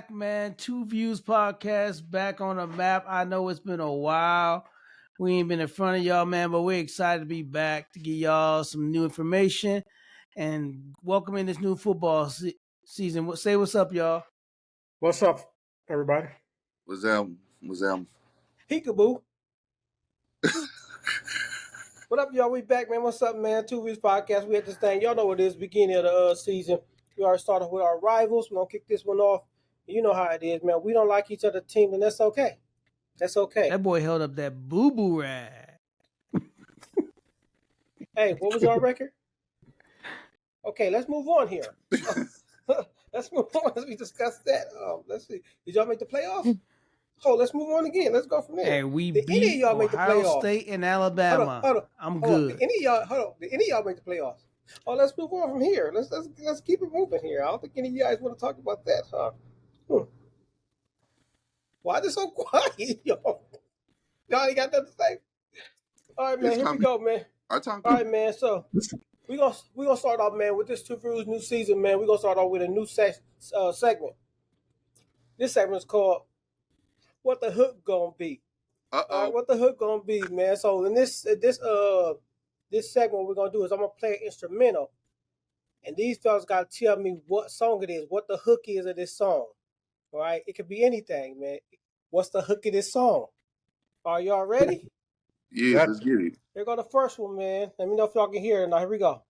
back, man. TuVues podcast back on the map. I know it's been a while. We ain't been in front of y'all, man, but we're excited to be back to give y'all some new information and welcome in this new football season. Say what's up, y'all. What's up, everybody? What's up? Peekaboo. What up, y'all? We back, man. What's up, man? TuVues podcast. We had this thing. Y'all know what it is. Beginning of the season. We already started with our rivals. We're going to kick this one off. You know how it is, man. We don't like each other's team, and that's okay. That's okay. That boy held up that boo-boo rag. Hey, what was our record? Okay, let's move on here. Let's move on as we discuss that. Let's see. Did y'all make the playoffs? Oh, let's move on again. Let's go from there. Hey, we beat Ohio State and Alabama. Hold on. I'm good. Did any of y'all make the playoffs? Oh, let's move on from here. Let's keep it moving here. I don't think any of you guys want to talk about that, huh? Why is it so quiet, y'all? Y'all ain't got nothing to say. All right, man. Here we go, man. All right, man. So we gonna start off, man, with this TuVues new season, man. We're gonna start off with a new segment. This segment is called "What the Hook Gonna Be." All right, what the hook gonna be, man? So in this segment, what we're gonna do is I'm gonna play an instrumental, and these fellas gotta tell me what song it is, what the hook is of this song. All right, it could be anything, man. What's the hook of this song? Are y'all ready? Yeah, let's get it. Here go the first one, man. Let me know if y'all can hear it. Now here we go.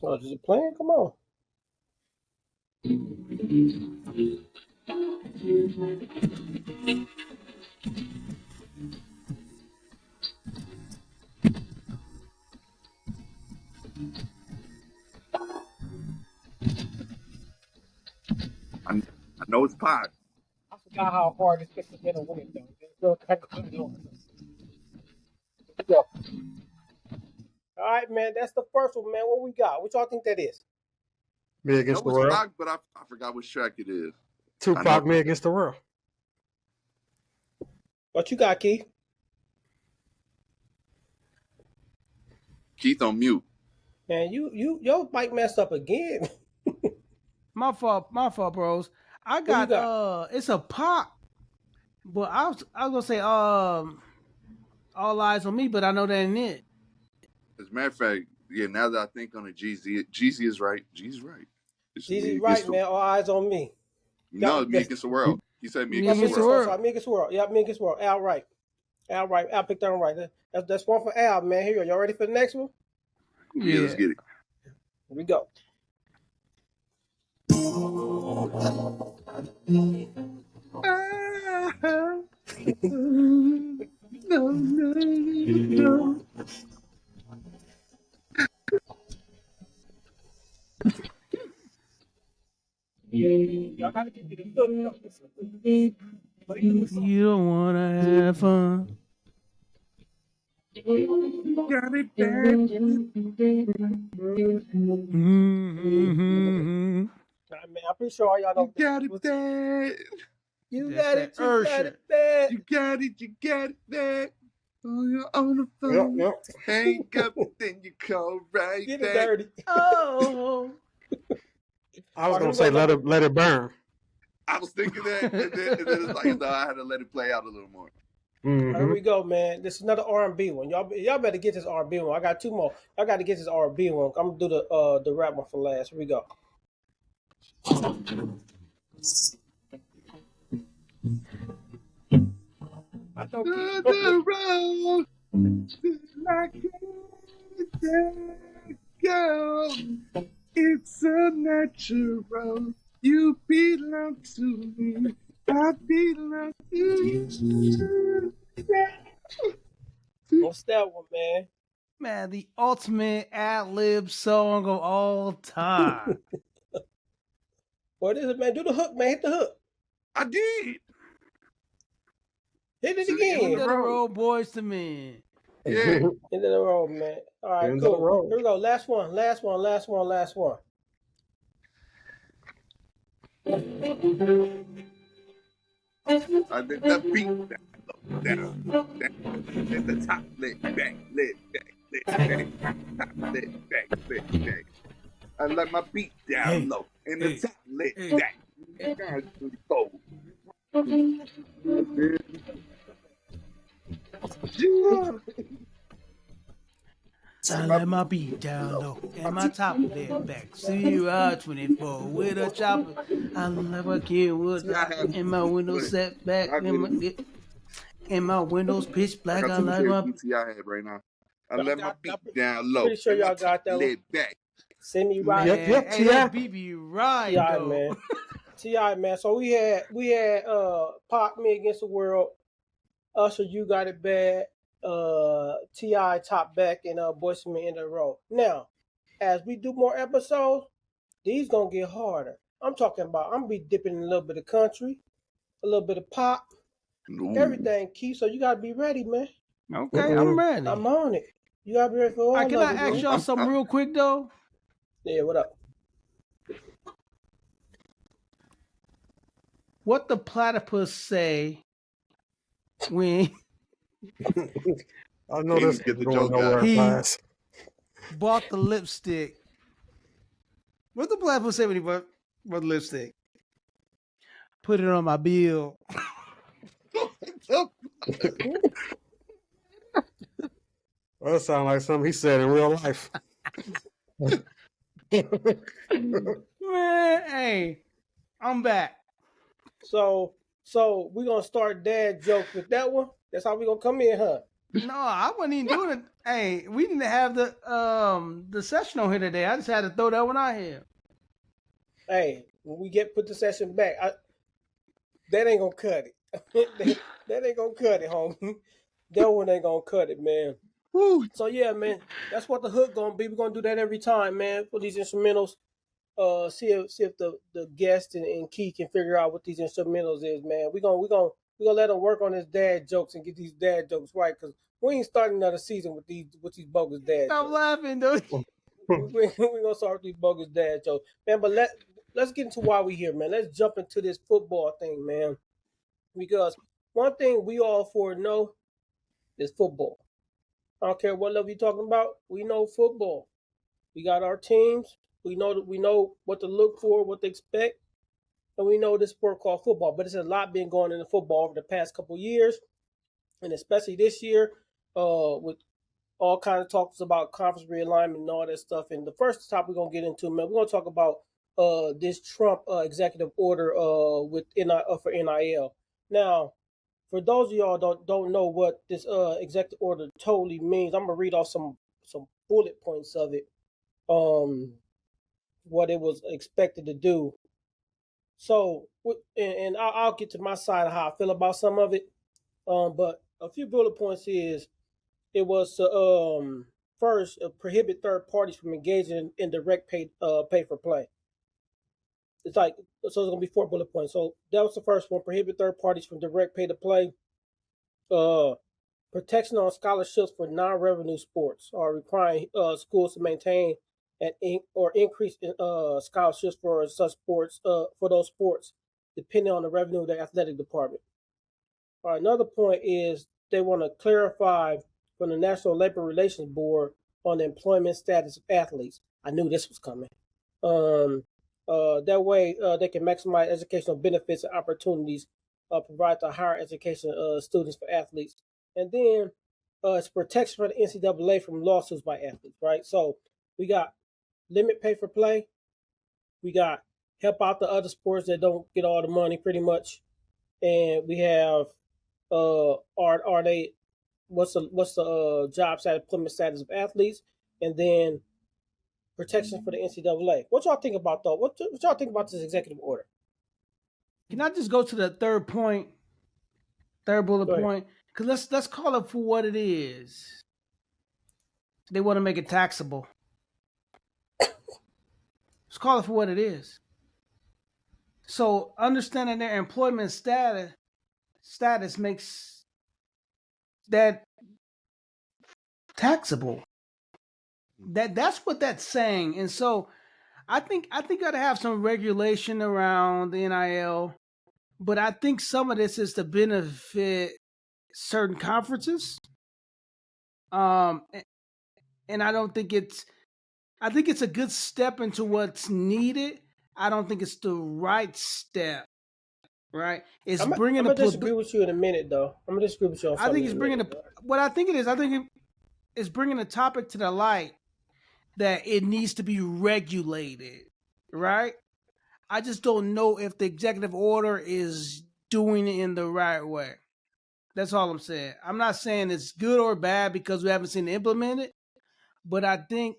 Oh, is it playing? Come on. I know it's pot. I forgot how hard this gets to get a win, though. It's still kind of good on. All right, man. That's the first one, man. What we got? What y'all think that is? Me Against the World. Rock, but I forgot which track it is. Tupac, Me Against the World. What you got, Keith? Keith on mute. Man, your mic messed up again. My fault, bros. I got it's a pop, but I was gonna say All Eyes on Me, but I know that ain't it. As a matter of fact, yeah. Now that I think on it, Jeezy is right. Jeezy's right. Jeezy's right, man. All Eyes on Me. No, Me Against the World. He said Me Against the World. Sorry, Me Against the World. Yeah, Me Against the World. Al right. Al picked that one right. That's one for Al, man. Here, y'all ready for the next one? Yeah, let's get it. Here we go. No. You don't wanna have fun. Got it bad. Man, I'm pretty sure all y'all know. You got it bad. You got it bad. You got it bad. Oh, you're on the phone. Yep. Hang up, then you call right Get back. it dirty. Oh. I was gonna say let it burn. I was thinking that, and then it's like, no, I had to let it play out a little more. Mm-hmm. Here we go, man. This is another R&B one. Y'all better get this R&B one. I got two more. Y'all got to get this R&B one. I'm gonna do the rap one for last. Here we go. I don't the road, I can't go. It's a natural. You belong to me. I belong to you. What's that one, man? Man, the ultimate ad-lib song of all time. What is it, man? Do the hook, man. Hit the hook. I did. Hit it again. End of the road, boys to men. Yeah. End of the road, man. All right, cool. Here we go. Last one. I did that beat. down, down. In the top, let back, top, let back. I let my beat down low. In the top, let back. I let my beat down low and my top led back. See you 24 with a chopper. I never care what and my windows set back and my windows pitch black. I like my PTI head right now. I let my beat down low. Pretty sure y'all got that led back. Send me right. Yep. Hey, that BB right though. Man. T.I. man. So we had Pop Me Against the World. Usher, You Got It Bad. T.I. Top Back and Boyz II Men in a row. Now, as we do more episodes, these gonna get harder. I'm talking about I'm gonna be dipping in a little bit of country, a little bit of pop, everything, Keith. So you gotta be ready, man. Okay, I'm ready. I'm on it. You gotta be ready for all of it. Can I ask y'all something real quick though? Yeah, what up? What the platypus say when I know this get the going joke nowhere, class. Bought the lipstick? What the platypus say when he bought the lipstick? Put it on my bill. That sounds like something he said in real life. Man, hey, I'm back. So we're gonna start dad jokes with that one. That's how we gonna come in, huh? No, I wasn't even doing it. Hey, we didn't have the session on here today. I just had to throw that one out here. Hey, when we put the session back, that ain't gonna cut it. that ain't gonna cut it, homie. That one ain't gonna cut it, man. Woo. So yeah, man, that's what the hook gonna be. We're gonna do that every time, man, for these instrumentals. See if the guest and Key can figure out what these instrumentals is, man. We're gonna let them work on his dad jokes and get these dad jokes right, because we ain't starting another season with these bogus dad jokes. Stop laughing, dude. we gonna start with these bogus dad jokes, man. But let's get into why we here, man. Let's jump into this football thing, man. Because one thing we all four know is football. I don't care what level you're talking about. We know football. We got our teams. We know what to look for, what to expect, and we know this sport called football. But there's a lot been going into football over the past couple of years, and especially this year, with all kinds of talks about conference realignment and all that stuff. And the first topic we're gonna get into, man, we're gonna talk about this Trump executive order for NIL. Now, for those of y'all don't know what this executive order totally means, I'm gonna read off some bullet points of it. What it was expected to do. So, and I'll get to my side of how I feel about some of it. But a few bullet points is it was first prohibit third parties from engaging in direct pay for play. It's like so it's gonna be 4 bullet points. So that was the first one: prohibit third parties from direct pay to play. Protection on scholarships for non-revenue sports, or requiring schools to maintain or increase scholarships for such sports for those sports, depending on the revenue of the athletic department. Another point is they want to clarify from the National Labor Relations Board on the employment status of athletes. I knew this was coming. That way they can maximize educational benefits and opportunities, provide to higher education students for athletes. And then it's protection for the NCAA from lawsuits by athletes, right? So we got limit pay for play. We got help out the other sports that don't get all the money, pretty much. And we have what's the job status, employment status of athletes, and then protection for the NCAA. What y'all think about though? What y'all think about this executive order? Can I just go to the third bullet point? Because let's call it for what it is. They want to make it taxable. Let's call it for what it is. So understanding their employment status makes that taxable. That's what that's saying. And so I think gotta have some regulation around the NIL, but I think some of this is to benefit certain conferences. And I don't think I think it's a good step into what's needed. I don't think it's the right step. Right? It's I'm gonna disagree with you in a minute, though. I'm gonna disagree with you on something. I think it's bringing what I think it is. I think it's bringing a topic to the light that it needs to be regulated. Right? I just don't know if the executive order is doing it in the right way. That's all I'm saying. I'm not saying it's good or bad because we haven't seen it implemented, but I think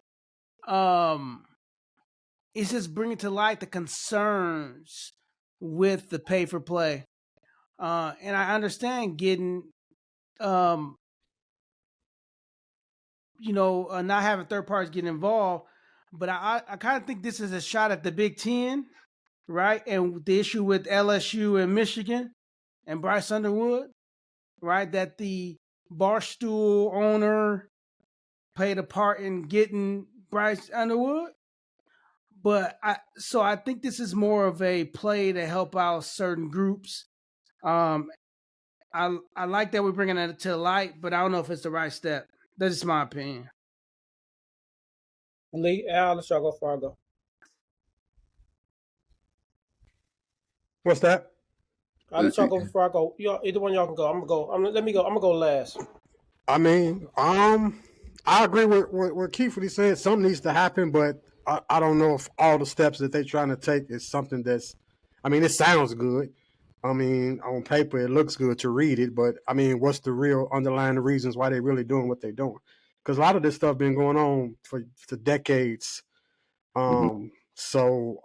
it's just bringing to light the concerns with the pay for play. And I understand getting, not having third parties get involved, but I kind of think this is a shot at the Big Ten, right? And the issue with LSU and Michigan and Bryce Underwood, right? That the Barstool owner played a part in getting Bryce Underwood. But I think this is more of a play to help out certain groups. I like that we're bringing it to light, but I don't know if it's the right step. That's just my opinion. Lee, Al, let's y'all go before I go. What's that? I'll let y'all go before I go. Either one of y'all can go. I'm gonna go. I'm gonna go last. I mean, I agree with Keith what he said. Something needs to happen, but I don't know if all the steps that they're trying to take is something that's. I mean, it sounds good. I mean, on paper, it looks good to read it, but I mean, what's the real underlying reasons why they're really doing what they're doing? Because a lot of this stuff been going on for decades. So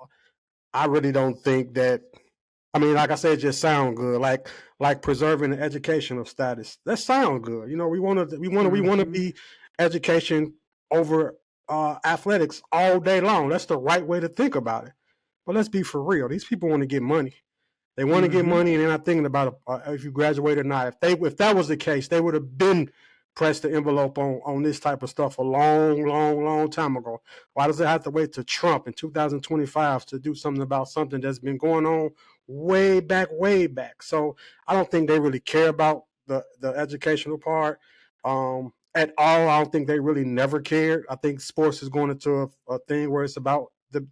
I really don't think that. I mean, like I said, it just sound good. Like preserving the educational status. That sounds good. We want to be education over athletics all day long. That's the right way to think about it. But let's be for real. These people want to get money. They want to get money, and they're not thinking about if you graduate or not. If that was the case, they would have been pressed the envelope on this type of stuff a long time ago. Why does it have to wait to Trump in 2025 to do something about something that's been going on way back? So I don't think they really care about the educational part at all. I don't think they really never cared. I think sports is going into a thing where it's about the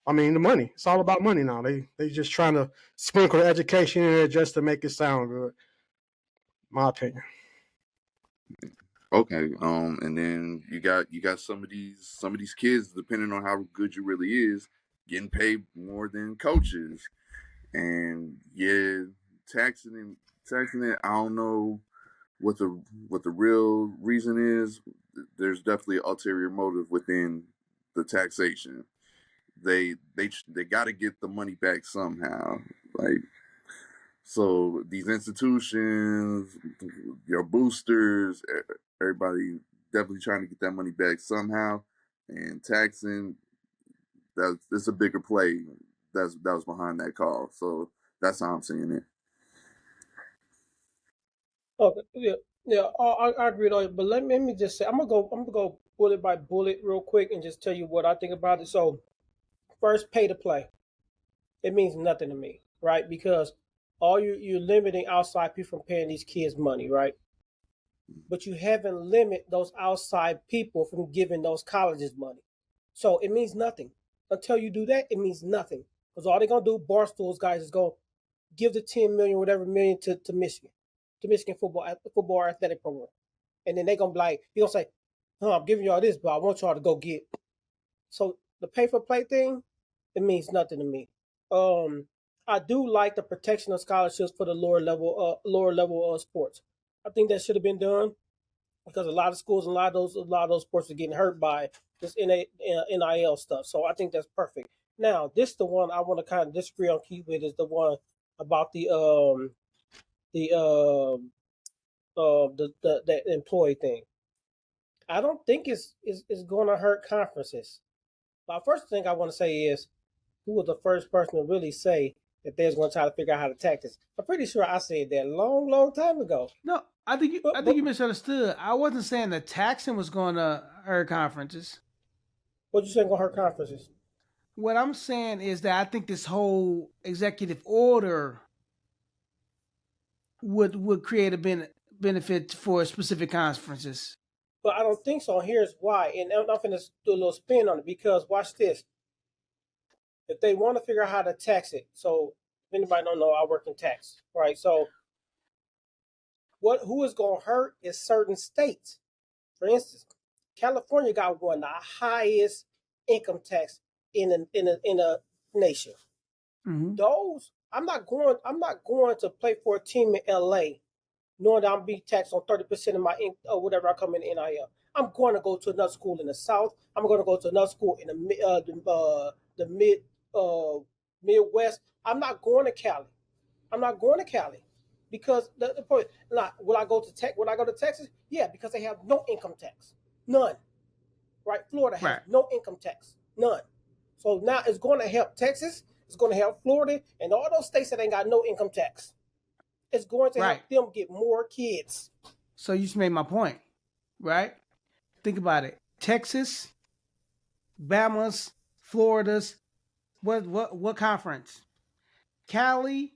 money. It's all about money now. They just trying to sprinkle education in there just to make it sound good. My opinion. Okay. And then you got some of these kids, depending on how good you really is, getting paid more than coaches. And yeah, taxing it. I don't know what the real reason is. There's definitely an ulterior motive within the taxation. They got to get the money back somehow. So these institutions, your boosters, everybody definitely trying to get that money back somehow, and taxing. That's a bigger play. That was behind that call. So that's how I'm seeing it. Okay, yeah. I agree with all you, but let me just say, I'm gonna go bullet by bullet real quick and just tell you what I think about it. So, first, pay to play. It means nothing to me, right? Because all you're limiting outside people from paying these kids money, right? But you haven't limited those outside people from giving those colleges money. So it means nothing. Until you do that, it means nothing. Because all they're gonna do, Barstool's guys, is go give the 10 million, whatever million to Michigan. To Michigan football athletic program. And then they're gonna be like, you're gonna say, I'm giving y'all this, but I want y'all to go get. So the pay for play thing, it means nothing to me. I do like the protection of scholarships for the lower level sports. I think that should have been done because a lot of schools and a lot of those sports are getting hurt by this NIL stuff. So I think that's perfect. Now, this is the one I want to kind of disagree on Keith with, is the one about the employee thing. I don't think it's going to hurt conferences. My first thing I want to say is, who was the first person to really say that they was going to try to figure out how to tax this? I'm pretty sure I said that long time ago. No, I think you misunderstood. I wasn't saying that taxing was going to hurt conferences. What you saying going to hurt conferences? What I'm saying is that I think this whole executive order would create benefit for specific conferences. But I don't think so. Here's why. And I'm going to do a little spin on it because watch this. If they want to figure out how to tax it, so if anybody don't know, I work in tax, right? So who is going to hurt is certain states. For instance, California got one of the highest income tax in a nation. Mm-hmm. Those I'm not going to play for a team in LA knowing that I'm being taxed on 30% of my or whatever I come in NIL. I'm going to go to another school in the South. I'm going to go to another school in the Midwest. I'm not going to Cali. Because the point. Will I go to Texas? Yeah, because they have no income tax, none. Right? Florida has no income tax, none. So now it's going to help Texas. It's going to help Florida and all those states that ain't got no income tax. It's going to help them get more kids. So you just made my point, right? Think about it. Texas, Bama's, Florida's, what conference? Cali,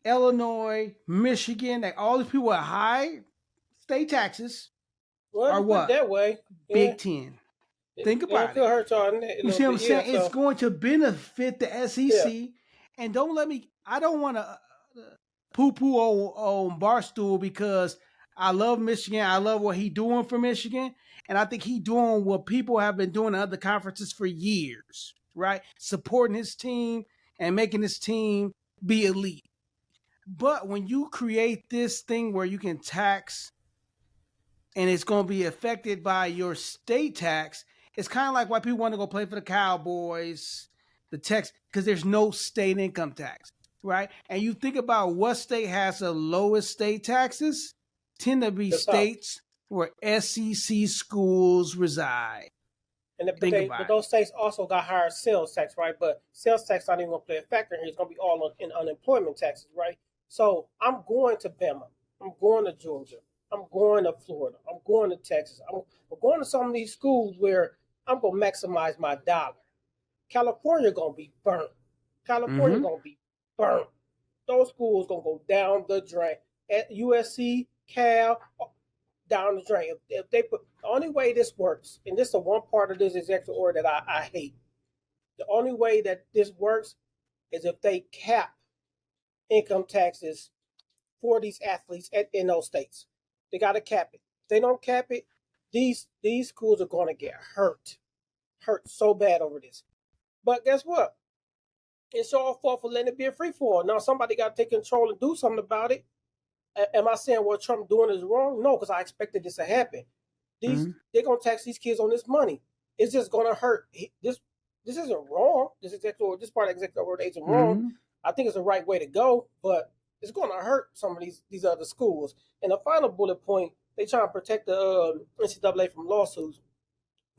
Illinois, Michigan, all these people with high state taxes are what? That way. Big Ten. Think about it. You see what I'm saying? It's going to benefit the SEC. Yeah. And I don't want to poo-poo on Barstool because I love Michigan. I love what he's doing for Michigan. And I think he's doing what people have been doing in other conferences for years, right? Supporting his team and making his team be elite. But when you create this thing where you can tax and it's going to be affected by your state tax, it's kind of like why people want to go play for the Cowboys, the Texans, because there's no state income tax, right? And you think about what state has the lowest state taxes, tend to be states where SEC schools reside. But those states also got higher sales tax, right? But sales tax not even going to play a factor here. It's going to be all in unemployment taxes, right? So I'm going to Bama. I'm going to Georgia. I'm going to Florida. I'm going to Texas. I'm going to some of these schools where I'm going to maximize my dollar. California going to be burnt. Going to be burnt. Those schools going to go down the drain. At USC, Cal, down the drain. If they put the only way this works, and this is the one part of this executive order that I hate. The only way that this works is if they cap income taxes for these athletes in those states. They got to cap it. If they don't cap it, these schools are going to get hurt so bad over this. But guess what? It's all fault for letting it be a free for all. Now somebody got to take control and do something about it. Am I saying what Trump doing is wrong? No, because I expected this to happen. They're going to tax these kids on this money. It's just going to hurt. This isn't wrong. This part of executive order isn't wrong. I think it's the right way to go, but it's going to hurt some of these other schools. And the final bullet point, they try to protect the NCAA from lawsuits.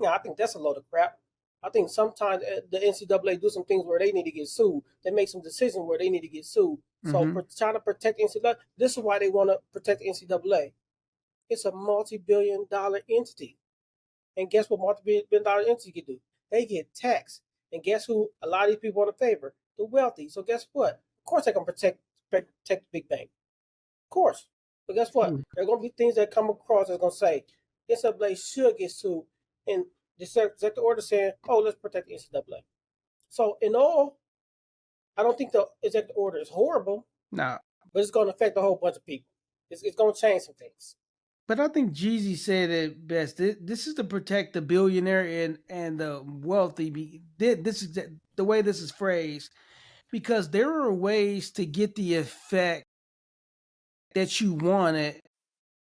Yeah, I think that's a load of crap. I think sometimes the NCAA do some things where they need to get sued. They make some decisions where they need to get sued. So for trying to protect NCAA, this is why they want to protect NCAA. It's a multi-billion-dollar entity. And guess what multi-billion-dollar entity can do? They get taxed. And guess who a lot of these people want to favor? The wealthy. So guess what? Of course they're going to protect the big bank. Of course. But guess what? There are going to be things that come across that's going to say NCAA should get sued. And the executive order saying, oh, let's protect the NCAA. So in all, I don't think the executive order is horrible. No. But it's going to affect a whole bunch of people. It's going to change some things. But I think Jeezy said it best. This is to protect the billionaire and the wealthy. This is the way this is phrased. Because there are ways to get the effect that you wanted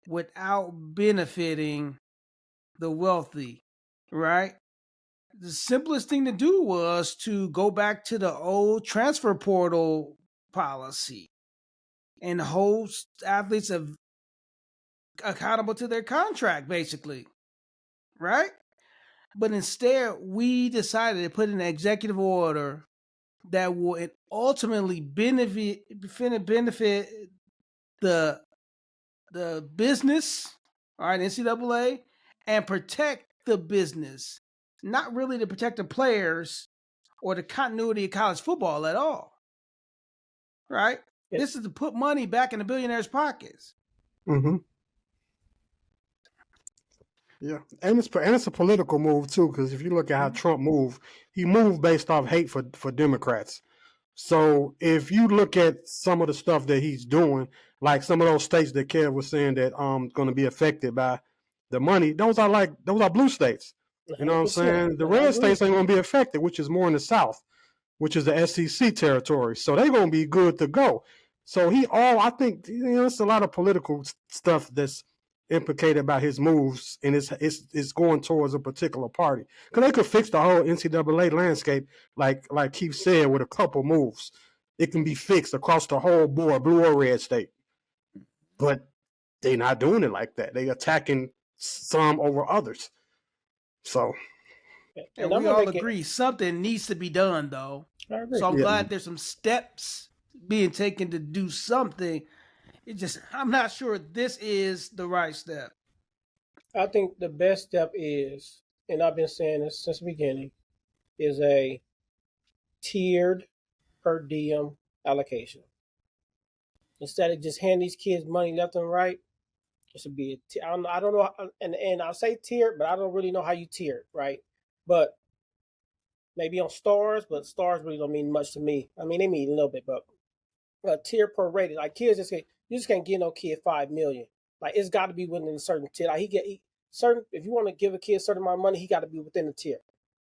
without benefiting the wealthy, right? The simplest thing to do was to go back to the old transfer portal policy and hold athletes accountable to their contract, basically, right? But instead, we decided to put an executive order that will ultimately benefit the business, all right, NCAA, and protect the business, not really to protect the players or the continuity of college football at all, right? Yes. This is to put money back in the billionaires' pockets. Yeah, and it's a political move too. Because if you look at how Trump moved, he moved based off hate for Democrats. So if you look at some of the stuff that he's doing, like some of those states that Kev was saying that going to be affected by the money, those are blue states. You know what I'm saying? The red states ain't going to be affected, which is more in the South, which is the SEC territory. So they're going to be good to go. So I think it's a lot of political stuff that's implicated by his moves, and it's going towards a particular party. Because they could fix the whole NCAA landscape, like Keith said, with a couple moves. It can be fixed across the whole board, blue or red state. But they're not doing it like that. They attacking some over others. So, and we all agree something needs to be done, though. So I'm glad there's some steps being taken to do something. I'm not sure this is the right step. I think the best step is, and I've been saying this since the beginning, is a tiered per diem allocation. Instead of just handing these kids money left and right, it should be I don't know, and I'll say tiered, but I don't really know how you tier it, right? But maybe on stars, but stars really don't mean much to me. I mean, they mean a little bit, but tier per rated. Like kids you just can't give no kid $5 million. Like it's got to be within a certain tier. Like certain. If you want to give a kid a certain amount of money, he got to be within the tier,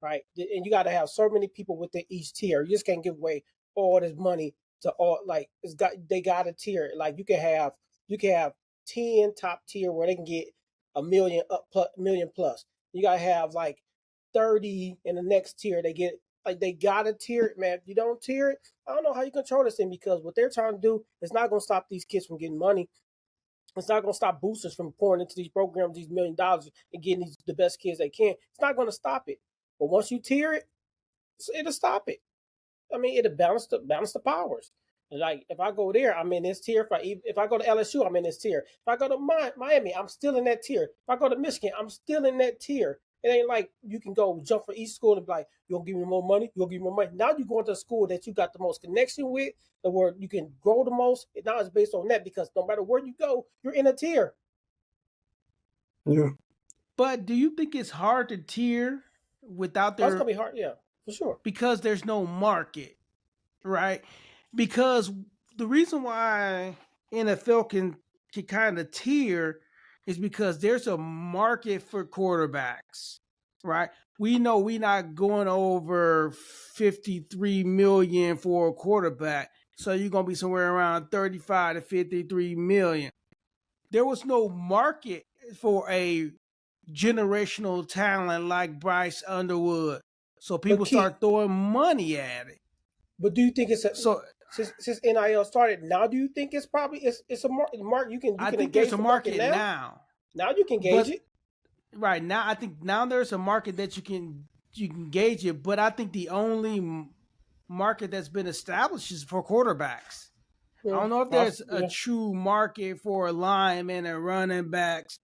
right? And you got to have so many people within each tier. You just can't give away all this money to all. Like they got a tier. Like you can have 10 top tier where they can get $1 million million plus. You got to have like 30 in the next tier. They get. Like they gotta tier it, man. If you don't tier it, I don't know how you control this thing, because what they're trying to do is not gonna stop these kids from getting money. It's not gonna stop boosters from pouring into these programs, these $1 million, and getting the best kids they can. It's not gonna stop it. But once you tier it, it'll stop it. I mean, it'll balance the powers. Like if I go there, I'm in this tier. If I go to LSU, I'm in this tier. If I go to Miami, I'm still in that tier. If I go to Michigan, I'm still in that tier. It ain't like you can go jump for each school and be like, you'll give me more money, you'll give me more money. Now you're going to a school that you got the most connection with, the where you can grow the most. And now it's based on that, because no matter where you go, you're in a tier. Yeah. But do you think it's hard to tier without their... That's going to be hard, yeah, for sure. Because there's no market, right? Because the reason why NFL can kind of tier is because there's a market for quarterbacks, right? We know we're not going over $53 million for a quarterback, so you're going to be somewhere around $35 to $53 million. There was no market for a generational talent like Bryce Underwood, so people start throwing money at it. But do you think it's since NIL started, now do you think it's probably it's a market you can I think there's a market now. Now you can gauge it. Right now, I think now there's a market that you can gauge it, but I think the only market that's been established is for quarterbacks. I don't know if there's a true market for linemen and running backs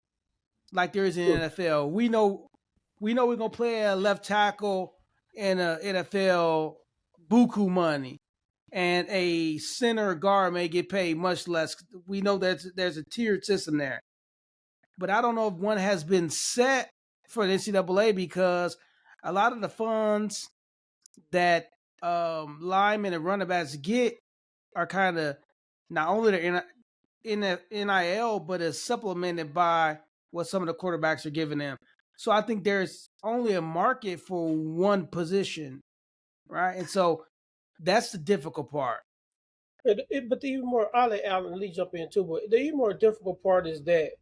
like there is in NFL. We know we're gonna play a left tackle in a NFL buku money, and a center guard may get paid much less. We know that there's a tiered system there, but I don't know if one has been set for the NCAA, because a lot of the funds that linemen and running backs get are kind of not only in the NIL, but is supplemented by what some of the quarterbacks are giving them. So I think there's only a market for one position, right? And so that's the difficult part. But the even more, I'll let Alan Lee jump in too, but the even more difficult part is that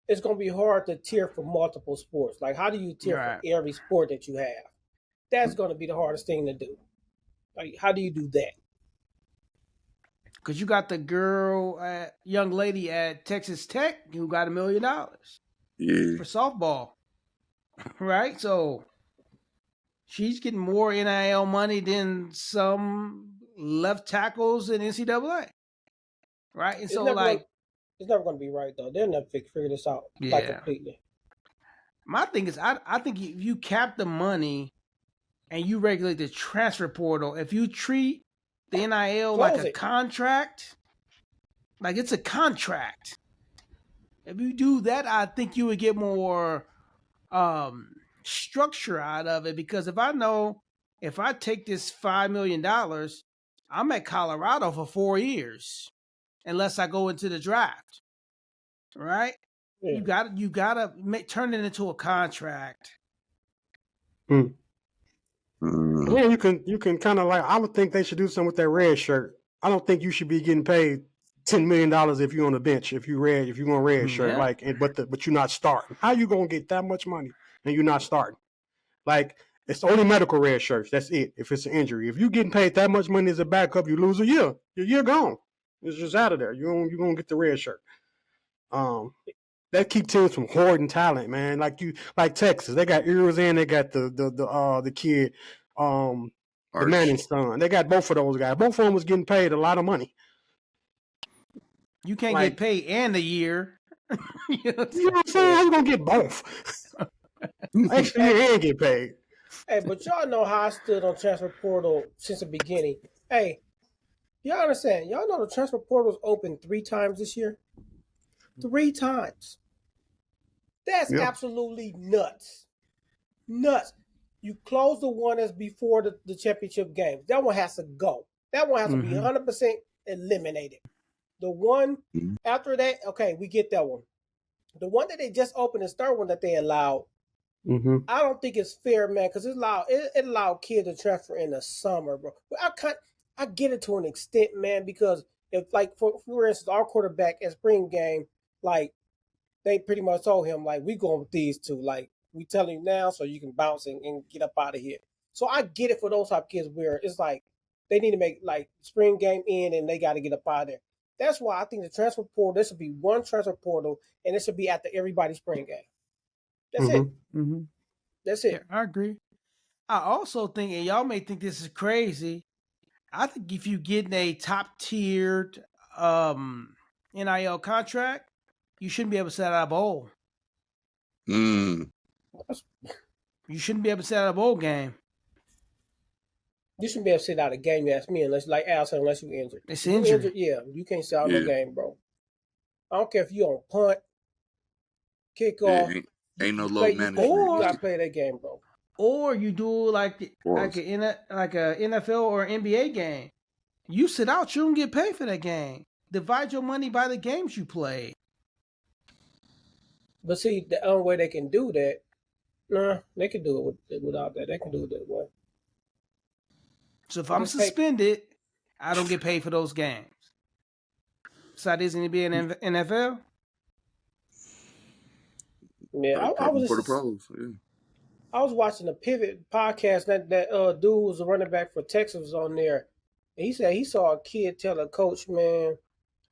it's going to be hard to tier for multiple sports. Like, how do you tier for every sport that you have? That's going to be the hardest thing to do. Like, how do you do that? Because you got the young lady at Texas Tech who got $1 million for softball, right? So she's getting more NIL money than some left tackles in NCAA, right? And so, it's never going to be right, though. They'll never figure this out completely. My thing is, I think if you cap the money and you regulate the transfer portal, if you treat the NIL like a contract, like it's a contract, If you do that, I think you would get more structure out of it, because if I know if I take this $5 million, I'm at Colorado for 4 years, unless I go into the draft, right? Yeah. You gotta turn it into a contract. Yeah, you can kind of like, I would think they should do something with that red shirt. I don't think you should be getting paid $10 million if you're on the bench, if you're on red shirt, like, but you're not starting. How you gonna get that much money and you're not starting? Like, it's only medical red shirts. That's it. If it's an injury, if you're getting paid that much money as a backup, you lose a year. Your year gone. It's just out of there. You're gonna get the red shirt. That keep teams from hoarding talent, man. Like Texas, they got Ears and they got the kid, the Manning's son. They got both of those guys. Both of them was getting paid a lot of money. You can't get paid and a year. You know what I'm saying? How you gonna get both? Actually, you ain't get paid. Hey, but y'all know how I stood on transfer portal since the beginning. Hey, y'all understand? Y'all know the transfer portal was open 3 times this year. 3 times. That's absolutely nuts. Nuts. You close the one that's before the championship game. That one has to go. That one has to be 100% eliminated. The one after that, okay, we get that one. The one that they just opened, the third one that they allowed, I don't think it's fair, man, because it allowed kids to transfer in the summer, bro. But I get it to an extent, man, because if, like, for instance, our quarterback at spring game, like, they pretty much told him, like, we going with these two. Like, we telling you now so you can bounce and get up out of here. So I get it for those type of kids where it's like they need to make, like, spring game in and they got to get up out of there. That's why I think the transfer portal, there should be one transfer portal, and it should be after everybody's spring game. That's it. That's it. Yeah, I agree. I also think, and y'all may think this is crazy, I think if you get a top-tiered NIL contract, you shouldn't be able to set out a bowl. You shouldn't be able to set out a bowl game. You shouldn't be able to sit out a game, you ask me, unless, like Al said, unless you're injured. It's injured. Yeah, you can't sit out no game, bro. I don't care if you're on punt, kickoff. Ain't no low management. You gotta play that game, bro. Or you do like a NFL or NBA game. You sit out, you don't get paid for that game. Divide your money by the games you play. But see, the only way they can do that, they can do it without that. They can do it that way. So if I'm suspended, I don't get paid for those games. So that isn't be an NFL? Yeah, I was for the pros. Yeah. I was watching the Pivot podcast. That dude was a running back for Texas was on there. And he said he saw a kid tell a coach, man,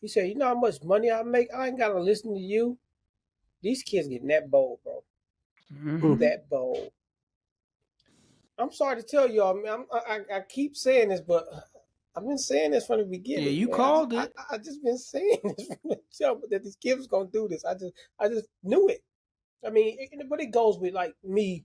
he said, you know how much money I make? I ain't got to listen to you. These kids getting that bold, bro. That bold. I'm sorry to tell y'all, man. I keep saying this, but I've been saying this from the beginning. Yeah, you man. called it. I just been saying this from the jump that these kids was gonna do this. I just knew it. I mean, but it goes with like me.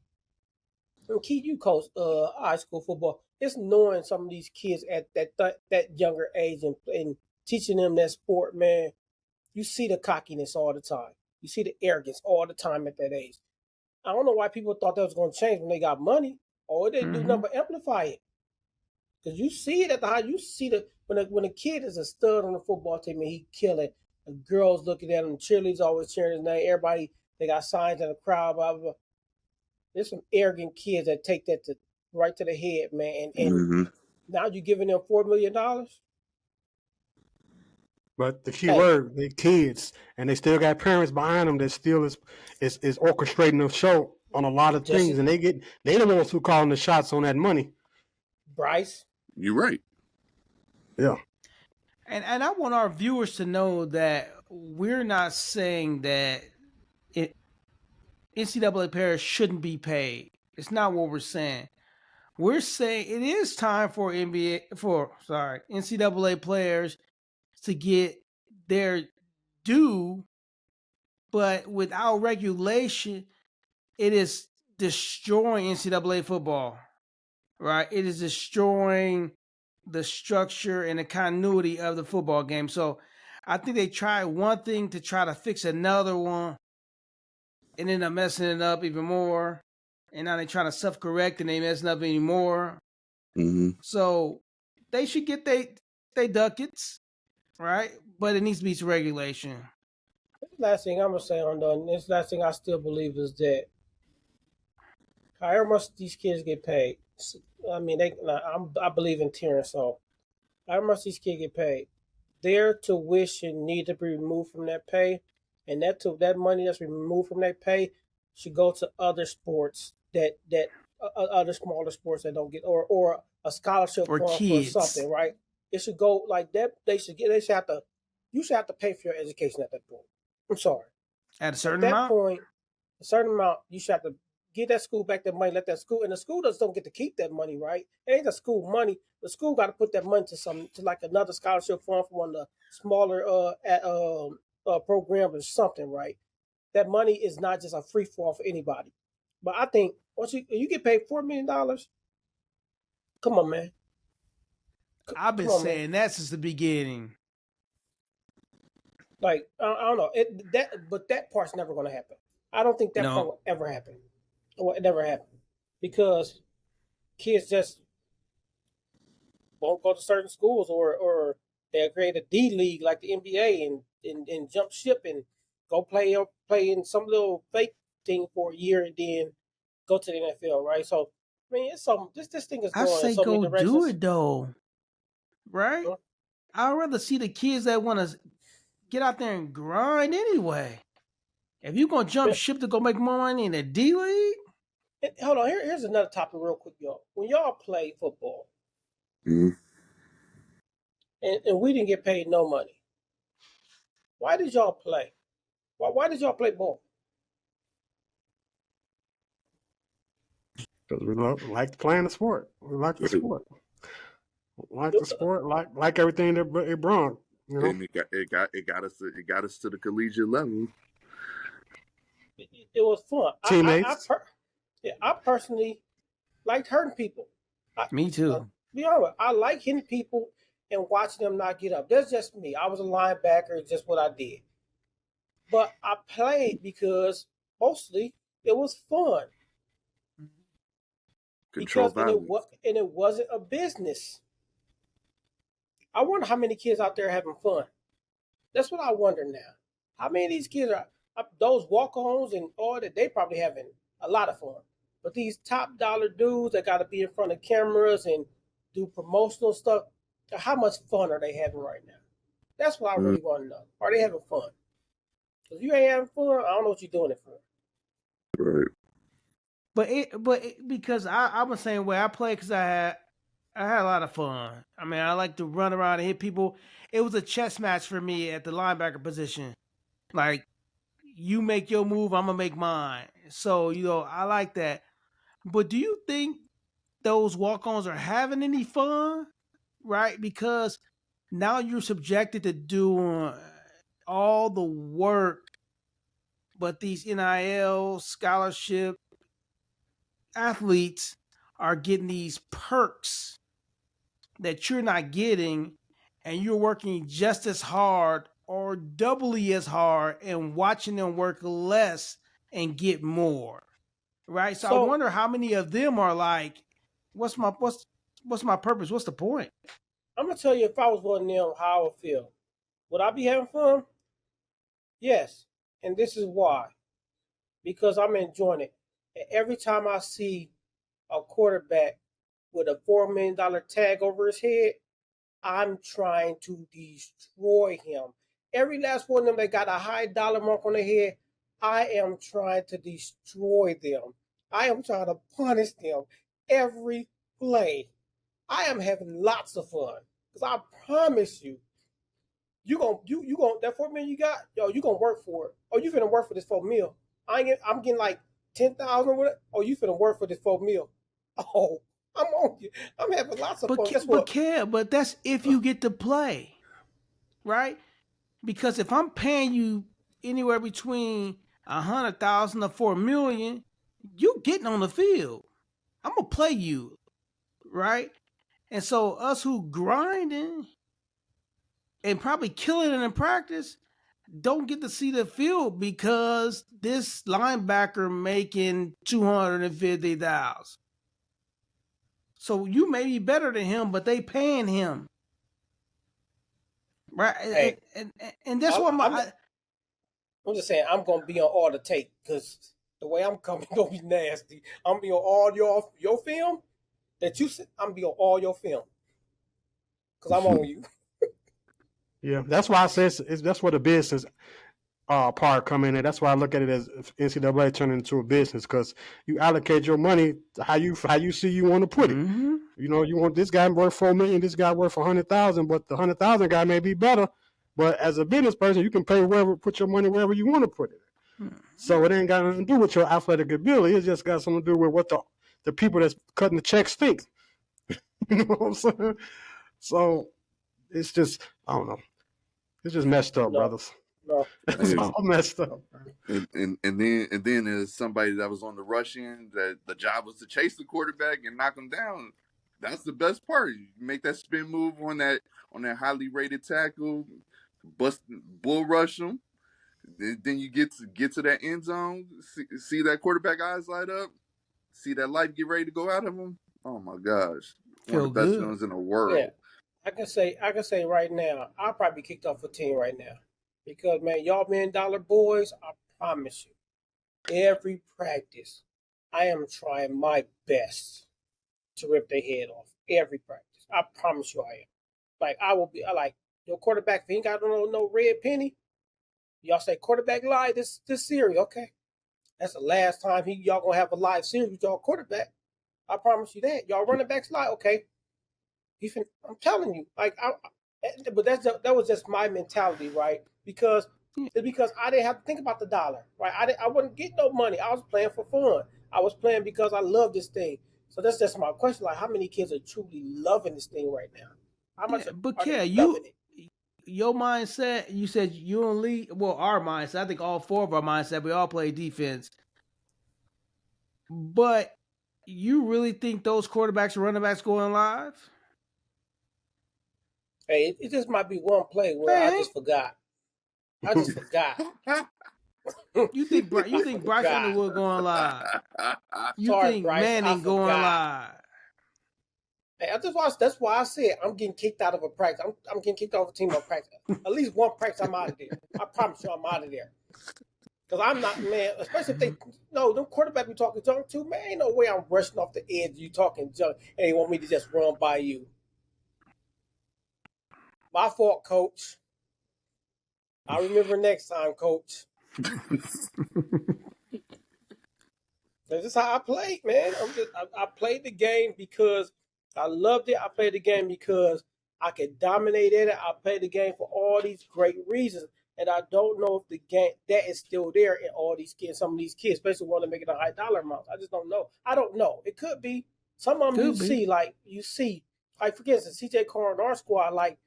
Keith, you coach high school football. It's knowing some of these kids at that younger age and teaching them that sport, man. You see the cockiness all the time. You see the arrogance all the time at that age. I don't know why people thought that was going to change when they got money. Or they do nothing but amplify it. Because you see it at the high. You see when a kid is a stud on the football team and he killing. The girls looking at him. The cheerleaders always cheering his name. Everybody, they got signs in the crowd. Blah blah blah. There's some arrogant kids that take that right to the head, man. And now you're giving them $4 million. But the key word, they kids, and they still got parents behind them that still is orchestrating the show on a lot of things, and they the ones who calling the shots on that money. Bryce, you're right. Yeah, and I want our viewers to know that we're not saying that NCAA players shouldn't be paid. It's not what we're saying. We're saying it is time for NCAA players to get their due, but without regulation, it is destroying NCAA football, right? It is destroying the structure and the continuity of the football game. So I think they try one thing to try to fix another one, and end up messing it up even more. And now they're trying to self-correct and they messing up anymore. Mm-hmm. So they should get they ducats, right? But it needs to be some regulation. Last thing I'm gonna say on this last thing I still believe is that however much these kids get paid, I mean I believe in tiering, so however much these kids get paid, their tuition need to be removed from that pay, and that money that's removed from that pay should go to other sports that other smaller sports that don't get or a scholarship Or fund for kids. something, right? It should go like that. They should have to. You should have to pay for your education at that point. I'm sorry. At a certain At that amount? point, a certain amount, you should have to give that school back that money, let that school, and the school just don't get to keep that money, right? It ain't the school money. The school got to put that money to like another scholarship fund for one of the smaller programs or something, right? That money is not just a free fall for anybody. But I think once you get paid $4 million, come on, man. I've been saying that since the beginning. Like I don't know but that part's never going to happen. I don't think that part will ever happen. It never happened because kids just won't go to certain schools or they'll create a D league like the NBA and jump ship and go play in some little fake thing for a year and then go to the NFL, right? So I mean, it's this thing is going in so many directions. Do it though, right? Huh? I'd rather see the kids that want to get out there and grind anyway. If you're gonna jump ship to go make more money in the D League, hold on. Here's another topic, real quick, y'all. When y'all play football, mm-hmm. and we didn't get paid no money, why did y'all play? Why did y'all play ball? Because we like playing the sport. We like the sport. Like the sport, like everything that it brought. You know? And it got us to the collegiate level. It was fun. Teammates. I personally liked hurting people. Me too. Be honest, I like hitting people and watching them not get up. That's just me. I was a linebacker. It's just what I did. But I played because mostly it was fun. Control because it wasn't a business. I wonder how many kids out there having fun. That's what I wonder now. How many of these kids are those walk-ons and all that? They probably having a lot of fun. But these top dollar dudes that got to be in front of cameras and do promotional stuff, how much fun are they having right now? That's what I really want to know. Are they having fun? If you ain't having fun, I don't know what you're doing it for. Right. But because I'm the same way. I play because I had a lot of fun. I mean, I like to run around and hit people. It was a chess match for me at the linebacker position. Like, you make your move, I'm gonna make mine. So I like that. But do you think those walk-ons are having any fun? Right? Because now you're subjected to doing all the work, but these NIL scholarship athletes are getting these perks that you're not getting, and you're working just as hard or doubly as hard and watching them work less and get more. Right? So I wonder how many of them are like, what's my purpose? What's the point? I'm gonna tell you, if I was one of them, how I would feel. Would I be having fun? Yes. And this is why. Because I'm enjoying it. And every time I see a quarterback with a $4 million tag over his head, I'm trying to destroy him. Every last one of them that got a high dollar mark on their head, I am trying to destroy them. I am trying to punish them every play. I am having lots of fun. Because I promise you, you gonna that $4 million you got, you gonna work for it. Oh, you finna work for this $4 million. I'm getting like 10,000 with it. Oh, you finna work for this $4 million. Oh, I'm on you. I'm having lots of fun. But that's if you get to play, right? Because if I'm paying you anywhere between 100,000 to 4 million, you getting on the field. I'm gonna play you, right? And so us who grinding, and probably killing it in practice don't get to see the field because this linebacker making $250,000. So you may be better than him, but they paying him, right? Hey, and that's what I'm just saying I'm gonna be on all the tape because the way I'm coming gonna be nasty. I'm gonna be on all your film that you. I'm gonna be on all your film because I'm on you. Yeah, that's why I say that's where the business part come in, and that's why I look at it as NCAA turning into a business because you allocate your money how you see you want to put it. Mm-hmm. You know, you want this guy worth $4 million, this guy worth $100,000, but the $100,000 guy may be better. But as a business person, you can put your money wherever you want to put it. Mm-hmm. So it ain't got nothing to do with your athletic ability. It's just got something to do with what the people that's cutting the checks think. You know what I'm saying? So it's just, I don't know. It's just messed up, brothers. No. It's all messed up. And then there's somebody that was on the rush end that the job was to chase the quarterback and knock him down. That's the best part. You make that spin move on that highly rated tackle, bull rush him. Then you get to that end zone, see that quarterback eyes light up, see that light get ready to go out of him. Oh my gosh, one of the best feelings in the world. Yeah. I can say right now, I'll probably be kicked off a team right now. Because, man, y'all $1 million boys, I promise you, every practice, I am trying my best to rip their head off. Every practice. I promise you I am. Like, I will be, your quarterback, if he ain't got no red penny, y'all say quarterback live this series. Okay. That's the last time y'all going to have a live series with y'all quarterback. I promise you that. Y'all running backs live. Okay. I'm telling you, but that was just my mentality, right? Because I didn't have to think about the dollar, right? I wouldn't get no money. I was playing for fun. I was playing because I love this thing. So that's just my question: like, how many kids are truly loving this thing right now? How much are they loving it? Your mindset. You said you don't lead. Well, our mindset. I think all four of our mindset. We all play defense, but you really think those quarterbacks and running backs going live? Hey, it just might be one play where I just forgot. You think Bryce Underwood going live? You think Bryce, Manning going live? Hey, that's why I said I'm getting kicked out of a practice. I'm getting kicked off a team of practice. At least one practice, I'm out of there. I promise you, I'm out of there. Because I'm not, man. Especially if them quarterback be talking junk to, man. Ain't no way I'm rushing off the edge. You talking junk, and they want me to just run by you. My fault, coach. I'll remember next time, coach. That's just how I played, man. I played the game because I loved it. I played the game because I could dominate it. I played the game for all these great reasons. And I don't know if the game that is still there in all these kids, some of these kids, especially want to make it a high dollar amount. I just don't know. I don't know. It could be. Some of them you see, for instance, CJ Carr in our squad, like,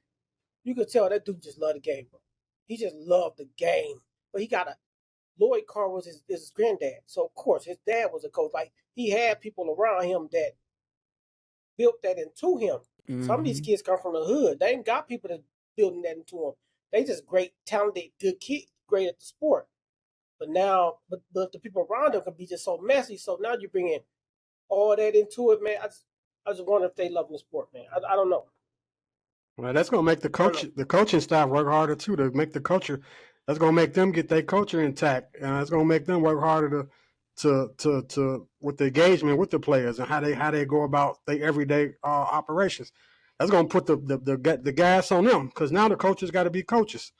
you could tell that dude just loved the game, bro. He just loved the game. But Lloyd Carr was his granddad. So, of course, his dad was a coach. Like, he had people around him that built that into him. Mm-hmm. Some of these kids come from the hood. They ain't got people that building that into them. They just great, talented, good kids, great at the sport. But now, but the people around them can be just so messy. So now you're bringing all that into it, man. I just wonder if they love the sport, man. I don't know. Well, that's gonna make the coaching staff work harder too to make the culture. That's gonna make them get their culture intact, and it's gonna make them work harder to with the engagement with the players and how they go about their everyday operations. That's gonna put the gas on them because now the coaches got to be coaches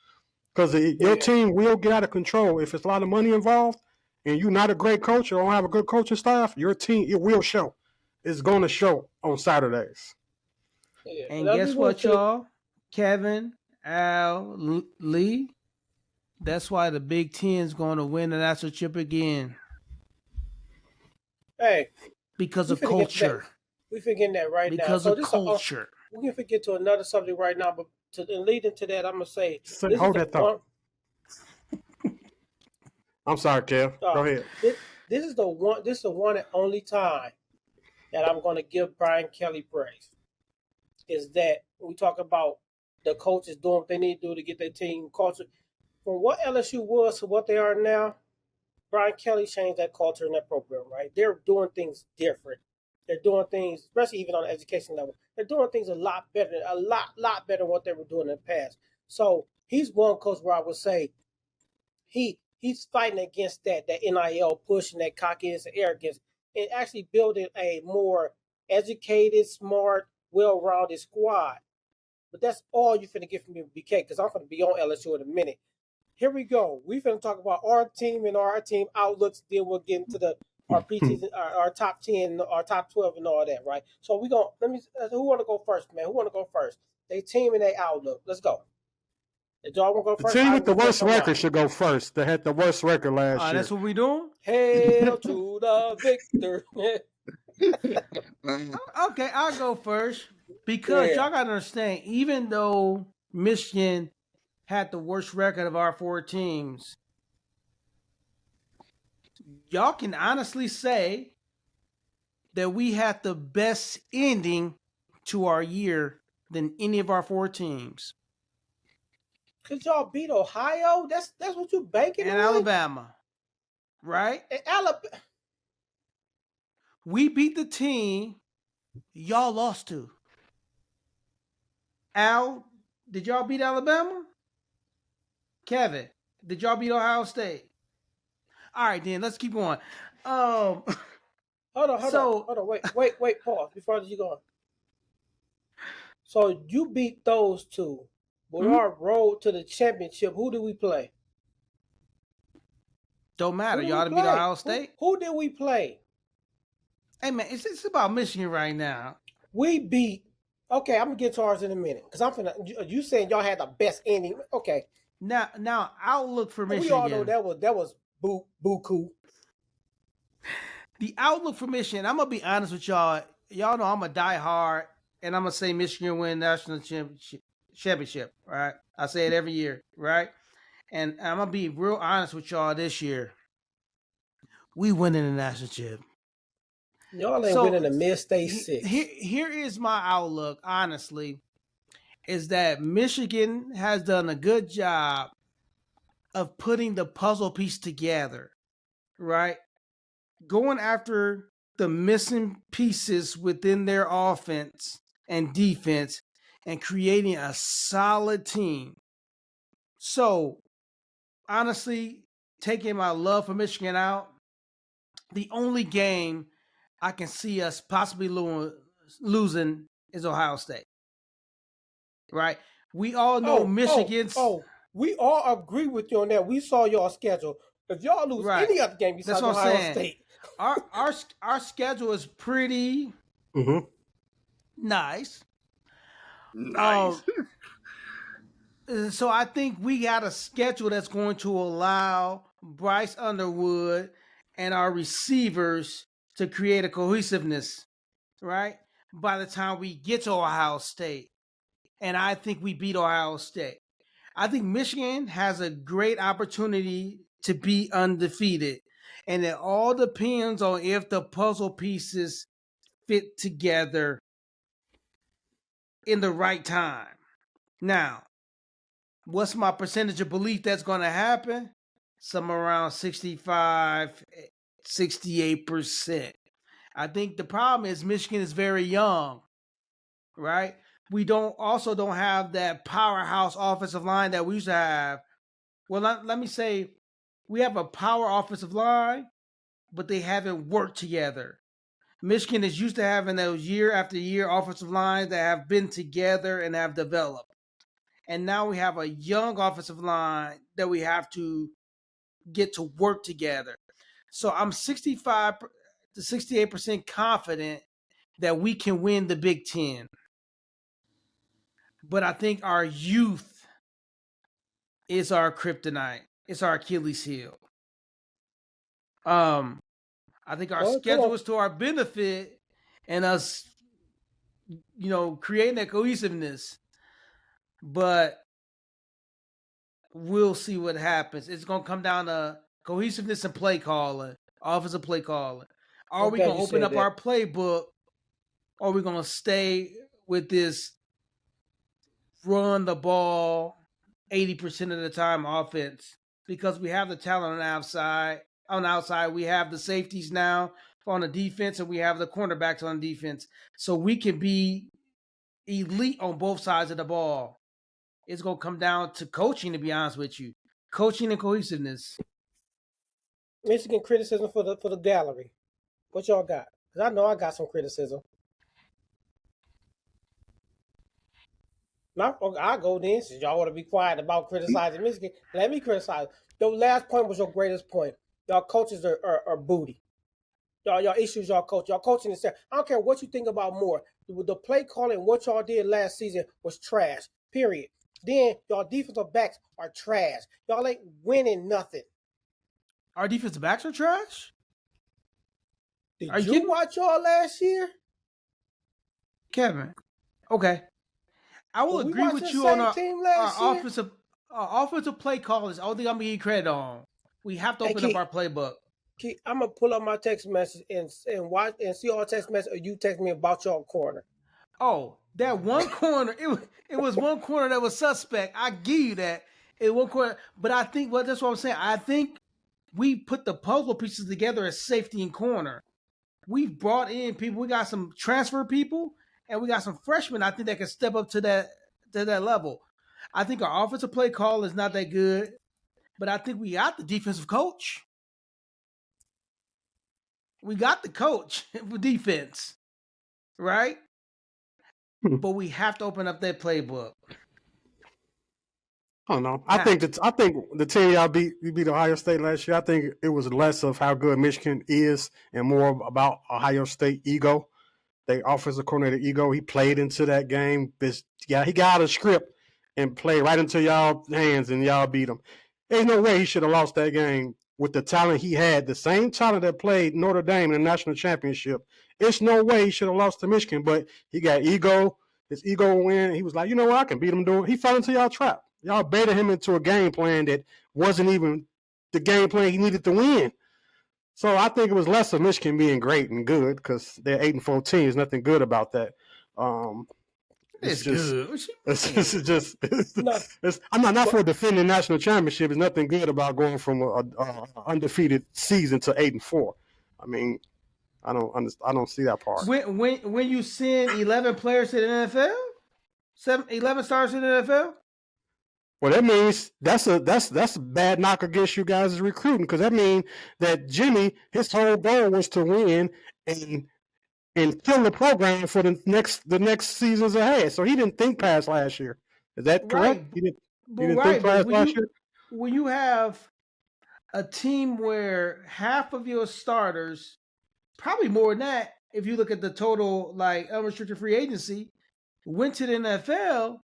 because your team will get out of control if it's a lot of money involved and you're not a great coach or don't have a good coaching staff. Your team, it will show. It's going to show on Saturdays. Yeah. And guess what, y'all? Kevin, Al, Lee. That's why the Big Ten's going to win the national chip again. Hey, because of culture. We forgetting that right now. Because of culture. We can forget to another subject right now, but lead into that, I'm gonna say. Hold that thought. I'm sorry, Kev. Go ahead. This is the one and only time that I'm going to give Brian Kelly praise. Is that when we talk about the coaches doing what they need to do to get their team culture. From what LSU was to what they are now, Brian Kelly changed that culture in that program, right? They're doing things different. They're doing things, especially even on the education level, they're doing things a lot better than what they were doing in the past. So he's one coach where I would say he's fighting against that NIL push and that cockiness and arrogance, and actually building a more educated, smart, well-rounded squad. But that's all you're finna get from me, BK, because I'm gonna be on LSU in a minute. Here we go. We finna talk about our team and our team outlooks. Then we'll get into our preseason, our top 10, our top 12, and all that, right? So we go. Who want to go first, man? Who want to go first? They team and they outlook. Let's go. Did y'all want to go first? The team with the worst record should go first. They had the worst record last year. That's what we doing? Hail to the victor. Okay, I'll go first because y'all gotta understand. Even though Michigan had the worst record of our 4 teams, y'all can honestly say that we had the best ending to our year than any of our 4 teams. Cause y'all beat Ohio. That's what you banking and on? Alabama, right? And Alabama. We beat the team y'all lost to. Al, did y'all beat Alabama? Kevin, did y'all beat Ohio State? All right, then let's keep going. Hold on. Wait, pause before you go on. So you beat those 2. But our road to the championship, who do we play? Don't matter. Y'all to beat Ohio State? Who did we play? Hey, man, it's about Michigan right now. We beat... Okay, I'm going to get to ours in a minute. Because I'm finna... You saying y'all had the best ending. Okay. Now outlook for Michigan. We all know that was buku. The outlook for Michigan, I'm going to be honest with y'all. Y'all know I'm a diehard, and I'm going to say Michigan win national championship, right? I say it every year, right? And I'm going to be real honest with y'all this year. We winning the national championship. Y'all ain't winning the Mid-State 6. Here is my outlook, honestly, is that Michigan has done a good job of putting the puzzle piece together, right? Going after the missing pieces within their offense and defense and creating a solid team. So, honestly, taking my love for Michigan out, the only game I can see us possibly losing is Ohio State. Right? We all know Michigan's... we all agree with you on that. We saw y'all schedule. If y'all lose any other game besides Ohio State... Our schedule is pretty nice. Nice. So I think we got a schedule that's going to allow Bryce Underwood and our receivers to create a cohesiveness, right? By the time we get to Ohio State. And I think we beat Ohio State. I think Michigan has a great opportunity to be undefeated. And it all depends on if the puzzle pieces fit together in the right time. Now, what's my percentage of belief that's going to happen? Somewhere around 65, 68%. I think the problem is Michigan is very young, right? We don't have that powerhouse offensive line that we used to have. Well, let me say, we have a power offensive line, but they haven't worked together. Michigan is used to having those year after year offensive lines that have been together and have developed. And now we have a young offensive line that we have to get to work together. So I'm 65 to 68% confident that we can win the Big Ten. But I think our youth is our kryptonite. It's our Achilles heel. I think our schedule is to our benefit and us, creating that cohesiveness. But we'll see what happens. It's going to come down to cohesiveness and play calling, offensive play calling. Are we going to open up our playbook, or are we going to stay with this run the ball 80% of the time offense because we have the talent on the outside. On the outside, we have the safeties now on the defense, and we have the cornerbacks on defense. So we can be elite on both sides of the ball. It's going to come down to coaching, to be honest with you. Coaching and cohesiveness. Michigan criticism for the gallery. What y'all got? Because I know I got some criticism. I'll go then, since y'all want to be quiet about criticizing Michigan. Let me criticize. Your last point was your greatest point. Y'all coaches are booty. Y'all issues y'all coach. Y'all coaching is there. I don't care what you think about more. The play calling, what y'all did last season was trash. Period. Then y'all defensive backs are trash. Y'all ain't winning nothing. Our defensive backs are trash? Did you watch y'all last year? Kevin, okay. I will agree with you on our offensive play callers. I don't think I'm going to give you credit on. We have to open up our playbook. I'm going to pull up my text message and watch and see all text message, or you text me about your corner. Oh, that one corner, it was one corner that was suspect. I give you that. It one corner, but I think that's what I'm saying. I think we put the puzzle pieces together as safety and corner. We've brought in people. We got some transfer people, and we got some freshmen. I think that can step up to that level. I think our offensive play call is not that good, but I think we got the defensive coach. We got the coach for defense, right? But we have to open up that playbook. I don't know. I think the team y'all beat Ohio State last year. I think it was less of how good Michigan is and more about Ohio State ego. They offensive coordinator ego. He played into that game. He got out of script and played right into y'all hands, and y'all beat him. There's no way he should have lost that game with the talent he had. The same talent that played Notre Dame in the national championship. It's no way he should have lost to Michigan, but he got ego. His ego win. He was like, you know what? I can beat him. He fell into y'all trap. Y'all baited him into a game plan that wasn't even the game plan he needed to win. So I think it was less of Michigan being great and good because they're 8-14. There's nothing good about that. It's good. I'm not for defending national championship. There's nothing good about going from an undefeated season to 8-4. I mean, I don't see that part. When you send 11 players to the NFL, 11 stars to the NFL. Well, that means that's a bad knock against you guys' recruiting, because that means that Jimmy, his whole goal was to win and kill the program for the next seasons ahead. So he didn't think past last year. Is that correct? He didn't think past last year. When you have a team where half of your starters, probably more than that, if you look at the total unrestricted free agency, went to the NFL.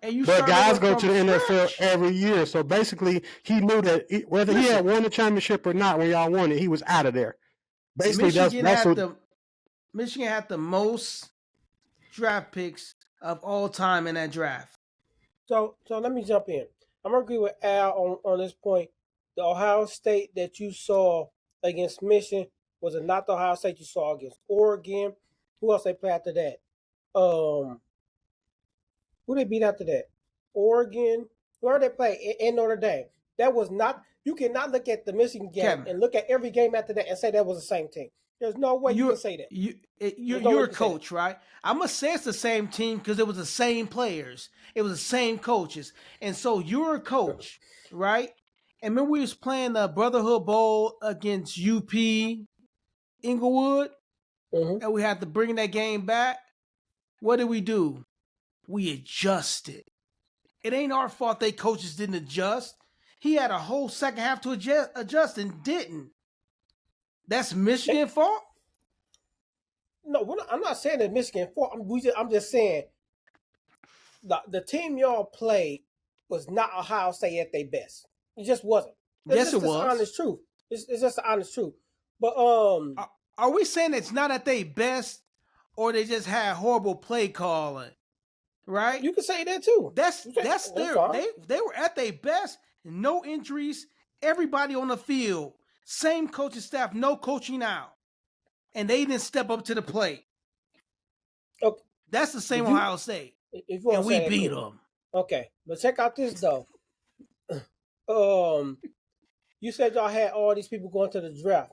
But guys go to the NFL every year. So basically, he knew that whether he had won the championship or not, when y'all won it, he was out of there. Basically, Michigan had the most draft picks of all time in that draft. So let me jump in. I'm going to agree with Al on this point. The Ohio State that you saw against Michigan was not the Ohio State you saw against Oregon. Who else they play after that? Who they beat after that? Oregon. Where they play? In Notre Dame. That was not. You cannot look at the Michigan game and look at every game after that and say that was the same team. There's no way you can say that. You're a coach, right? I'm going to say it's the same team because it was the same players. It was the same coaches. And so you're a coach, right? And remember we was playing the Brotherhood Bowl against UP Inglewood? Mm-hmm. And we had to bring that game back. What did we do? We adjusted. It ain't our fault they coaches didn't adjust. He had a whole second half to adjust and didn't. That's Michigan's fault? No, I'm not saying that Michigan's fault. I'm just saying the team y'all played was not Ohio State at their best. It just wasn't. It was. The honest truth. It's just the honest truth. But are we saying it's not at their best, or they just had horrible play calling? Right? You can say that too. That's they were at their best. No injuries. Everybody on the field. Same coaching staff. No coaching out. And they didn't step up to the plate. Okay. That's the same Ohio State. If you and we say beat them. Okay, but check out this though. You said y'all had all these people going to the draft.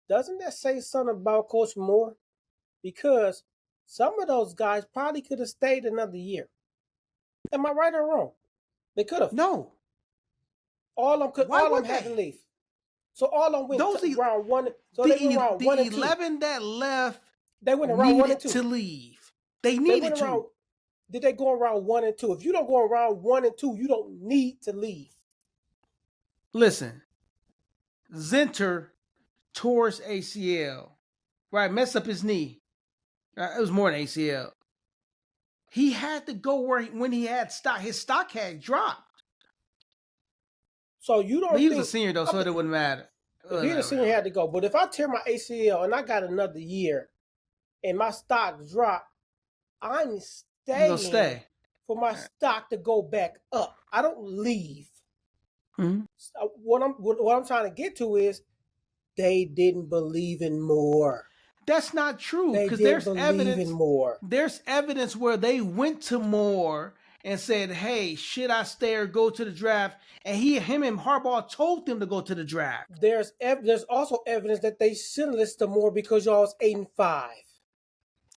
Doesn't that say something about Coach Moore? Because some of those guys probably could have stayed another year. Am I right or wrong? They could have. No. All of them had to leave. So all of them went round one. So they went round 1 and 2. The 11 that left, they went around 1 and 2 to leave. They needed to. Did they go around 1 and 2? If you don't go around 1 and 2, you don't need to leave. Listen, Zinter tore his ACL, right? Messed up his knee. It was more than ACL. He had to go when he had stock. His stock had dropped. So you don't. But he was a senior though, so it wouldn't matter. If he was a senior, he had to go. But if I tear my ACL and I got another year, and my stock drop, I'm staying for my stock to go back up. I don't leave. Mm-hmm. What I'm trying to get to is they didn't believe in Moore. That's not true, because there's evidence. There's evidence where they went to Moore and said, "Hey, should I stay or go to the draft?" And him and Harbaugh told them to go to the draft. There's also evidence that they shouldn't listen to Moore because y'all was 8-5.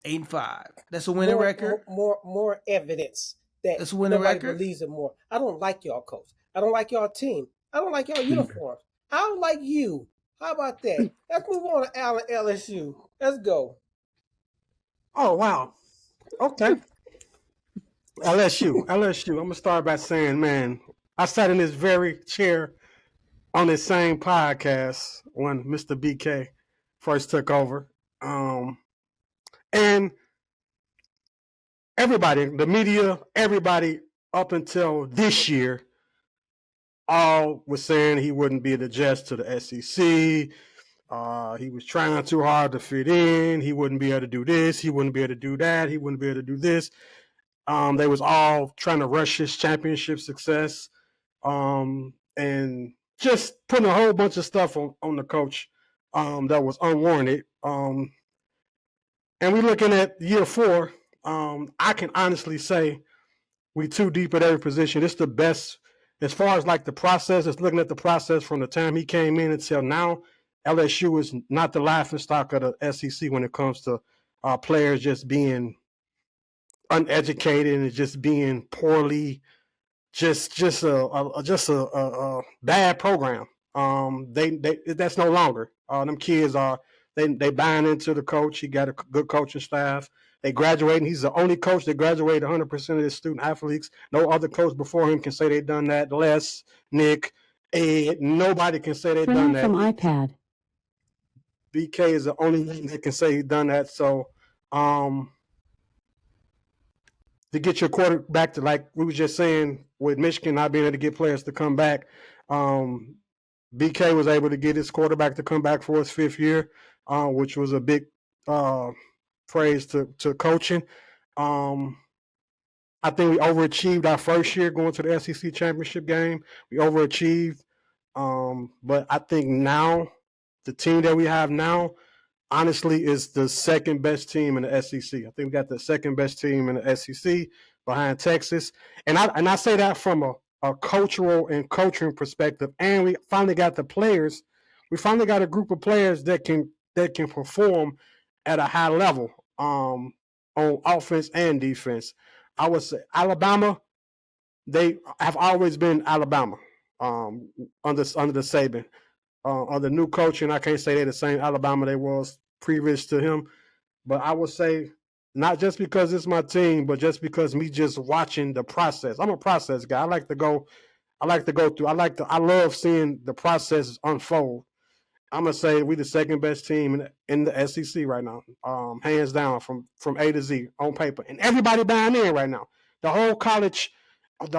8-5. That's a winning record. More evidence that that's a winning nobody record. Believes in Moore. I don't like y'all coach. I don't like y'all team. I don't like y'all uniforms. I don't like you. How about that? Let's move on to Allen LSU. Let's go. Oh, wow. Okay. LSU. I'm going to start by saying, man, I sat in this very chair on this same podcast when Mr. BK first took over. And everybody, the media, everybody up until this year, all was saying he wouldn't be the adjust to the SEC. He was trying too hard to fit in. He wouldn't be able to do this. He wouldn't be able to do that. He wouldn't be able to do this. They was all trying to rush his championship success, and just putting a whole bunch of stuff on the coach that was unwarranted. And we're looking at year 4. I can honestly say we too deep at every position. It's the best as far as like the process. It's looking at the process from the time he came in until now. LSU is not the laughingstock of the SEC when it comes to players just being uneducated and just being poorly, just a bad program. That's no longer. Them kids are they buying into the coach. He got a good coaching staff. They graduating. He's the only coach that graduated 100% of his student athletes. No other coach before him can say they've done that. Les, Nick, Ed, nobody can say they've done that. From iPad. BK is the only one that can say he's done that. So, to get your quarterback to, like we were just saying, with Michigan not being able to get players to come back, BK was able to get his quarterback to come back for his 5th year, which was a big praise to coaching. I think we overachieved our first year going to the SEC championship game. We overachieved. But I think now, the team that we have now, honestly, is the second best team in the SEC. I think we got the second best team in the SEC behind Texas. And I say that from a cultural and coaching perspective. And we finally got the players. We finally got a group of players that can perform at a high level on offense and defense. I would say Alabama, they have always been Alabama under the Saban. Under new coaching, I can't say they're the same Alabama they was previous to him. But I would say, not just because it's my team, but just because me just watching the process. I'm a process guy. I like to go through. I love seeing the process unfold. I'm gonna say we the second best team in the SEC right now, hands down from A to Z on paper, and everybody buying in right now. The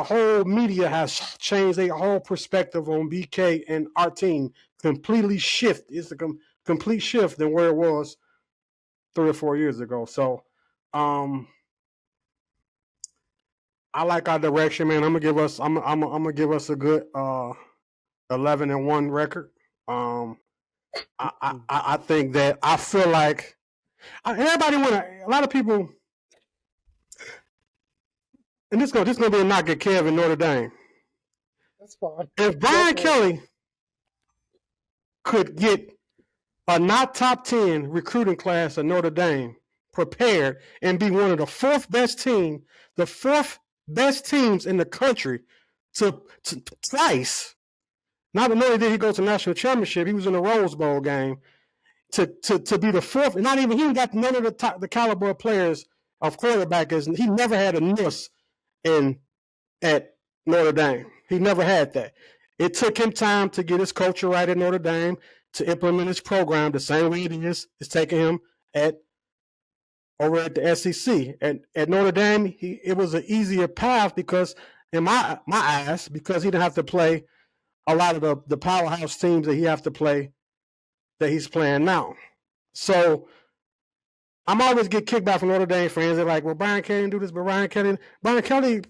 whole media has changed their whole perspective on BK and our team. Completely shift. It's a complete shift than where it was 3 or 4 years ago. So, I like our direction, man. I'm gonna give us a good 11-1 record. I think that I feel like everybody a lot of people and this gonna be a knock at Kev in Notre Dame. That's fine. If Brian Kelly could get a not top 10 recruiting class at Notre Dame prepared and be one of the fourth best teams in the country to twice. Not only did he go to national championship, he was in the Rose Bowl game to be the fourth, and not even he got none of the caliber of players of quarterbackers. He never had a nuss at Notre Dame. He never had that. It took him time to get his culture right at Notre Dame, to implement his program the same way it is. It's taking him over at the SEC. At Notre Dame, it was an easier path because, in my eyes, because he didn't have to play a lot of the powerhouse teams that he's playing now. So I'm always get kickback from Notre Dame fans. They're like, well, Brian Kelly didn't do this, but Brian Kelly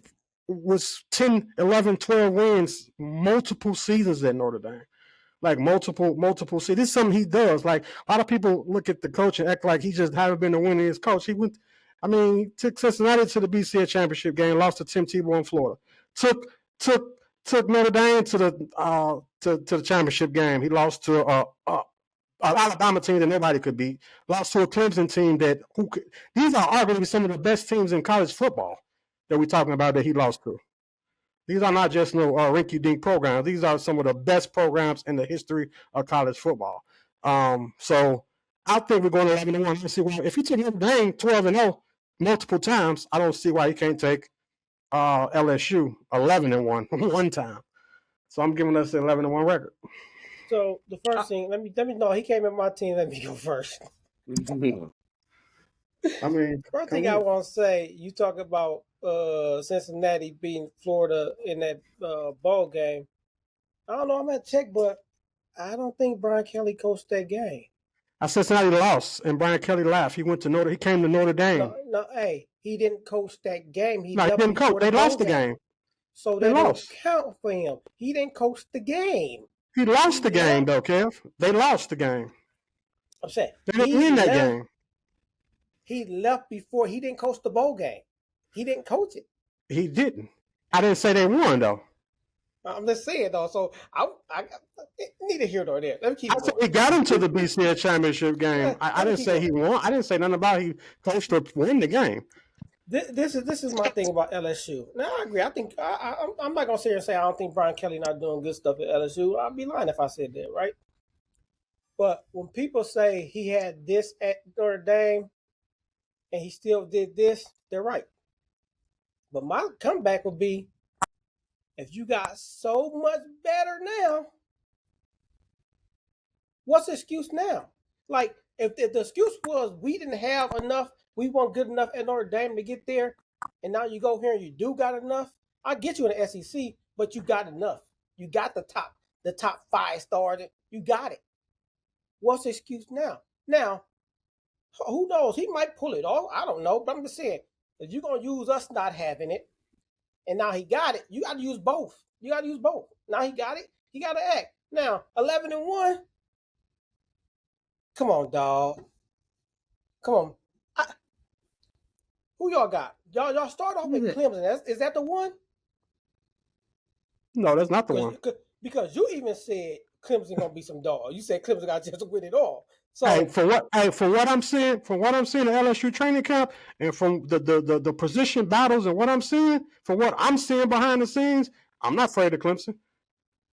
was 10, 11, 12 wins multiple seasons at Notre Dame. Like multiple seasons. This is something he does. Like a lot of people look at the coach and act like he just haven't been the winningest coach. He took Cincinnati to the BCS championship game, lost to Tim Tebow in Florida. Took Notre Dame to the championship game. He lost to an Alabama team that nobody could beat. Lost to a Clemson team these are arguably some of the best teams in college football that we're talking about that he lost to. These are not just rinky-dink programs. These are some of the best programs in the history of college football. So I think we're going 11-1. Let's see why. If he took Notre Dame 12-0 multiple times, I don't see why he can't take LSU 11-1 one time. So I'm giving us an 11-1 record. So the first thing, let me know he came in my team. Let me go first. First thing I want to say, you talk about Cincinnati beating Florida in that ball game. I don't know, I'm gonna check, but I don't think Brian Kelly coached that game. Cincinnati lost, and Brian Kelly left. He came to Notre Dame. No, hey, he didn't coach that game. He didn't coach. They lost the game. So they don't count for him. He didn't coach the game. He lost the game, though, Kev. They lost the game. I'm saying they didn't win that game. He left before. He didn't coach the bowl game. He didn't coach it. He didn't. I didn't say they won, though. I'm just saying, though. So I neither here nor there. Let me keep going. He got him to the BCS championship game. I didn't say he won. I didn't say nothing about he coached or win the game. This is my thing about LSU. Now I agree. I think I'm not gonna sit here and say I don't think Brian Kelly not doing good stuff at LSU. I'd be lying if I said that, right? But when people say he had this at Notre Dame and he still did this, they're right. But my comeback would be, if you got so much better now, what's the excuse now? Like, if the excuse was we didn't have enough, we weren't good enough at Notre Dame to get there, and now you go here and you do got enough, I get you in the SEC, but you got enough. You got the top 5 stars. You got it. What's the excuse now? Now, who knows? He might pull it off. I don't know. But I'm just saying, if you're going to use us not having it, and now he got it, you got to use both. Now he got it. He got to act. Now, 11-1. Come on, dog. Come on. Who y'all got? Y'all start off with Clemson. Is that the one? No, that's not the one. Because you even said Clemson gonna be some dog. You said Clemson got a chance to win it all. So for what I'm seeing at LSU training camp, and from the position battles and what I'm seeing, from what I'm seeing behind the scenes, I'm not afraid of Clemson.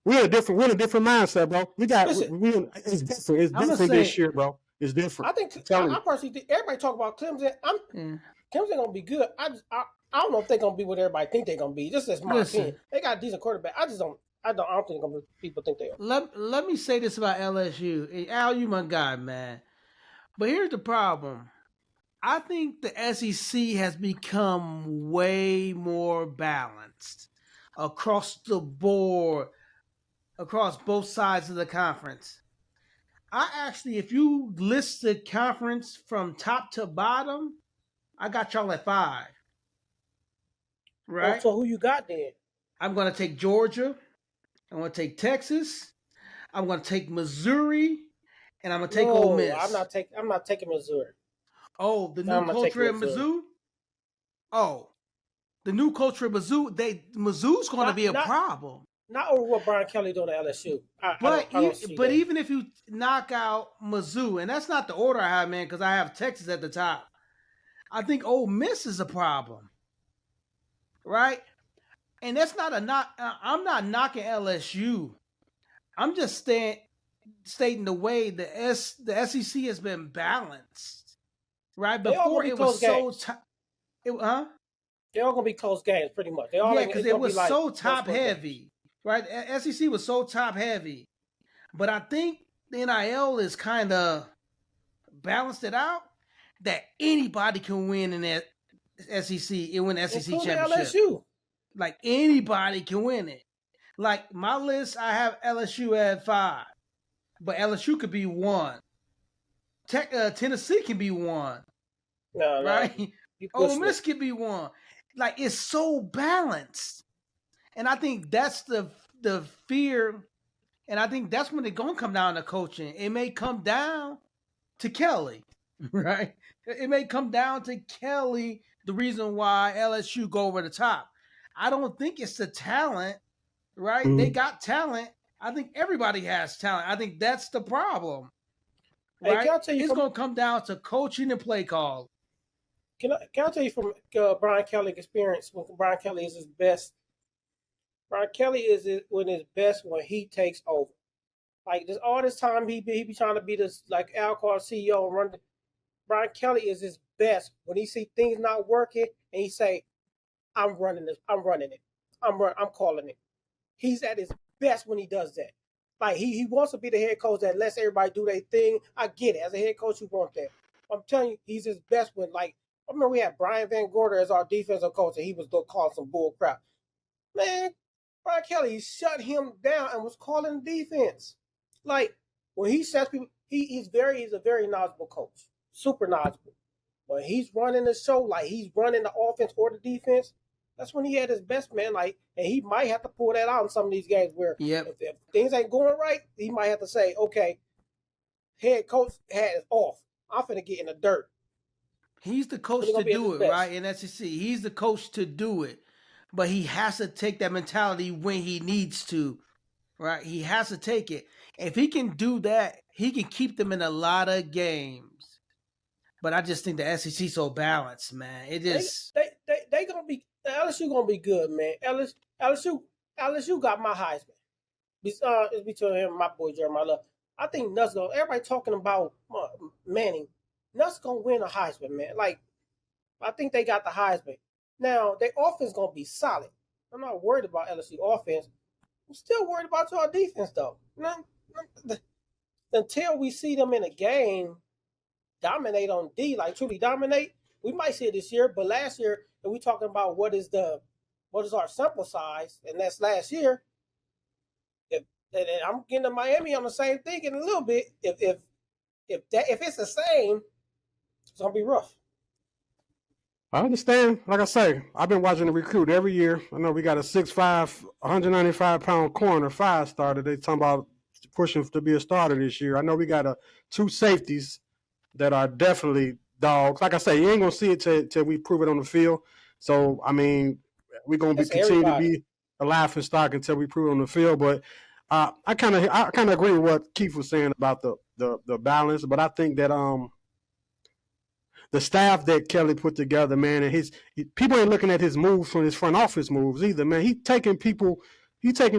We're in a different mindset, bro. It's different. It's different this year, bro. It's different. I personally think everybody talk about Clemson. Clemson gonna be good. I don't know if they're gonna be what everybody think they're gonna be. Just as my opinion. They got a decent quarterback. I don't think people think they are. Let me say this about LSU. Al, you my guy, man. But here's the problem. I think the SEC has become way more balanced across the board, across both sides of the conference. If you list the conference from top to bottom, I got y'all at 5. Right? So who you got then? I'm going to take Georgia. I'm going to take Texas. I'm going to take Missouri. And I'm going to take Ole Miss. I'm not taking Missouri. Oh, the new culture at Mizzou? Oh, the new culture of Mizzou's going to be a problem. Not over what Brian Kelly doing at LSU. I don't see that. Even if you knock out Mizzou, and that's not the order I have, man, because I have Texas at the top. I think Ole Miss is a problem, right? And that's not a knock. I'm not knocking LSU. I'm just stating the way the SEC has been balanced, right? Before it was so they're all gonna be close games, pretty much. Because it was so top heavy, right? SEC was so top heavy, but I think the NIL is kind of balanced it out that anybody can win in that SEC and win the SEC championship. LSU. Like anybody can win it. Like my list, I have LSU at 5, but LSU could be 1. Tennessee can be 1. No, right? Ole Miss can be 1. Like it's so balanced, and I think that's the fear, and I think that's when it's gonna come down to coaching. It may come down to Kelly, right? It may come down to Kelly. The reason why LSU go over the top. I don't think it's the talent, right? Mm-hmm. They got talent. I think everybody has talent. I think that's the problem, right? Hey, it's going to come down to coaching and play call. Can I tell you from Brian Kelly's experience when Brian Kelly is his best? Brian Kelly is when his best when he takes over. Like all this time he be trying to be this like Alcohol CEO and run. Brian Kelly is his best when he see things not working and he say, I'm running this. I'm running it. I'm calling it. He's at his best when he does that. Like he wants to be the head coach that lets everybody do their thing. I get it. As a head coach, you want that. I'm telling you, he's his best when I remember we had Brian Van Gorder as our defensive coach and he was calling some bull crap. Man, Brian Kelly shut him down and was calling defense. Like when he sets people, he's a very knowledgeable coach. Super knowledgeable. When he's running the show, like he's running the offense or the defense, that's when he had his best, man. Like, and he might have to pull that out in some of these games where if things ain't going right, he might have to say, okay, head coach hat is off. I'm finna get in the dirt. He's the coach to do it, right? In SEC, he's the coach to do it. But he has to take that mentality when he needs to, right? He has to take it. If he can do that, he can keep them in a lot of games. But I just think the SEC so balanced, man. It just they gonna be LSU gonna be good, man. LSU got my Heisman. It's between him and my boy Jeremiah Love. I think Nutt's gonna. Everybody talking about Manning. Nutt's gonna win a Heisman, man. Like I think they got the Heisman. Now their offense gonna be solid. I'm not worried about LSU offense. I'm still worried about your defense though. Until we see them in a game. Dominate on D, like truly dominate. We might see it this year, but last year, and we talking about what is our sample size, and that's last year. And I'm getting to Miami on the same thing in a little bit. If it's the same, it's gonna be rough. I understand. Like I say, I've been watching the recruit every year. I know we got a 6'5", 195-pound corner 5-starter. They talking about pushing to be a starter this year. I know we got 2 safeties that are definitely dogs. Like I say, you ain't gonna see it till we prove it on the field. So I mean, we're gonna continue to be a laughing stock until we prove it on the field. But I kind of agree with what Keith was saying about the balance. But I think that the staff that Kelly put together, man, and people ain't looking at his moves from his front office moves either, man. He's taking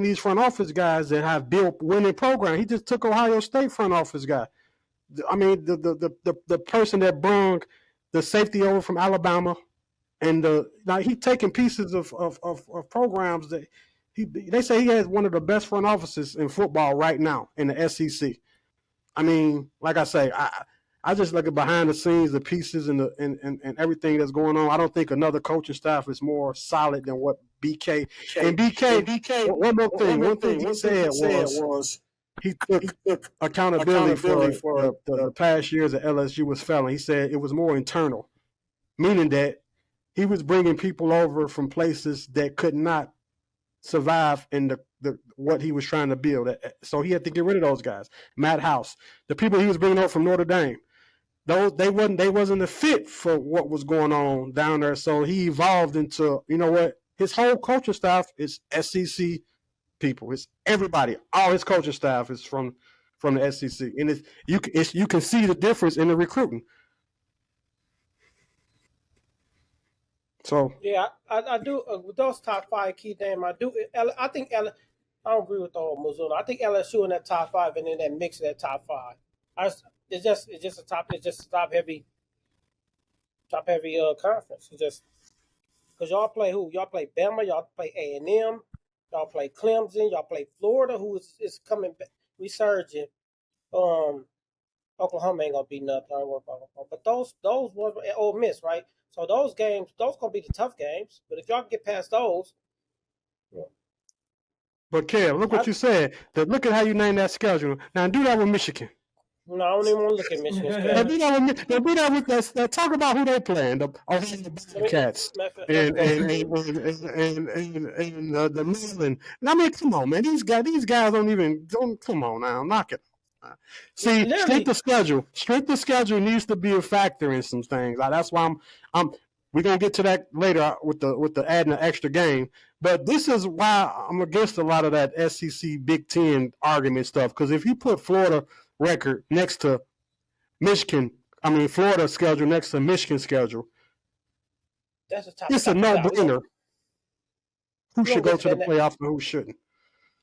these front office guys that have built winning programs. He just took Ohio State front office guy. I mean, the person that brung the safety over from Alabama, and he's taking pieces of programs that they say he has one of the best front offices in football right now in the SEC. I mean, like I say, I just look at behind the scenes, the pieces and everything that's going on. I don't think another coaching staff is more solid than what BK. And BK. One thing he said was. He took accountability for the past years at LSU was failing. He said it was more internal, meaning that he was bringing people over from places that could not survive in the what he was trying to build. So he had to get rid of those guys. Matt House, the people he was bringing over from Notre Dame, they wasn't a fit for what was going on down there. So he evolved into, you know what, his whole coaching staff is SEC people. It's everybody. All his coaching staff is from the SEC, and you can see the difference in the recruiting. So yeah, I do with those top 5 key names. I think I don't agree with the whole Missouri. I think LSU in that top 5 and in that mix of that top 5. It's just a top heavy conference. It's just because y'all play who? Y'all play Bama. Y'all play A&M. Y'all play Clemson. Y'all play Florida, who is coming back, resurging. Oklahoma ain't gonna be nothing. I don't worry about Oklahoma. But those ones were Ole Miss, right? So those games, those gonna be the tough games. But if y'all get past those, yeah. But Kev, look what you said. Look at how you named that schedule. Now do that with Michigan. No, I don't even want to look at Michigan's schedule. Talk about who they playing. The Cats and the Maryland. I mean, come on, man. These guys don't come on now. Knock it. See, strength of schedule needs to be a factor in some things. That's why we're gonna get to that later with the adding an extra game. But this is why I'm against a lot of that SEC Big Ten argument stuff. Because if you put Florida record next to Florida schedule next to Michigan schedule, it's a no-brainer. Who should go to the playoffs and who shouldn't?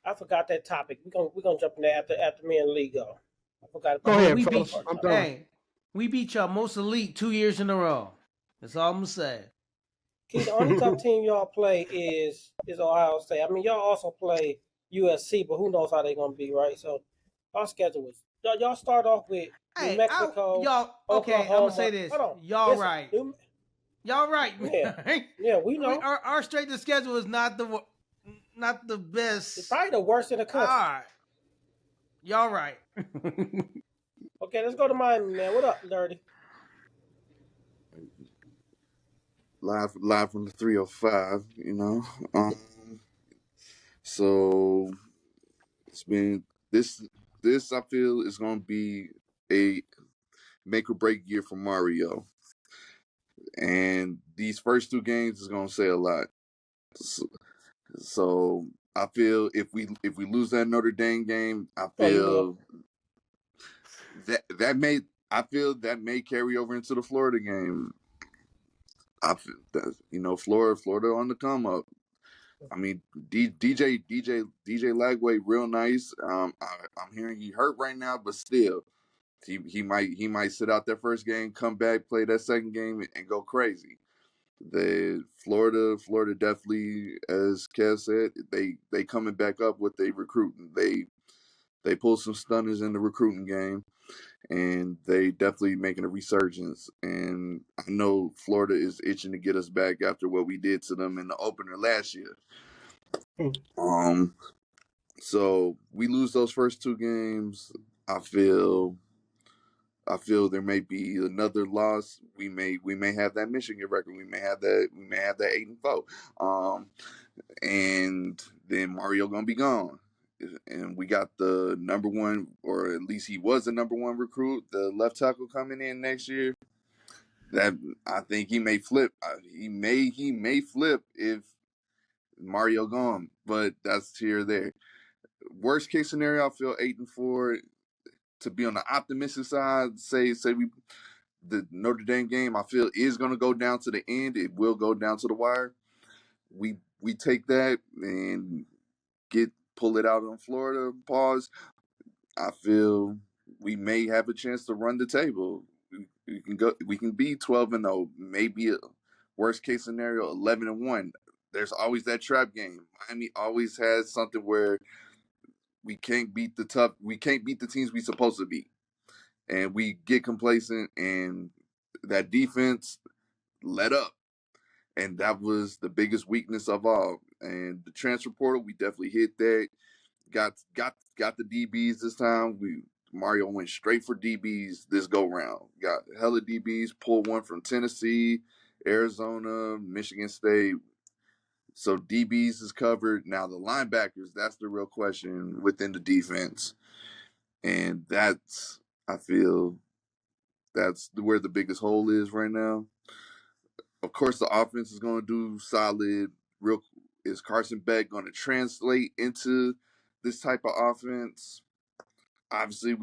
I forgot that topic. We're gonna jump in there after me and Lee go. I forgot. Go ahead, fellas. I'm done. Hey, we beat y'all most elite 2 years in a row. That's all I'm gonna say. Keith, the only tough team y'all play is Ohio State. I mean, y'all also play USC, but who knows how they're gonna be, right? So our schedule is y'all start off with New Mexico. Okay, I'm gonna say this. Y'all right. Y'all right. Yeah, we know. Our strength of schedule is not the best. It's probably the worst in the country. All right. Y'all right. Okay, let's go to Miami, man. What up, Dirty? Live from the 305, you know. So it's been this I feel is going to be a make or break year for Mario, and these first 2 games is going to say a lot. So I feel if we lose that Notre Dame game, I feel that may carry over into the Florida game. I feel that, Florida on the come up. I mean, DJ Lagway, real nice. I'm hearing he hurt right now, but still, he might sit out that first game, come back, play that second game, and go crazy. The Florida definitely, as Kev said, they coming back up with their recruiting. They pulled some stunners in the recruiting game, and they definitely making a resurgence. And I know Florida is itching to get us back after what we did to them in the opener last year. So we lose those first 2 games. I feel there may be another loss. We may have that Michigan record. We may have that 8-4. And then Mario gonna be gone. And we got the number 1, or at least he was the number 1 recruit, the left tackle coming in next year. That I think he may flip. He may flip if Mario gone, but that's here or there. Worst case scenario, I feel 8-4. To be on the optimistic side, say the Notre Dame game, I feel is going to go down to the end. It will go down to the wire. We take that and pull it out on Florida. Pause. I feel we may have a chance to run the table. We can be 12-0, maybe a worst case scenario 11-1. There's always that trap game. Miami always has something where we can't beat the teams we supposed to beat, and we get complacent, and that defense let up, and that was the biggest weakness of all. And the transfer portal, we definitely hit that. Got the DBs this time. Mario went straight for DBs this go round. Got hella DBs. Pulled one from Tennessee, Arizona, Michigan State. So DBs is covered. Now the linebackers, that's the real question within the defense. And I feel That's where the biggest hole is right now. Of course, the offense is going to do solid. Is Carson Beck going to translate into this type of offense? Obviously,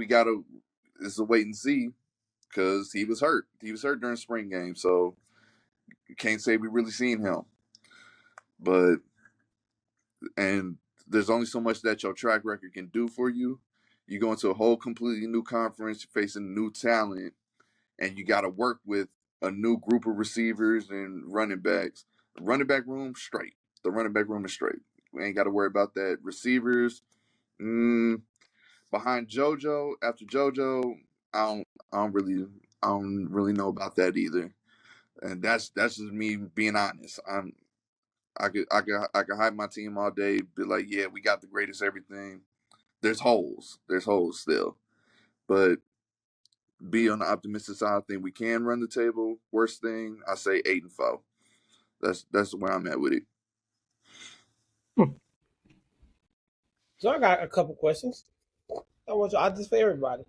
it's a wait and see because he was hurt. He was hurt during spring game, so you can't say we really seen him. And there's only so much that your track record can do for you. You go into a whole completely new conference, you're facing new talent, and you got to work with a new group of receivers and running backs. The running back room, straight. The running back room is straight. We ain't got to worry about that. Receivers, behind JoJo, after JoJo, I don't really know about that either. And that's just me being honest. I could hype my team all day, be like, yeah, we got the greatest everything. There's holes still, but be on the optimistic side. I think we can run the table. Worst thing, I say 8-4. That's where I'm at with it. So I got a couple questions. I just for everybody.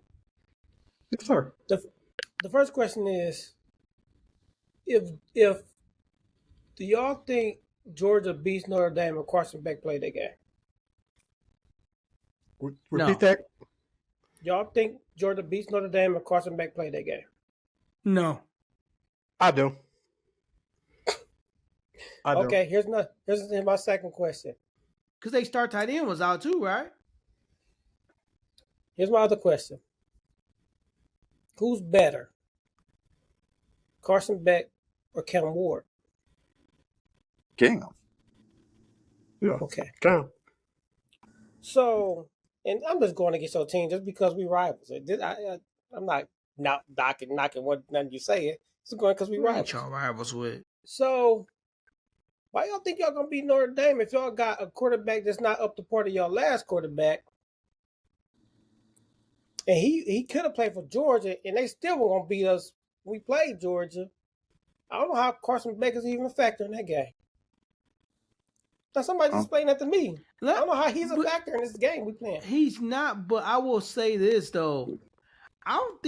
Yes, sir. The first question is, if do y'all think Georgia beats Notre Dame and Carson Beck play that game? Repeat that. Y'all think Georgia beats Notre Dame and Carson Beck play that game? No. I do. Okay, here's my second question. Because they start tight end was out too, right? Here's my other question. Who's better? Carson Beck or Cam Ward? Cam. Yeah. Okay. Cam. So, and I'm just going against your team just because we rivals. I'm not knocking what nothing you say. It's going because we rivals. Y'all rivals with. So, why y'all think y'all gonna beat Notre Dame if y'all got a quarterback that's not up to part of your last quarterback? And he could have played for Georgia, and they still were gonna beat us. We played Georgia. I don't know how Carson Beck is even a factor in that game. Now somebody just explain that to me. I don't know how he's a factor in this game we playing. He's not, but I will say this though. I don't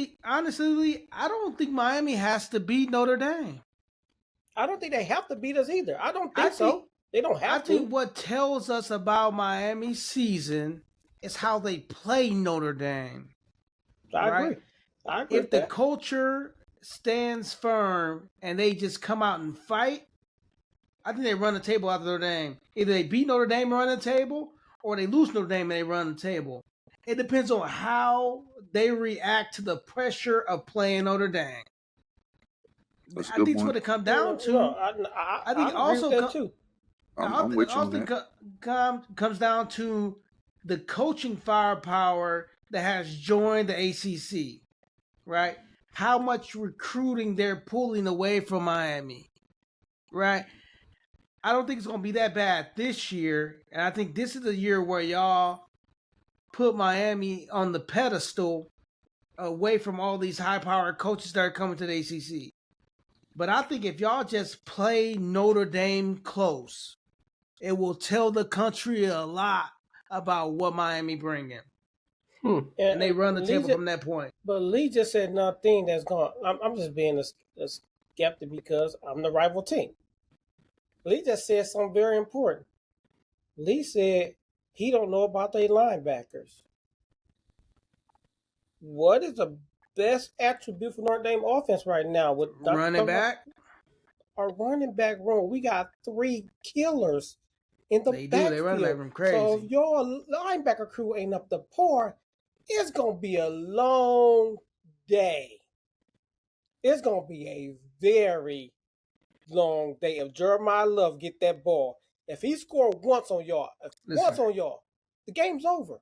think Miami has to beat Notre Dame. I don't think they have to beat us either. I don't think so. They don't have to. I think what tells us about Miami's season is how they play Notre Dame. I agree. If the culture stands firm and they just come out and fight, I think they run the table out of Notre Dame. Either they beat Notre Dame and run the table, or they lose Notre Dame and they run the table. It depends on how they react to the pressure of playing Notre Dame. I think that's what it comes down to. I think it also comes down to the coaching firepower that has joined the ACC, right? How much recruiting they're pulling away from Miami, right? I don't think it's going to be that bad this year, and I think this is the year where y'all put Miami on the pedestal away from all these high-powered coaches that are coming to the ACC. But I think if y'all just play Notre Dame close, it will tell the country a lot about what Miami bringing. And they run the table from that point. But Lee just said nothing that's going. I'm just being a skeptic because I'm the rival team. Lee just said something very important. Lee said he don't know about their linebackers. What is the best attribute for Notre Dame offense right now? With running back? Our running back room. We got 3 killers in the backfield. They run back room crazy. So if your linebacker crew ain't up to par, it's going to be a long day. It's going to be a very long day. If Jeremiah Love get that ball, if he scored once on y'all, the game's over.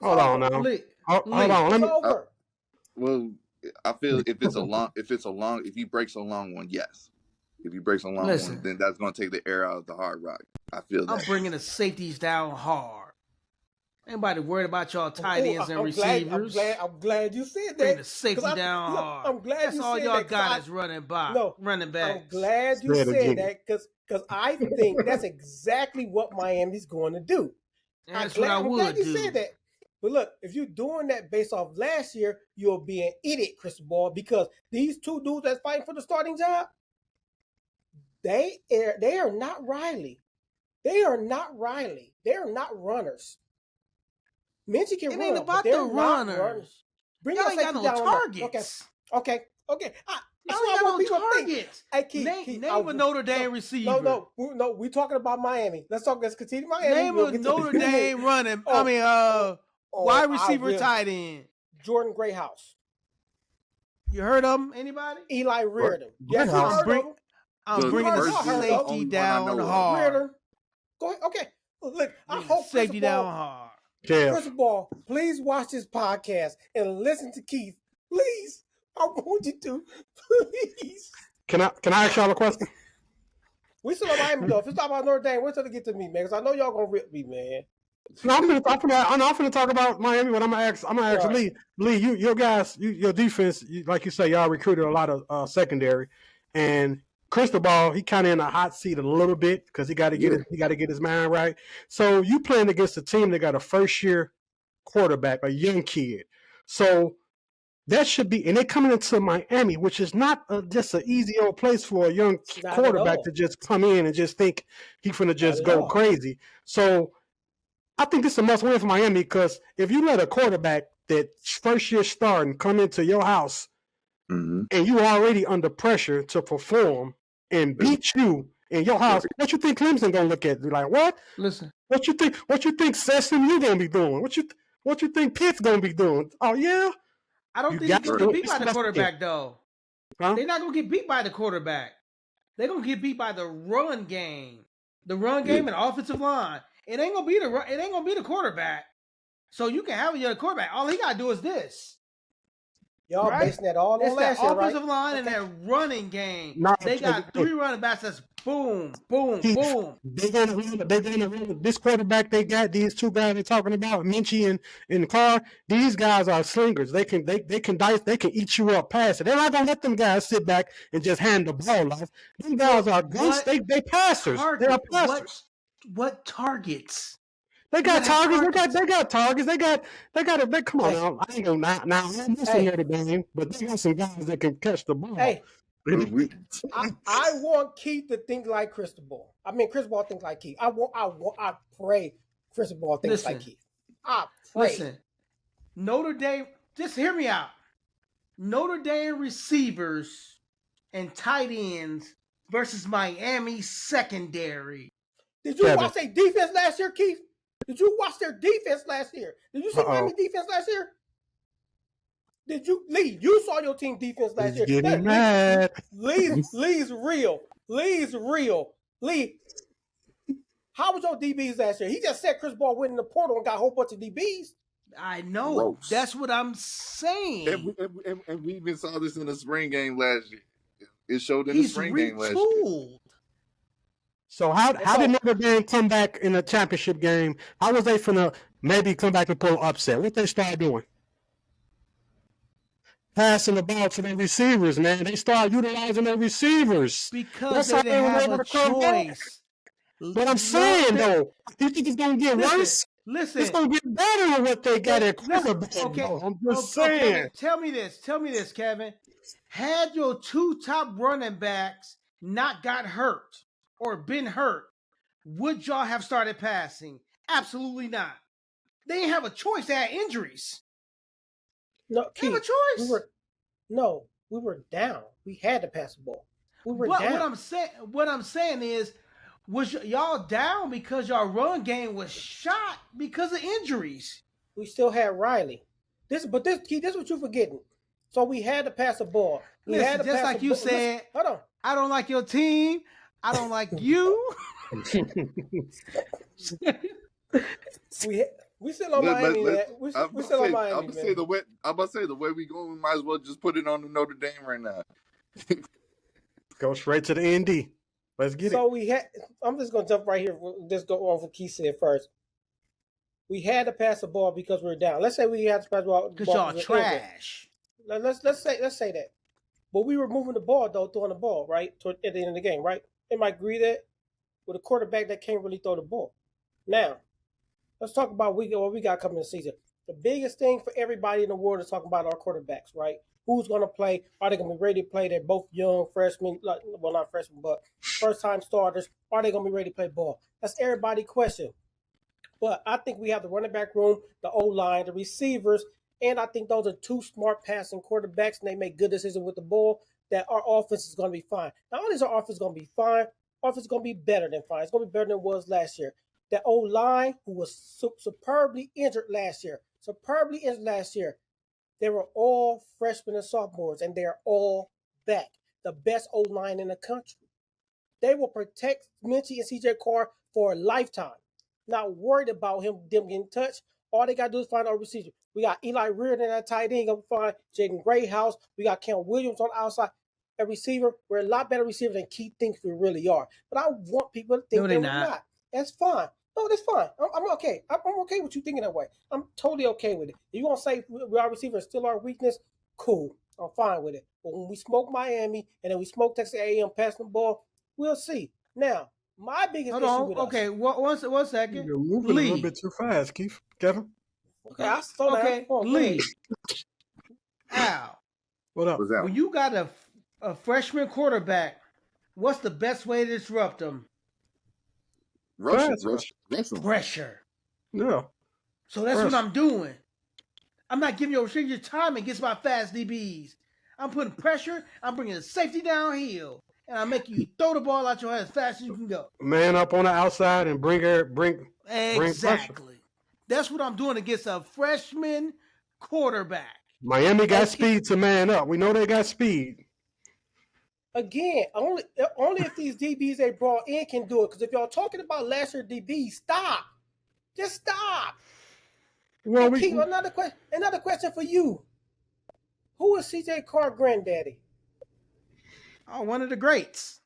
Hold on now. Hold on. It's over. Well, I feel if he breaks a long one, yes. If he breaks a long one, then that's going to take the air out of the hard rock. I feel that. I'm bringing the safeties down hard. Anybody worried about y'all tight ends and receivers? I'm glad you said that. Bring the safety down hard. I'm glad that's you all said y'all that. got is running back. I'm glad you said that because I think that's exactly what Miami's going to do. That's what I would do. I'm glad you said that. But look, if you're doing that based off last year, you'll be an idiot, Cristobal, because these two dudes that's fighting for the starting job, they are not Riley. They are not Riley. They are not runners. Minchie can run. It ain't about the runners. Bring y'all ain't got no targets. Okay. Y'all ain't got no targets. Hey, Keith, name a Notre Dame receiver. No. We're talking about Miami. Let's continue Miami. Name a Notre Dame running. Wide receiver, tight end. Jordan Grayhouse. You heard of him? Anybody? Eli Reardon. Yes, I'm bringing the safety down hard. Reardon. Go ahead. Okay. Look, I hope safety down hard. First of all, please watch this podcast and listen to Keith. Please. I want you to. Please. Can I ask y'all a question? We still on Miami though. If it's not about Notre Dame, wait till they get to me, man. Because I know y'all gonna rip me, man. No, I'm gonna talk about Miami, but I'm gonna ask right. Lee, your guys, your defense, like you say, y'all recruited a lot of secondary, and Cristobal, he kind of in a hot seat a little bit because he got to get his mind right. So you playing against a team that got a first year quarterback, a young kid. So that should be, and they're coming into Miami, which is not just an easy old place for a young quarterback to just come in and just think he's gonna just go crazy. So I think this is a must win for Miami because if you let a quarterback that first year starting come into your house and you already under pressure to perform and beat you in your house, what you think Clemson gonna look at? Be like, what? Listen, what you think SMU gonna be doing? What you think Pitt's gonna be doing? Oh yeah, I don't think they're gonna get beat by the quarterback though. Huh? They're not gonna get beat by the quarterback. They're gonna get beat by the run game, and offensive line. It ain't gonna be the quarterback. So you can have your quarterback. All he gotta do is this. Y'all basing that all on last year, right? Offensive line and that running game. They got 3 running backs that's boom, boom, boom. They're gonna run this quarterback they got, these 2 guys they're talking about, Minchie and Carr. These guys are slingers. They can dice, they can eat you up past it. They're not gonna let them guys sit back and just hand the ball off. These guys are guns, they passers. They are passers. What targets? They got targets. They got targets. They come on now. I ain't gonna now. I'm missing Notre Dame, but they got some guys that can catch the ball. Hey, I want Keith to think like Cristobal. I mean, Cristobal thinks like Keith. I pray Cristobal thinks like Keith. I pray. Listen, Notre Dame. Just hear me out. Notre Dame receivers and tight ends versus Miami secondary. Did you watch their defense last year, Keith? Did you watch their defense last year? Did you see Miami defense last year? Did you, Lee? You saw your team defense last year. Getting mad. Lee's real. Lee's real. Lee, how was your DBs last year? He just said Cristobal went in the portal and got a whole bunch of DBs. I know. Gross. That's what I'm saying. And we even saw this in the spring game last year. It showed in the spring game last year. So how did Notre Dame come back in the championship game? How was they finna maybe come back and pull an upset? What they start doing? Passing the ball to their receivers, man. They start utilizing their receivers. Because they didn't have a choice. But I'm saying, though, you think it's going to get worse? Listen. It's going to get better than what they got at quarterback. Okay. I'm just saying. Okay. Tell me this, Kevin. Had your 2 top running backs not got hurt or been hurt, would y'all have started passing? Absolutely not. They didn't have a choice. They had injuries. No, they have a choice. We were down. We had to pass the ball. We were down. What I'm saying is, was y'all down because y'all run game was shot because of injuries? We still had Riley. This is what you're forgetting. So we had to pass the ball. Listen, just like you said, hold on. I don't like your team. I don't like you. We still on Miami. We still on Miami. I'm about to say the way we going, we might as well just put it on the Notre Dame right now. Go straight to the ND. Let's get it. I'm just gonna jump right here. Just go off what Keith said first. We had to pass the ball because we were down. Let's say we had to pass the ball because y'all trash. Let's say that. But we were moving the ball though, throwing the ball right at the end of the game, right? Am I agree that with a quarterback that can't really throw the ball? Now, let's talk about what we got coming this season. The biggest thing for everybody in the world is talking about our quarterbacks, right? Who's going to play? Are they going to be ready to play? They're both young freshmen, well, not freshmen, but first-time starters. Are they going to be ready to play ball? That's everybody's question. But I think we have the running back room, the O-line, the receivers, and I think those are two smart passing quarterbacks, and they make good decisions with the ball, that our offense is going to be fine. Not only is our offense going to be fine, our offense is going to be better than fine. It's going to be better than it was last year. That O-line, who was superbly injured last year, they were all freshmen and sophomores, and they're all back. The best O-line in the country. They will protect Minchie and CJ Carr for a lifetime. Not worried about them getting touched. All they got to do is find our receiver. We got Eli Reardon at tight end. Going to find Jaden Grayhouse. We got Cam Williams on the outside. A receiver. We're a lot better receiver than Keith thinks we really are. But I want people to think we're not. That's fine. No, that's fine. I'm okay. I'm okay with you thinking that way. I'm totally okay with it. If you want to say our receiver is still our weakness, cool. I'm fine with it. But when we smoke Miami and then we smoke Texas A&M passing the ball, we'll see. Now, my biggest issue with us. One second. You're moving a little bit too fast, Keith. Kevin. Okay, I slow down. Okay, Lee. Al. What up? When you got a freshman quarterback, what's the best way to disrupt them? Pressure. Yeah. So that's what I'm doing. I'm not giving you restricted time against my fast DBs. I'm putting pressure. I'm bringing the safety downhill. And I'm making you throw the ball out your head as fast as you can go. Man up on the outside and bring exactly. That's what I'm doing against a freshman quarterback. Miami got speed to man up. We know they got speed. Again, only if these DBs they brought in can do it. Because if y'all talking about last year DBs, stop. Just stop. Well, another question for you. Who is CJ Carr granddaddy? Oh, one of the greats.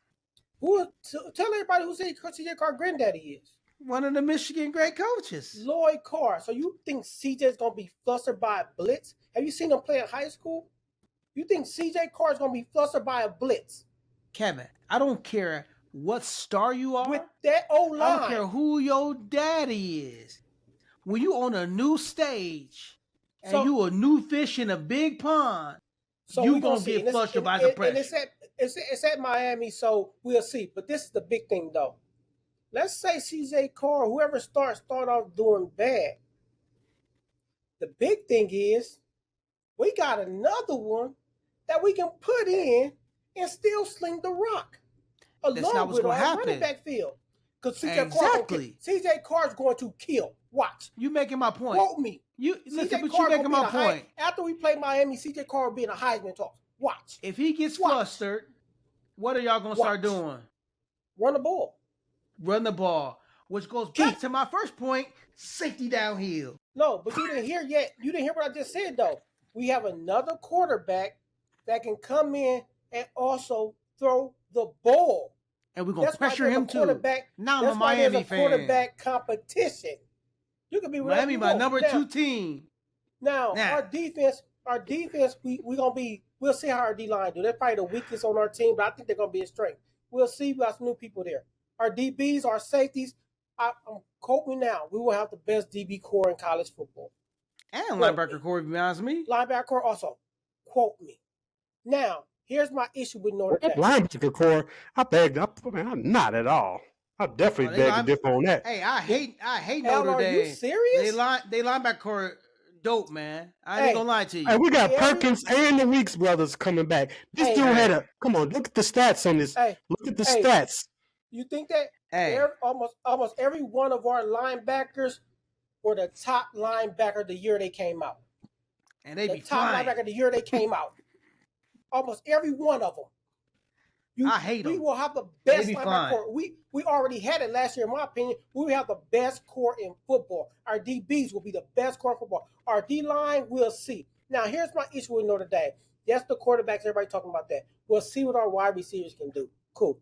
Tell everybody who CJ Carr granddaddy is. One of the Michigan great coaches. Lloyd Carr. So you think CJ's going to be flustered by a blitz? Have you seen him play in high school? You think CJ Carr is going to be flustered by a blitz? Kevin, I don't care what star you are. With that O-line. I don't care who your daddy is. When you on a new stage and you a new fish in a big pond, you going to get flustered by the pressure. And it's at Miami, so we'll see. But this is the big thing, though. Let's say CJ Carr, whoever start off doing bad. The big thing is we got another one that we can put in and still sling the rock. Along with our running back field. Because CJ Carr is going to kill. Watch. You making my point. Quote me. You making my point. After we play Miami, CJ Carr will be in a Heisman talk. Watch. If he gets flustered, what are y'all going to start doing? Run the ball. Run the ball. Which goes back to my first point, safety downhill. No, but you didn't hear yet. You didn't hear what I just said, though. We have another quarterback that can come in and also throw the ball. And we're going to pressure him too. Now I'm a Miami fan. Quarterback competition. You could be Miami, my number 2 team. Now, our defense, we'll see how our D-line do. They're probably the weakest on our team, but I think they're going to be a strength. We'll see. We got some new people there. Our DBs, our safeties, quote me now, we will have the best DB core in college football. And linebacker core, if you ask me. Linebacker core also. Quote me. Now, here's my issue with Notre Dame. Linebacker core, I'm not at all. I definitely beg to differ on that. Hey, I hate Notre Dame. Are you serious? They linebacker core dope, man. I ain't gonna lie to you. Hey, we got Perkins and the Weeks brothers coming back. This dude had come on, look at the stats on this. Look at the stats. You think that almost every one of our linebackers were the top linebacker the year they came out. And they be top linebacker the year they came out. Almost every one of them. I hate them. We will have the best linebacker core. We already had it last year, in my opinion. We will have the best core in football. Our DBs will be the best core in football. Our D-line, we'll see. Now, here's my issue with Notre Dame. Yes, the quarterbacks, everybody talking about that. We'll see what our wide receivers can do. Cool.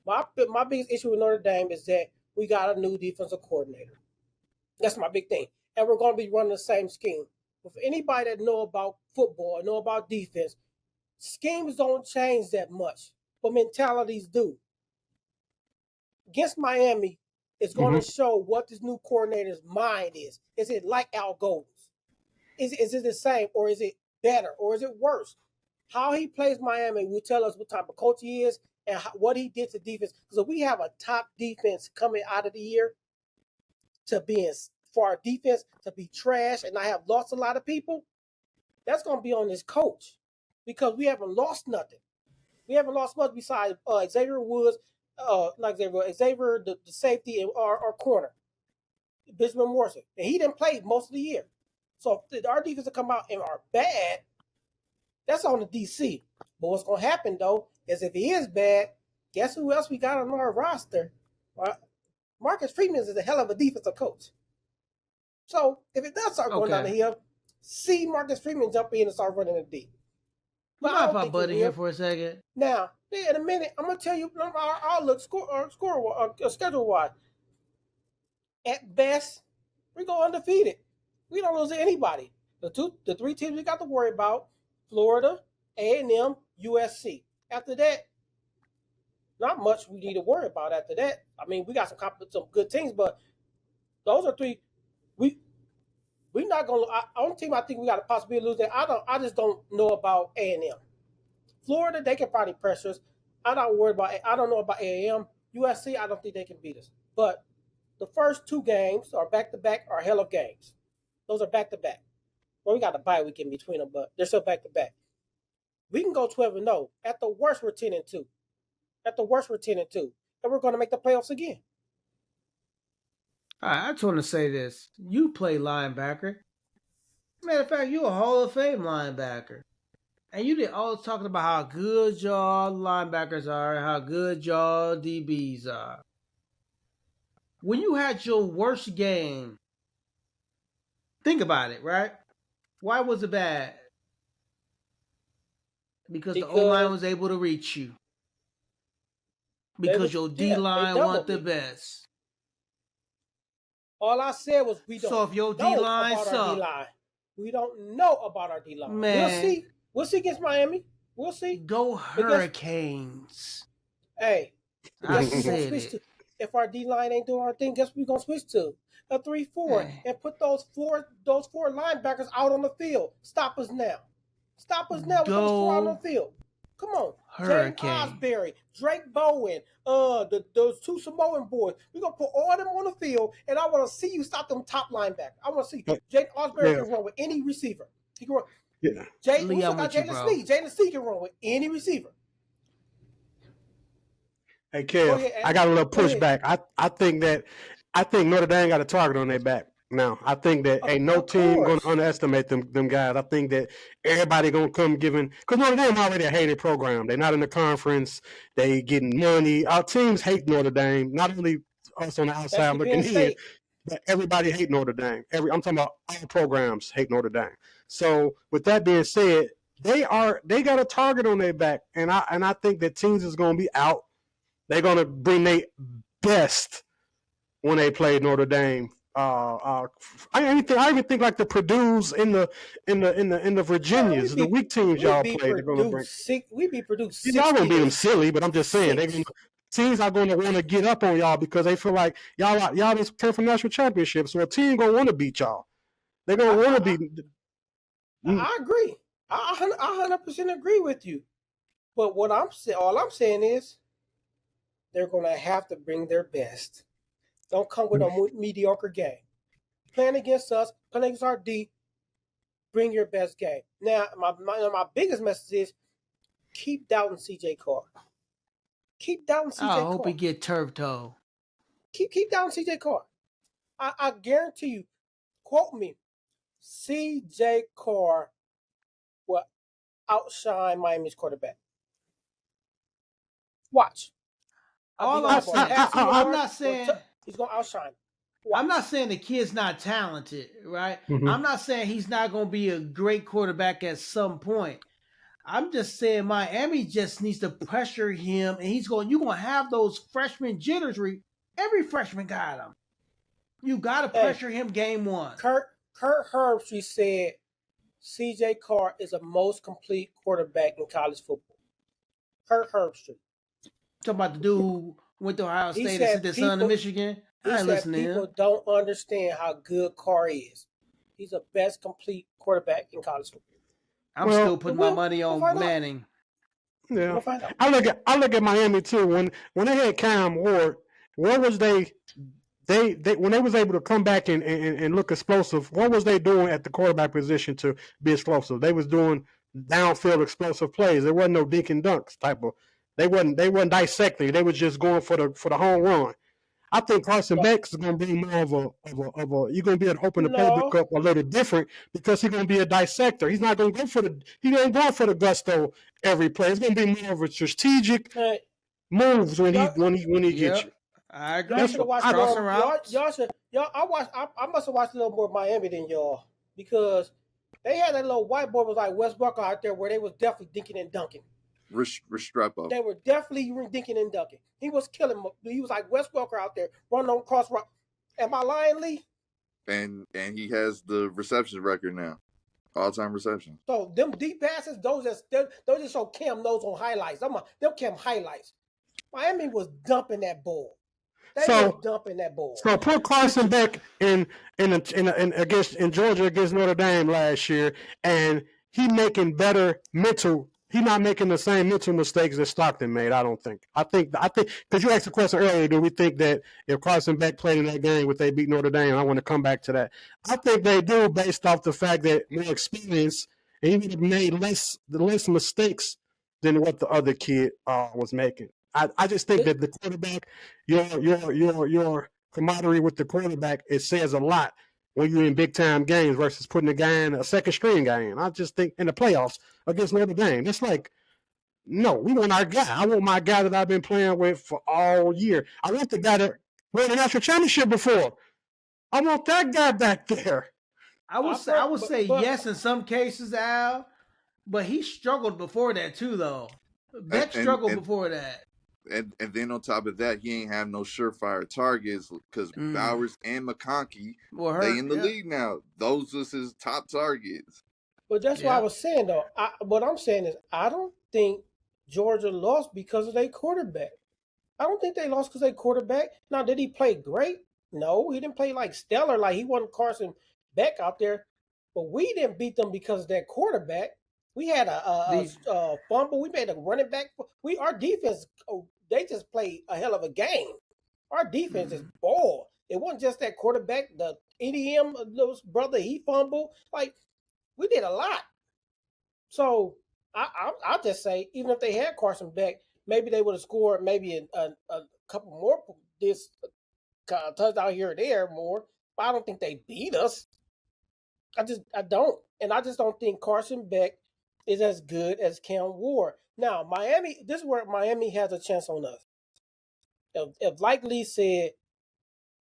My biggest issue with Notre Dame is that we got a new defensive coordinator. That's my big thing. And we're going to be running the same scheme. But for anybody that know about football, know about defense, schemes don't change that much, but mentalities do. Against Miami, it's going to show what this new coordinator's mind is. Is it like Al Golden's? is it the same, or is it better, or is it worse? How he plays Miami will tell us what type of coach he is and what he did to defense. Because if we have a top defense coming out of the year to being for our defense to be trash and I have lost a lot of people, that's going to be on this coach because we haven't lost nothing. We haven't lost much besides Xavier Woods, Xavier the safety and our corner, Benjamin Morrison, and he didn't play most of the year. So if our defense will come out and are bad, that's on the DC. But what's going to happen though is if he is bad, guess who else we got on our roster? Marcus Freeman is a hell of a defensive coach. So if it does start going down the hill, see Marcus Freeman jump in and start running the D. But I don't think here for a second. Now, in a minute, I'm gonna tell you our look schedule wise. At best, we go undefeated. We don't lose to anybody. The three teams we got to worry about: Florida, A&M, USC. After that, not much we need to worry about. After that, I mean, we got some good teams, but those are three. We not gonna. Only team I think we got a possibility of losing. I just don't know about A&M. Florida, they can probably pressure us. I'm not worried about. I don't know about A&M. USC, I don't think they can beat us. But the first two games are back-to-back are hell of games. Those are back-to-back. Well, we got a bye week in between them, but they're still back-to-back. We can go 12-0. At the worst, we're 10-2. At the worst, we're 10-2. And we're going to make the playoffs again. All right, I just want to say this. You play linebacker. Matter of fact, you're a Hall of Fame linebacker. And you did all talking about how good y'all linebackers are, how good y'all DBs are. When you had your worst game, think about it, right? Why was it bad? Because the O-line was able to reach you. Because your D-line wasn't the best. All I said was we don't know about our D-line. We don't know about our D-line. Man. We'll see. We'll see against Miami. We'll see. Go Hurricanes. Hey, I said it. If our D-line ain't doing our thing, guess what we're going to switch to? A 3-4 and put those four linebackers out on the field. Stop us now. Stop us now with those four out on the field. Come on. James Osbury, Drake Bowen, those two Samoan boys. We're going to put all of them on the field, and I want to see you stop them top linebackers. I want to see Jake Osbury can run with any receiver. He can run. Yeah. Jalen Sneed can run with any receiver. Hey, Kev, I got a little pushback. I think Notre Dame got a target on their back. Now, I think that ain't no team going to underestimate them guys. I think that everybody going to come giving – because Notre Dame already a hated program. They're not in the conference. They getting money. Our teams hate Notre Dame, not only us on the outside looking in, but everybody hate Notre Dame. I'm talking about all programs hate Notre Dame. So, with that being said, they got a target on their back, and I think that teams is going to be out. They're going to bring their best when they play Notre Dame. I even think like the Purdue's in the Virginias, the weak teams y'all play. They're going to bring. We be produced. Y'all gonna beat them silly, but I'm just saying teams are going to want to get up on y'all because they feel like y'all just play for national championship. So a team gonna want to beat y'all. They're gonna want to beat. I agree. I 100% agree with you. But all I'm saying is they're going to have to bring their best. Don't come with a mediocre game. Playing against us, playing against our D, bring your best game. Now, my biggest message is keep doubting CJ Carr. Keep doubting CJ Carr. I hope he get turf toe. Keep doubting CJ Carr. I guarantee you, quote me, CJ Carr will outshine Miami's quarterback. Watch. I'm not saying he's going to outshine. Watch. I'm not saying the kid's not talented, right? Mm-hmm. I'm not saying he's not going to be a great quarterback at some point. I'm just saying Miami just needs to pressure him, and you're going to have those freshman jitters. Every freshman got him. You got to pressure him game one. Kurt Herbstreit said CJ Carr is the most complete quarterback in college football. Kurt Herbstreit. Talking about the dude who went to Ohio State and sent his son to Michigan. I ain't listening to him. People don't understand how good Carr is. He's the best complete quarterback in college football. I'm still putting my money on Manning. Yeah, I look at Miami too. When they had Cam Ward, what was they when they was able to come back and look explosive? What was they doing at the quarterback position to be explosive? They was doing downfield explosive plays. There wasn't no dink and dunks type of. They wasn't dissecting. They was just going for the home run. I think Carson Beck is going to be more of a you're going to be able to open the playbook up a little different because he's going to be a dissector. He's not going to go he ain't going for the gusto every play. It's going to be more of a strategic moves when he gets you. I agree. Y'all should have watched I must have watched a little more Miami than y'all because they had that little white boy was like Wes Welker out there where they was definitely dinking and dunking. Restrepo. They were definitely dinking and dunking. He was killing. He was like Wes Welker out there running on cross. Am I lying, Lee? And he has the reception record now, all-time reception. So them deep passes, those just show Cam knows on highlights. Them Cam highlights. Miami was dumping that ball. They were dumping that ball. So put Carson Beck in Georgia against Notre Dame last year, and he making better mental. He's not making the same mental mistakes that Stockton made. I don't think. I think because you asked the question earlier, do we think that if Carson Beck played in that game, would they beat Notre Dame? I want to come back to that. I think they do, based off the fact that more experience, and he would have made less mistakes than what the other kid was making. I just think that the quarterback, your camaraderie with the quarterback, it says a lot when you're in big time games versus putting a guy in a second string guy in. I just think in the playoffs against Notre Dame, it's like, no, we want our guy. I want my guy that I've been playing with for all year. I want the guy that won the national championship before. I want that guy back there. I would say yes in some cases, Al, but he struggled before that too, though. Beck struggled before that. And then on top of that, he ain't have no surefire targets because Bowers and McConkey, they in the league now. Those was his top targets. But that's what I was saying, though. What I'm saying is I don't think Georgia lost because of their quarterback. I don't think they lost because of their quarterback. Now, did he play great? No, he didn't play like stellar. Like he wasn't Carson Beck out there. But we didn't beat them because of their quarterback. We had a fumble. We made a running back. Our defense, they just played a hell of a game. Our defense is ball. It wasn't just that quarterback. The EDM, those brother, he fumbled. Like, we did a lot. So, I'll just say, even if they had Carson Beck, maybe they would have scored maybe a couple more this touchdown here or there more. But I don't think they beat us. I don't. And I just don't think Carson Beck is as good as Cam Ward. Now, Miami, this is where Miami has a chance on us. If like Lee said,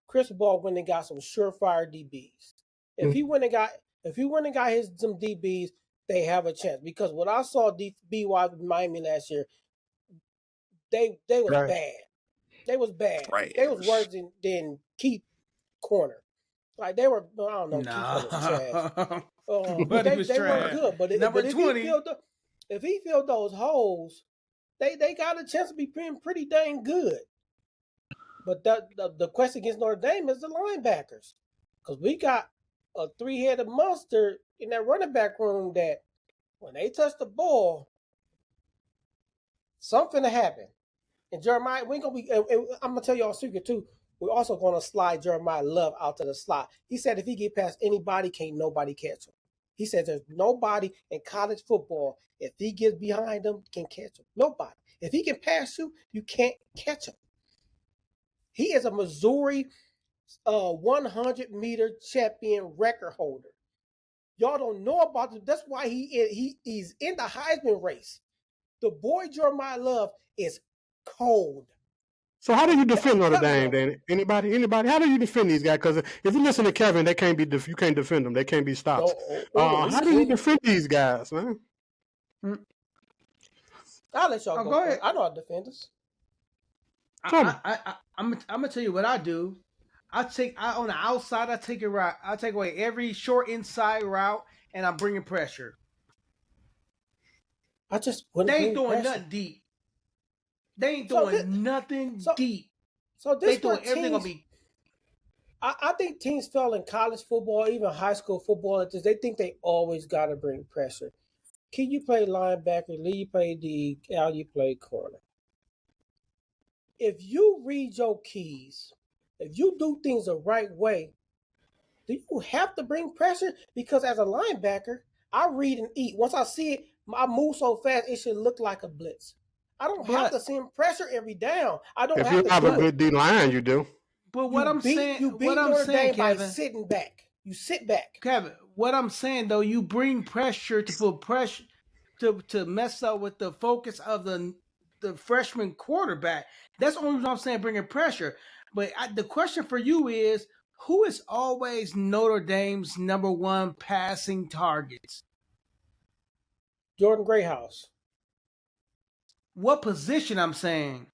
Chris Ball went and got some surefire DBs. If he went and got some DBs, they have a chance. Because what I saw DB-wise with Miami last year, they was bad. They was bad. Right. They was worse than Keith Corner. Like they were, I don't know. Keith was trash. They weren't good, but if he filled those holes, they got a chance to be pretty dang good. But the question against Notre Dame is the linebackers, because we got a three-headed monster in that running back room that when they touch the ball, something to happen. And Jeremiah, we ain't gonna be. I'm gonna tell y'all a secret too. We're also gonna slide Jeremiah Love out to the slot. He said if he get past anybody, can't nobody catch him. He said there's nobody in college football, if he gets behind him, can catch him. Nobody. If he can pass you, you can't catch him. He is a Missouri 100-meter champion record holder. Y'all don't know about him. That's why he's in the Heisman race. The boy Jeremiah Love is cold. So how do you defend Notre Dame, then? Anybody? How do you defend these guys? Because if you listen to Kevin, you can't defend them. They can't be stopped. How do you defend these guys, man? I'll let y'all go ahead. I know how to defend us. I'm gonna tell you what I do. On the outside, I take it right. I take away every short inside route, and I'm bringing pressure. They ain't throwing nothing deep. They ain't throwing nothing deep. So this they throwing everything gonna be. I think teams fell in college football, even high school football. They think they always got to bring pressure. Can you play linebacker? Lee, you play D. Al, you play corner. If you read your keys, if you do things the right way, do you have to bring pressure? Because as a linebacker, I read and eat. Once I see it, I move so fast, it should look like a blitz. I don't have to send pressure every down. I don't have to. If you have a good D line, you do. But what I'm saying, you beat Notre Dame by sitting back. You sit back, Kevin. What I'm saying though, you bring pressure to put pressure to mess up with the focus of the freshman quarterback. That's the only reason I'm saying bringing pressure. But the question for you is, who is always Notre Dame's number one passing targets? Jordan Grayhouse. What position I'm saying?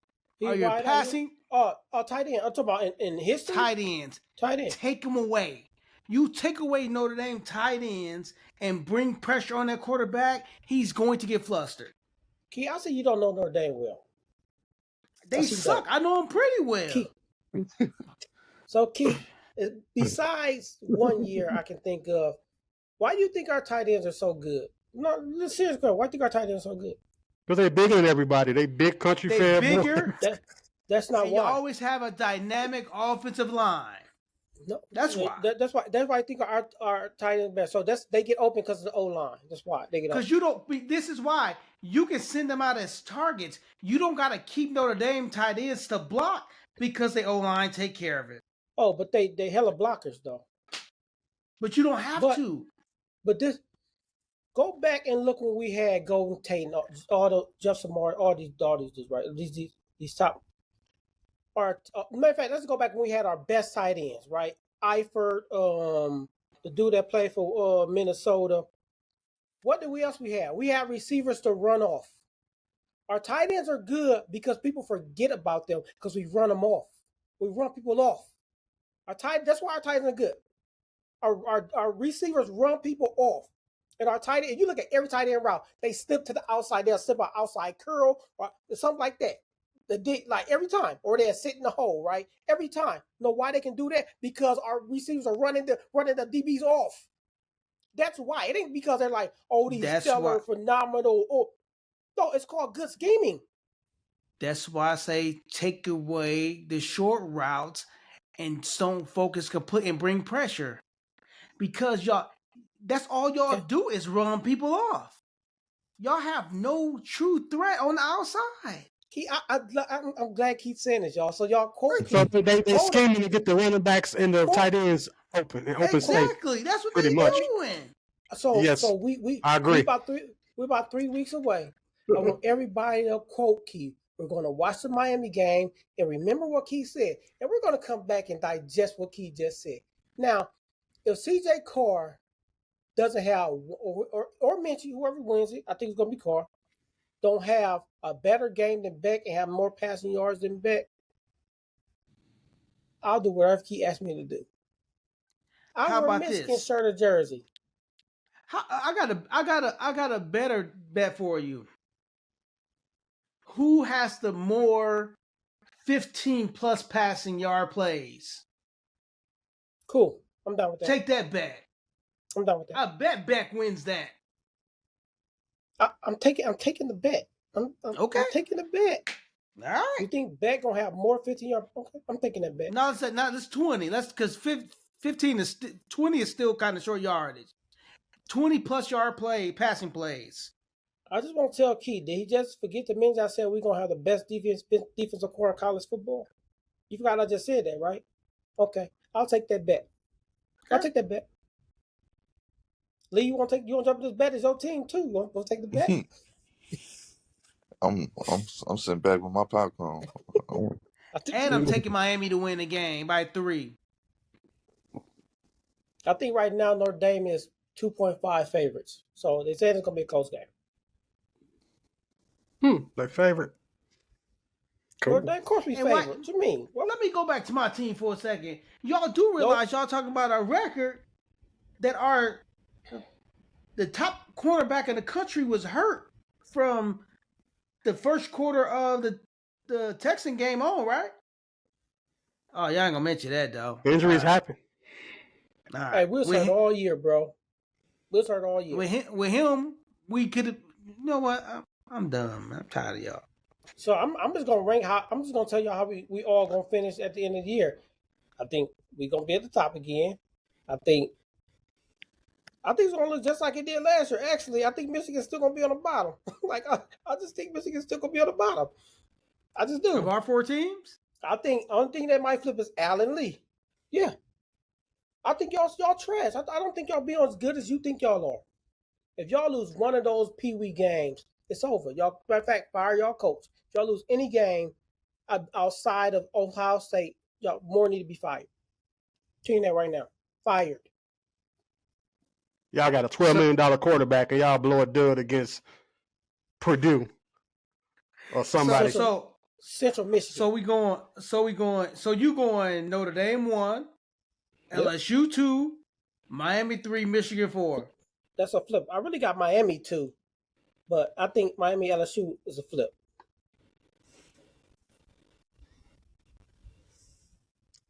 Are you passing? Tight end. I'm talking about in history. Tight ends. Tight end. Take them away. You take away Notre Dame tight ends and bring pressure on that quarterback, he's going to get flustered. Key, I say you don't know Notre Dame well. They suck. I know them pretty well. Key. So, Key, besides 1 year I can think of, why do you think our tight ends are so good? No, seriously, why do you think our tight ends are so good? Because they're bigger than everybody. They big country fair. Bigger. That's not why. You always have a dynamic offensive line. No, that's why. That's why I think our tight end best. So they get open because of the O line. That's why they get open. Because you don't. This is why you can send them out as targets. You don't got to keep Notre Dame tight ends to block because the O line take care of it. Oh, but they hella blockers though. But you don't have to. But this. Go back and look when we had Golden Tate, all the Justin Moore, all these right, these top. Matter of fact, let's go back when we had our best tight ends, right? Eifert, the dude that played for Minnesota. What else we have? We have receivers to run off. Our tight ends are good because people forget about them because we run them off. We run people off. That's why our tight ends are good. Our receivers run people off. And our tight end, you look at every tight end route, they slip to the outside, they'll slip an outside curl or something like that. Like every time, or they'll sit in the hole, right? Every time. You know why they can do that? Because our receivers are running the DBs off. That's why. It ain't because they're like, oh, these stellar, phenomenal. Oh, no, it's called good scheming. That's why I say take away the short routes and don't focus complete and bring pressure. Because that's all y'all do is run people off. Y'all have no true threat on the outside. I'm glad Keith's saying this, y'all. So y'all quote. So they scheming to get the running backs and the tight ends open exactly. That's what they're doing. So yes, so we I agree. We're about 3 weeks away. I want everybody to quote Keith. We're going to watch the Miami game and remember what Keith said, and we're going to come back and digest what Keith just said. Now, if CJ Carr doesn't have or Minchie, whoever wins it, I think it's going to be Carr, don't have a better game than Beck and have more passing yards than Beck, I'll do whatever he asks me to do. I'll wear a Michigan shirt or jersey. I got a better bet for you. Who has the more 15-plus passing yard plays? Cool. I'm done with that. Take that bet. I'm done with that. I bet Beck wins that. I'm taking the bet. Okay. I'm taking the bet. All right. You think Beck gonna have more 15-yard? Okay, I'm taking that bet. No, it's 20. That's because 15 is 20 is still kind of short yardage. 20-plus yard passing plays. I just want to tell Keith, did he just forget to mention I said we're going to have the best defensive core in college football? You forgot I just said that, right? Okay. I'll take that bet. Okay. I'll take that bet. Lee, you want to jump this bet? It's your team, too. You want to take the bet? I'm sitting back with my popcorn. And I'm taking Miami to win the game by 3. I think right now Notre Dame is 2.5 favorites. So they said it's going to be a close game. Their favorite. Cool. Of course we favorite. What you mean? Well, let me go back to my team for a second. Y'all do realize y'all talking about a record that the top cornerback in the country was hurt from the first quarter of the Texan game on, right? Oh, y'all ain't gonna mention that though. Injuries happen. All right. Hey, we'll start all year, bro. We'll start all year. With him, we could have. You know what? I'm done, man. I'm tired of y'all. So I'm just gonna rank how. I'm just gonna tell y'all how we all gonna finish at the end of the year. I think we gonna be at the top again. I think it's gonna look just like it did last year. Actually, I think Michigan's still gonna be on the bottom. Like I just think Michigan's still gonna be on the bottom. I just do. Of our 4 teams, I think only thing that might flip is Allen Lee. Yeah, I think y'all trash. I don't think y'all be as good as you think y'all are. If y'all lose one of those Pee-wee games, it's over. Y'all, matter of fact, fire y'all coach. If y'all lose any game outside of Ohio State, y'all more need to be fired. Telling that right now, fired. Y'all got a $12 million quarterback, and y'all blow a dud against Purdue or somebody. Central Michigan. So you going Notre Dame 1, LSU 2, Miami 3, Michigan 4. That's a flip. I really got Miami 2, but I think Miami LSU is a flip.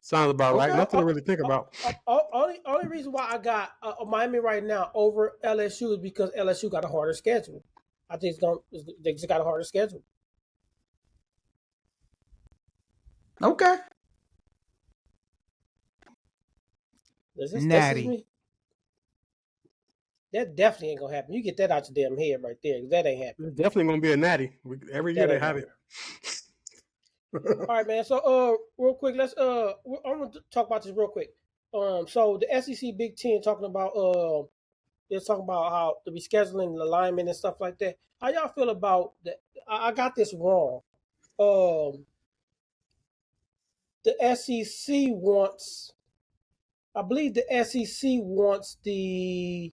Sounds about right. Nothing to really think about. Only reason why I got Miami right now over LSU is because LSU got a harder schedule. I think they just got a harder schedule. Okay. Natty. Me? That definitely ain't gonna happen. You get that out your damn head right there. That ain't happening. It's definitely gonna be a natty. Every year they have it. All right, man. So, real quick, let's I'm gonna talk about this real quick. So the SEC Big Ten talking about they're talking about how the rescheduling, the alignment, and stuff like that. How y'all feel about that? I got this wrong. The SEC wants, I believe the SEC wants the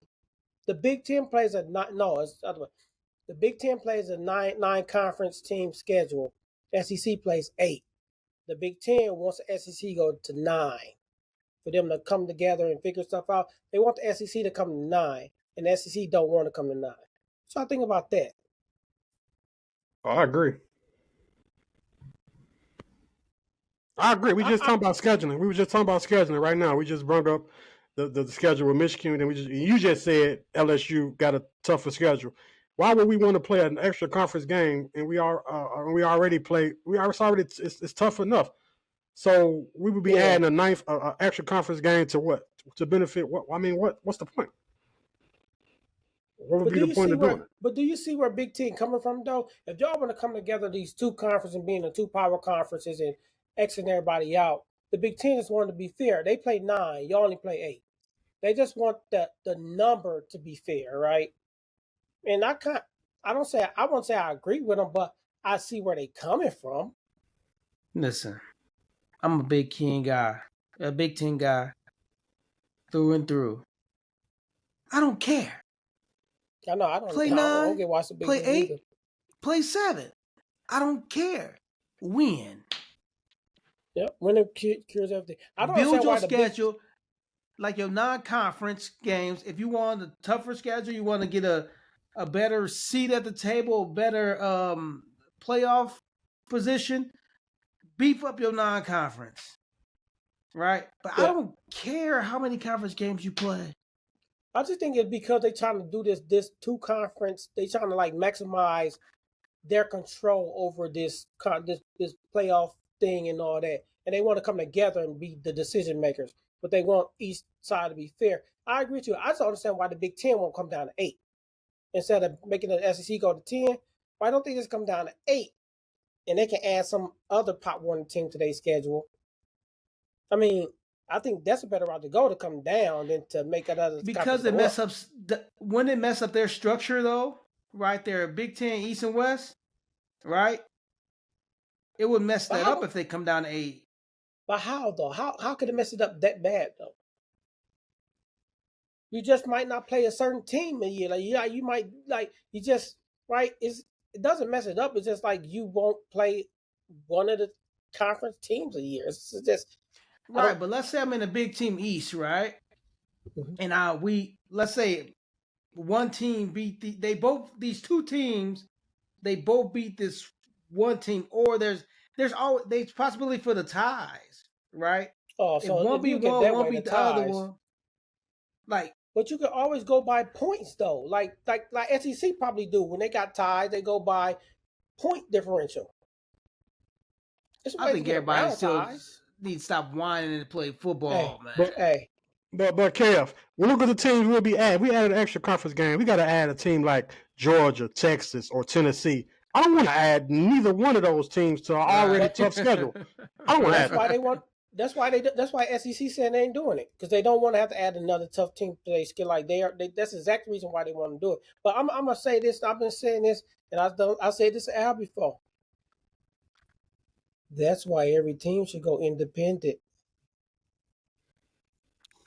Big Ten plays a it's the other way. The Big Ten plays a nine conference team schedule. SEC plays 8. The Big Ten wants the SEC go to 9 for them to come together and figure stuff out. They want the SEC to come to 9, and the SEC don't want to come to 9. So I think about that. I agree. We just talking about scheduling. We were just talking about scheduling right now. We just brought up the schedule with Michigan, and you just said LSU got a tougher schedule. Why would we want to play an extra conference game and it's tough enough. So we would be adding a ninth extra conference game to what? To benefit what? I mean, what's the point? What would be the point of doing it? But do you see where Big Ten coming from though? If y'all want to come together, these 2 conferences and being the 2 power conferences and exiting everybody out, the Big Ten just wanted to be fair. They play 9, y'all only play 8. They just want the number to be fair, right? And I won't say I agree with them, but I see where they coming from. Listen, I'm a Big Ten guy, a Big Ten guy, through and through. I don't care. I know. I don't play 9. 9. I don't get watch the Big play 8. Either. Play 7. I don't care. Win. Yep. Winning cures everything. I don't build your schedule like your non-conference games. If you want a tougher schedule, you want to get a better seat at the table, better playoff position, beef up your non-conference, right? But I don't care how many conference games you play. I just think it's because they're trying to do this 2 conference. They trying to like maximize their control over this playoff thing and all that, and they want to come together and be the decision makers. But they want each side to be fair. I agree with you. I just don't understand why the Big Ten won't come down to 8 instead of making the SEC go to 10. Why don't they just come down to 8 and they can add some other Pop Warner team to their schedule? I mean, I think that's a better route to go, to come down than to make another. Because it mess up. Wouldn't it mess up their structure though? Right there, Big Ten East and West, right? It would mess that up if they come down to 8. But how though? How could it mess it up that bad though? You just might not play a certain team a year. Like you might you just right. It doesn't mess it up. It's just like you won't play one of the conference teams a year. It's just right. But let's say I'm in the Big Team East, right? Mm-hmm. And let's say one team beat these 2 teams. They both beat this one team, or there's possibility for the ties, right? Oh, so it won't be one, won't be the other one. Like, but you can always go by points though. Like SEC probably do when they got ties, they go by point differential. I think everybody still needs to stop whining and play football, man. But Kev, we look at the teams we'll be at. We added an extra conference game. We got to add a team like Georgia, Texas, or Tennessee. I don't want to add neither one of those teams to our already tough schedule. I don't want to add. That's why SEC said they ain't doing it because they don't want to have to add another tough team to their skill. Like that's the exact reason why they want to do it. But I'm gonna say this. I've been saying this, and I said this to Al before. That's why every team should go independent.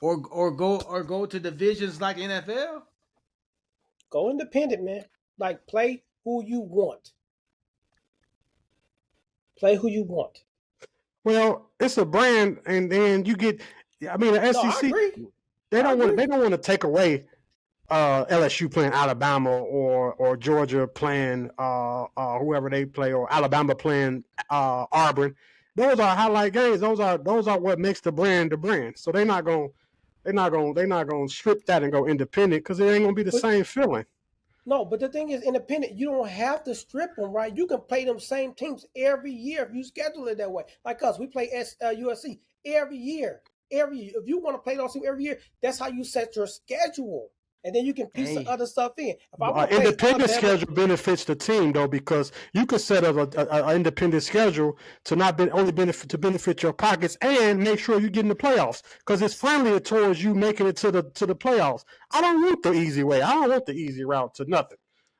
Or go to divisions like NFL. Go independent, man. Like play who you want. Play who you want. Well, it's a brand, and then you get. I mean, the SEC. They don't want to take away LSU playing Alabama or Georgia playing whoever they play, or Alabama playing Auburn. Those are highlight games. Those are what makes the brand the brand. So they're not gonna strip that and go independent because it ain't gonna be the same feeling. No, but the thing is, independent, you don't have to strip them, right? You can play them same teams every year if you schedule it that way. Like us, we play USC every year. If you want to play those teams every year, that's how you set your schedule. And then you can piece the other stuff in. Independent schedule benefits the team though, because you could set up an independent schedule to not benefit your pockets and make sure you get in the playoffs because it's friendlier towards you making it to the playoffs. I don't want the easy way. I don't want the easy route to nothing.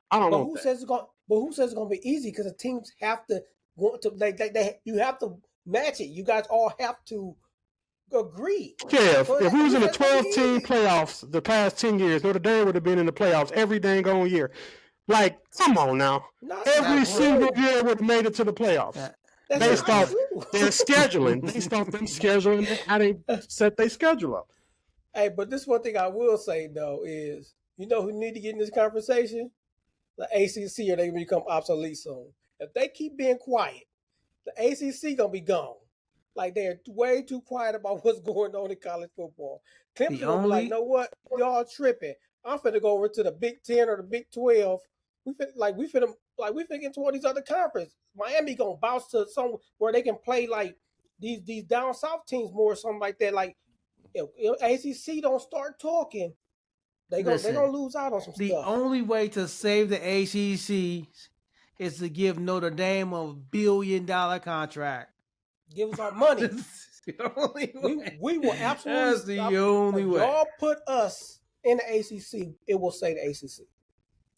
I don't want that. Who says it's going to be easy? Because the teams have to want to. You have to match it. You guys all have to agree. Yeah, if we was in the 12-team playoffs the past 10 years, Notre Dame would have been in the playoffs every dang on year. Like, come on now. Every single year would have made it to the playoffs. Based off their scheduling. Based off them scheduling, how they set their schedule up. Hey, but this one thing I will say, though, is you know who need to get in this conversation? The ACC, or they become obsolete soon. If they keep being quiet, the ACC going to be gone. Like, they're way too quiet about what's going on in college football. Clemson will be like, you know what? Y'all tripping. I'm finna go over to the Big 10 or the Big 12. We finna get into one of these other conferences. Miami gonna bounce to some where they can play like these down south teams more or something like that. Like if ACC don't start talking, they gonna lose out on some stuff. The only way to save the ACC is to give Notre Dame a $1 billion contract. Give us our money. We will absolutely. That's the only way. Y'all put us in the ACC, it will save the ACC.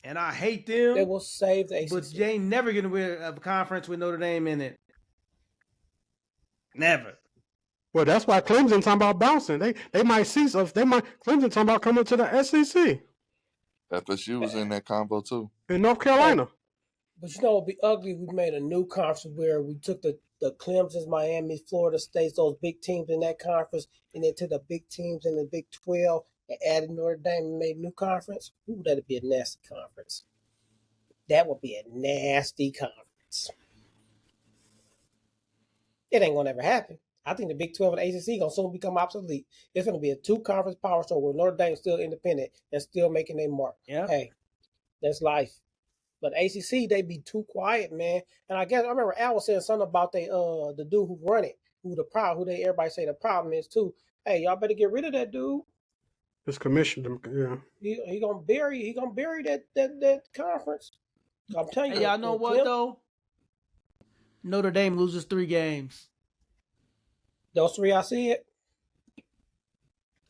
And I hate them. They will save the ACC. But they ain't never going to win a conference with Notre Dame in it. Never. Well, that's why Clemson talking about bouncing. They might see stuff. Clemson talking about coming to the SEC. FSU was in that combo too. In North Carolina. But you know, it'd be ugly. We made a new conference where we took the Clemson's, Miami, Florida States, those big teams in that conference, and then took the big teams in the Big 12 and added Notre Dame and made a new conference. Ooh, that'd be a nasty conference. That would be a nasty conference. It ain't gonna ever happen. I think the Big 12 and the ACC gonna soon become obsolete. It's gonna be a 2-conference power show where Notre Dame's still independent and still making their mark. Yeah. Hey, that's life. But ACC, they be too quiet, man. And I remember Al was saying something about the dude who run it, everybody say the problem is too. Hey, y'all better get rid of that dude. This commission, yeah. He gonna bury that conference. I'm telling you. Hey, y'all know what though? Notre Dame loses 3 games. Those 3 I see it.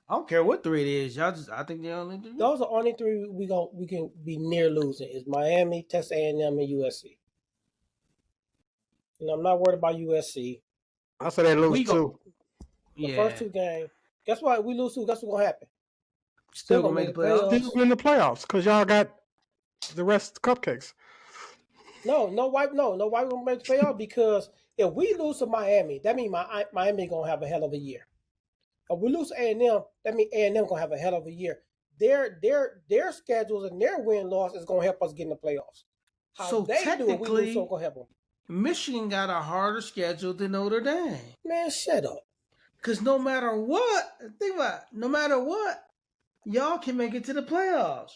I don't care what 3 it is. I think they only do. Those are only 3 we can be near losing. Is Miami, Texas A&M, and USC. And I'm not worried about USC. I said they lose 2. The first 2 games. Guess what? We lose 2. Guess what's gonna happen? Still gonna make the playoffs. Still in the playoffs because y'all got the rest of the cupcakes. No. Why we gonna make the playoffs? Because if we lose to Miami, that means Miami gonna have a hell of a year. If we lose to A&M, that means A&M gonna have a hell of a year. Their schedules and their win-loss is gonna help us get in the playoffs. So technically, we lose, gonna help them. Michigan got a harder schedule than Notre Dame. Man, shut up. Because no matter what, think about it, no matter what, y'all can make it to the playoffs.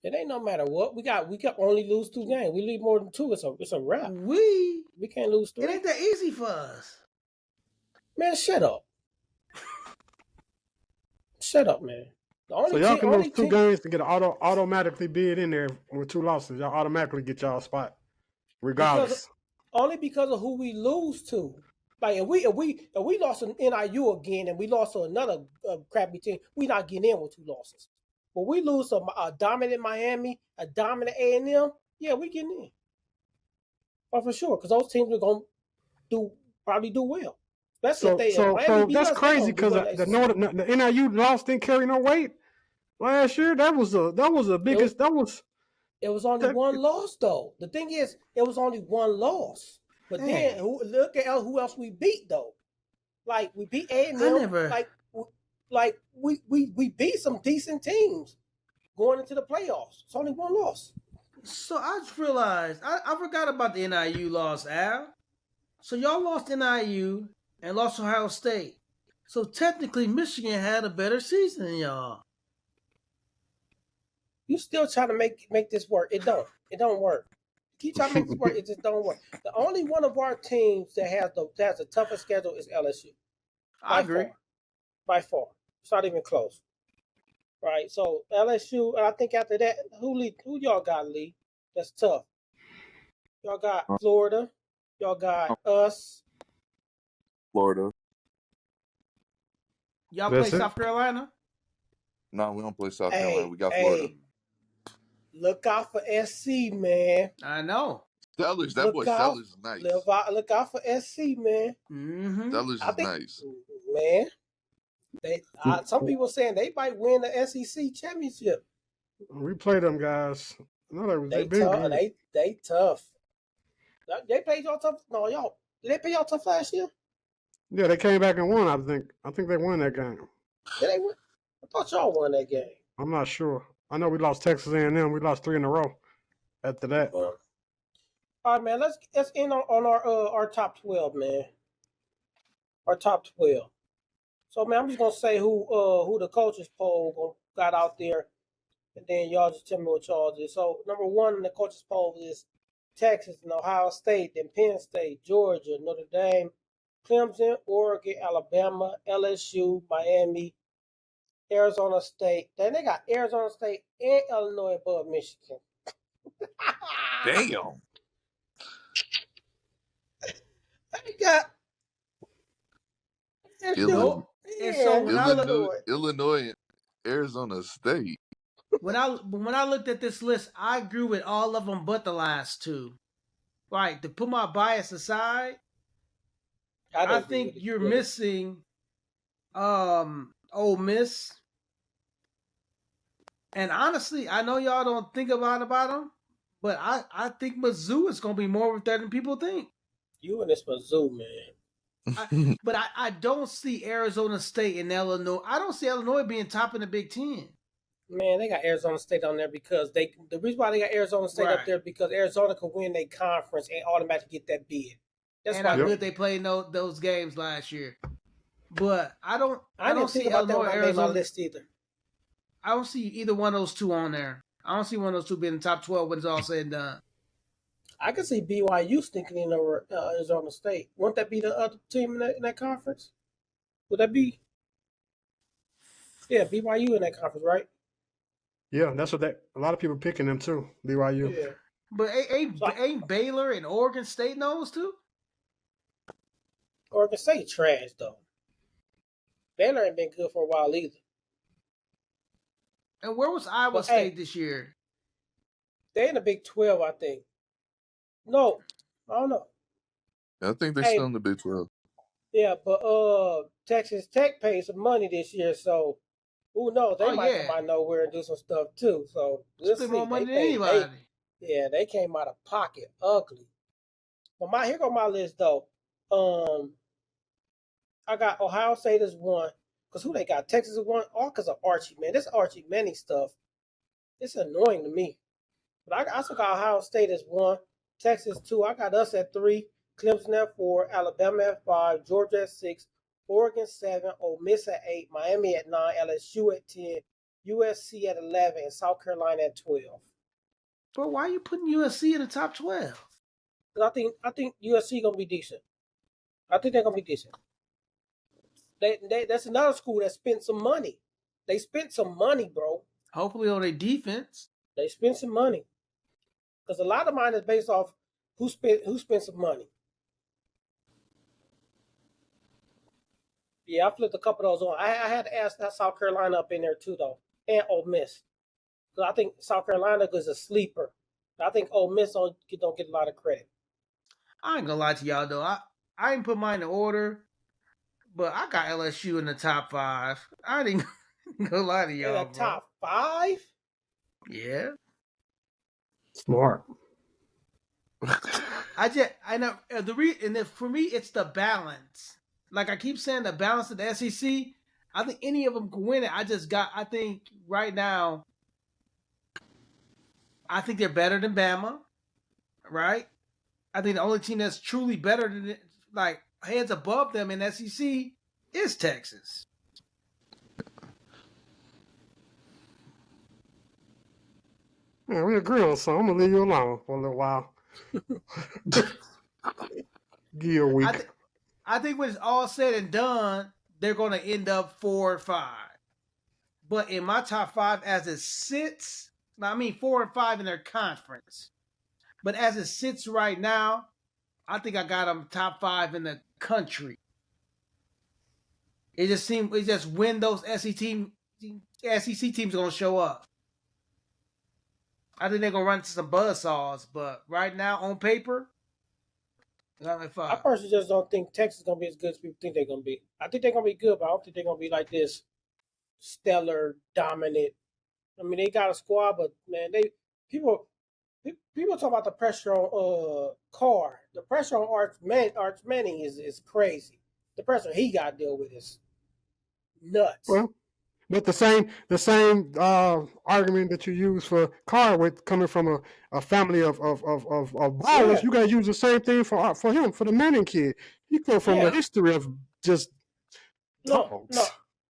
It ain't no matter what. We got only lose 2 games. We leave more than 2. It's a wrap. We can't lose 3. It ain't that easy for us. Man, shut up. Shut up, man. So y'all can lose 2 games to get automatically bid in there with 2 losses. Y'all automatically get y'all a spot, regardless. Only because of who we lose to. Like if we lost an NIU again and we lost to another crappy team, we not getting in with 2 losses. But we lose to a dominant Miami, a dominant A&M, yeah, we getting in. Oh, for sure, because those teams are gonna probably do well. Especially if so that's crazy because the NIU loss didn't carry no weight last year. That was the biggest. It was only one loss though. The thing is, it was only one loss. But then look at who else we beat though. Like we beat A&M. Like we beat some decent teams going into the playoffs. It's only one loss. So I just realized I forgot about the NIU loss, Al. So y'all lost NIU and lost Ohio State. So technically Michigan had a better season than y'all. You still trying to make this work. It don't work. Keep trying to make this work, it just don't work. The only one of our teams that has the toughest schedule is LSU. I agree. By far. It's not even close. Right? So LSU, and I think after that, who y'all got, Lee? That's tough. Y'all got Florida. Y'all got us. Florida. Y'all play South Carolina? No, we don't play South Carolina. We got Florida. Look out for SC, man. I know. Sellers, that boy Sellers is nice. Look out for SC, man. Mm-hmm. Sellers is nice. Man. Some people saying they might win the SEC championship. We play them guys. No, they tough. They tough. They played y'all tough. No, y'all. Did they play y'all tough last year? Yeah, they came back and won. I think they won that game. Did they win? I thought y'all won that game. I'm not sure. I know we lost Texas A&M. We lost 3 in a row. After that. All right, man. Let's end on our top 12, man. Our top 12. So, man, I'm just gonna say who the coaches poll got out there, and then y'all just tell me what y'all did. So, number 1 in the coaches poll is Texas and Ohio State, then Penn State, Georgia, Notre Dame, Clemson, Oregon, Alabama, LSU, Miami, Arizona State. Then they got Arizona State and Illinois above Michigan. Damn. They got Illinois and Arizona State. When I looked at this list, I agree with all of them but the last 2. Right, to put my bias aside, I think you're missing Ole Miss. And honestly, I know y'all don't think about them, but I think Mizzou is going to be more of that than people think. You and this Mizzou, man. But I don't see Arizona State and Illinois. I don't see Illinois being top in the Big Ten. Man, they got Arizona State on there because the reason why they got Arizona State up there because Arizona could win their conference and automatically get that bid. That's why good they played those games last year. But I don't see Illinois Arizona on list either. I don't see either one of those 2 on there. I don't see one of those 2 being in the top 12 when it's all said and done. I can see BYU stinking in over Arizona State. Wouldn't that be the other team in that conference? Would that be? Yeah, BYU in that conference, right? Yeah, that's what a lot of people picking them too. BYU. Yeah. But ain't Baylor and Oregon State those 2? Oregon State trash though. Baylor ain't been good for a while either. And where was Iowa State this year? They in the Big 12, I think. No, I don't know. I think they're still in the Big 12. Yeah, but Texas Tech paid some money this year, so who knows? They might come out of nowhere and do some stuff too. So we'll see. More money than anybody. They came out of pocket ugly. But here go my list though. I got Ohio State as 1. Because who they got? Texas is 1. All because of Archie, man. This Archie Manning stuff, it's annoying to me. But I also got Ohio State as 1. Texas 2. I got us at 3. Clemson at 4. Alabama at 5. Georgia at 6. Oregon 7, Ole Miss at 8, Miami at 9, LSU at 10, USC at 11, and South Carolina at 12. But why are you putting USC in the top 12? I think USC gonna be decent. I think they're gonna be decent. That's another school that spent some money. They spent some money, bro. Hopefully on their defense. They spent some money. Because a lot of mine is based off who spent some money. Yeah, I flipped a couple of those on. I had to ask that South Carolina up in there too, though, and Ole Miss. Because I think South Carolina is a sleeper. I think Ole Miss don't get a lot of credit. I ain't gonna lie to y'all though. I ain't put mine in order, but I got LSU in the top 5. I didn't gonna lie to y'all. In the top 5? Yeah. Smart. I know for me it's the balance. Like I keep saying, the balance of the SEC. I think any of them can win it. I think right now, I think they're better than Bama, right? I think the only team that's truly better than like heads above them in SEC is Texas. Yeah, we agree on something. I'm gonna leave you alone for a little while. Give you a week. I think when it's all said and done, they're going to end up 4 and 5. But in my top 5, as it sits, 4 and 5 in their conference. But as it sits right now, I think I got them top 5 in the country. It just when those SEC teams are going to show up. I think they're going to run into some buzzsaws, but right now on paper, I personally just don't think Texas is going to be as good as people think they're going to be. I think they're going to be good, but I don't think they're going to be like this stellar, dominant. I mean, they got a squad, but man, people talk about the pressure on Carr. The pressure on Arch Manning is crazy. The pressure he got to deal with is nuts. Well, but the same argument that you use for Carr with coming from a family of ballers, you got to use the same thing for him, for the Manning kid. He come from a history of just no.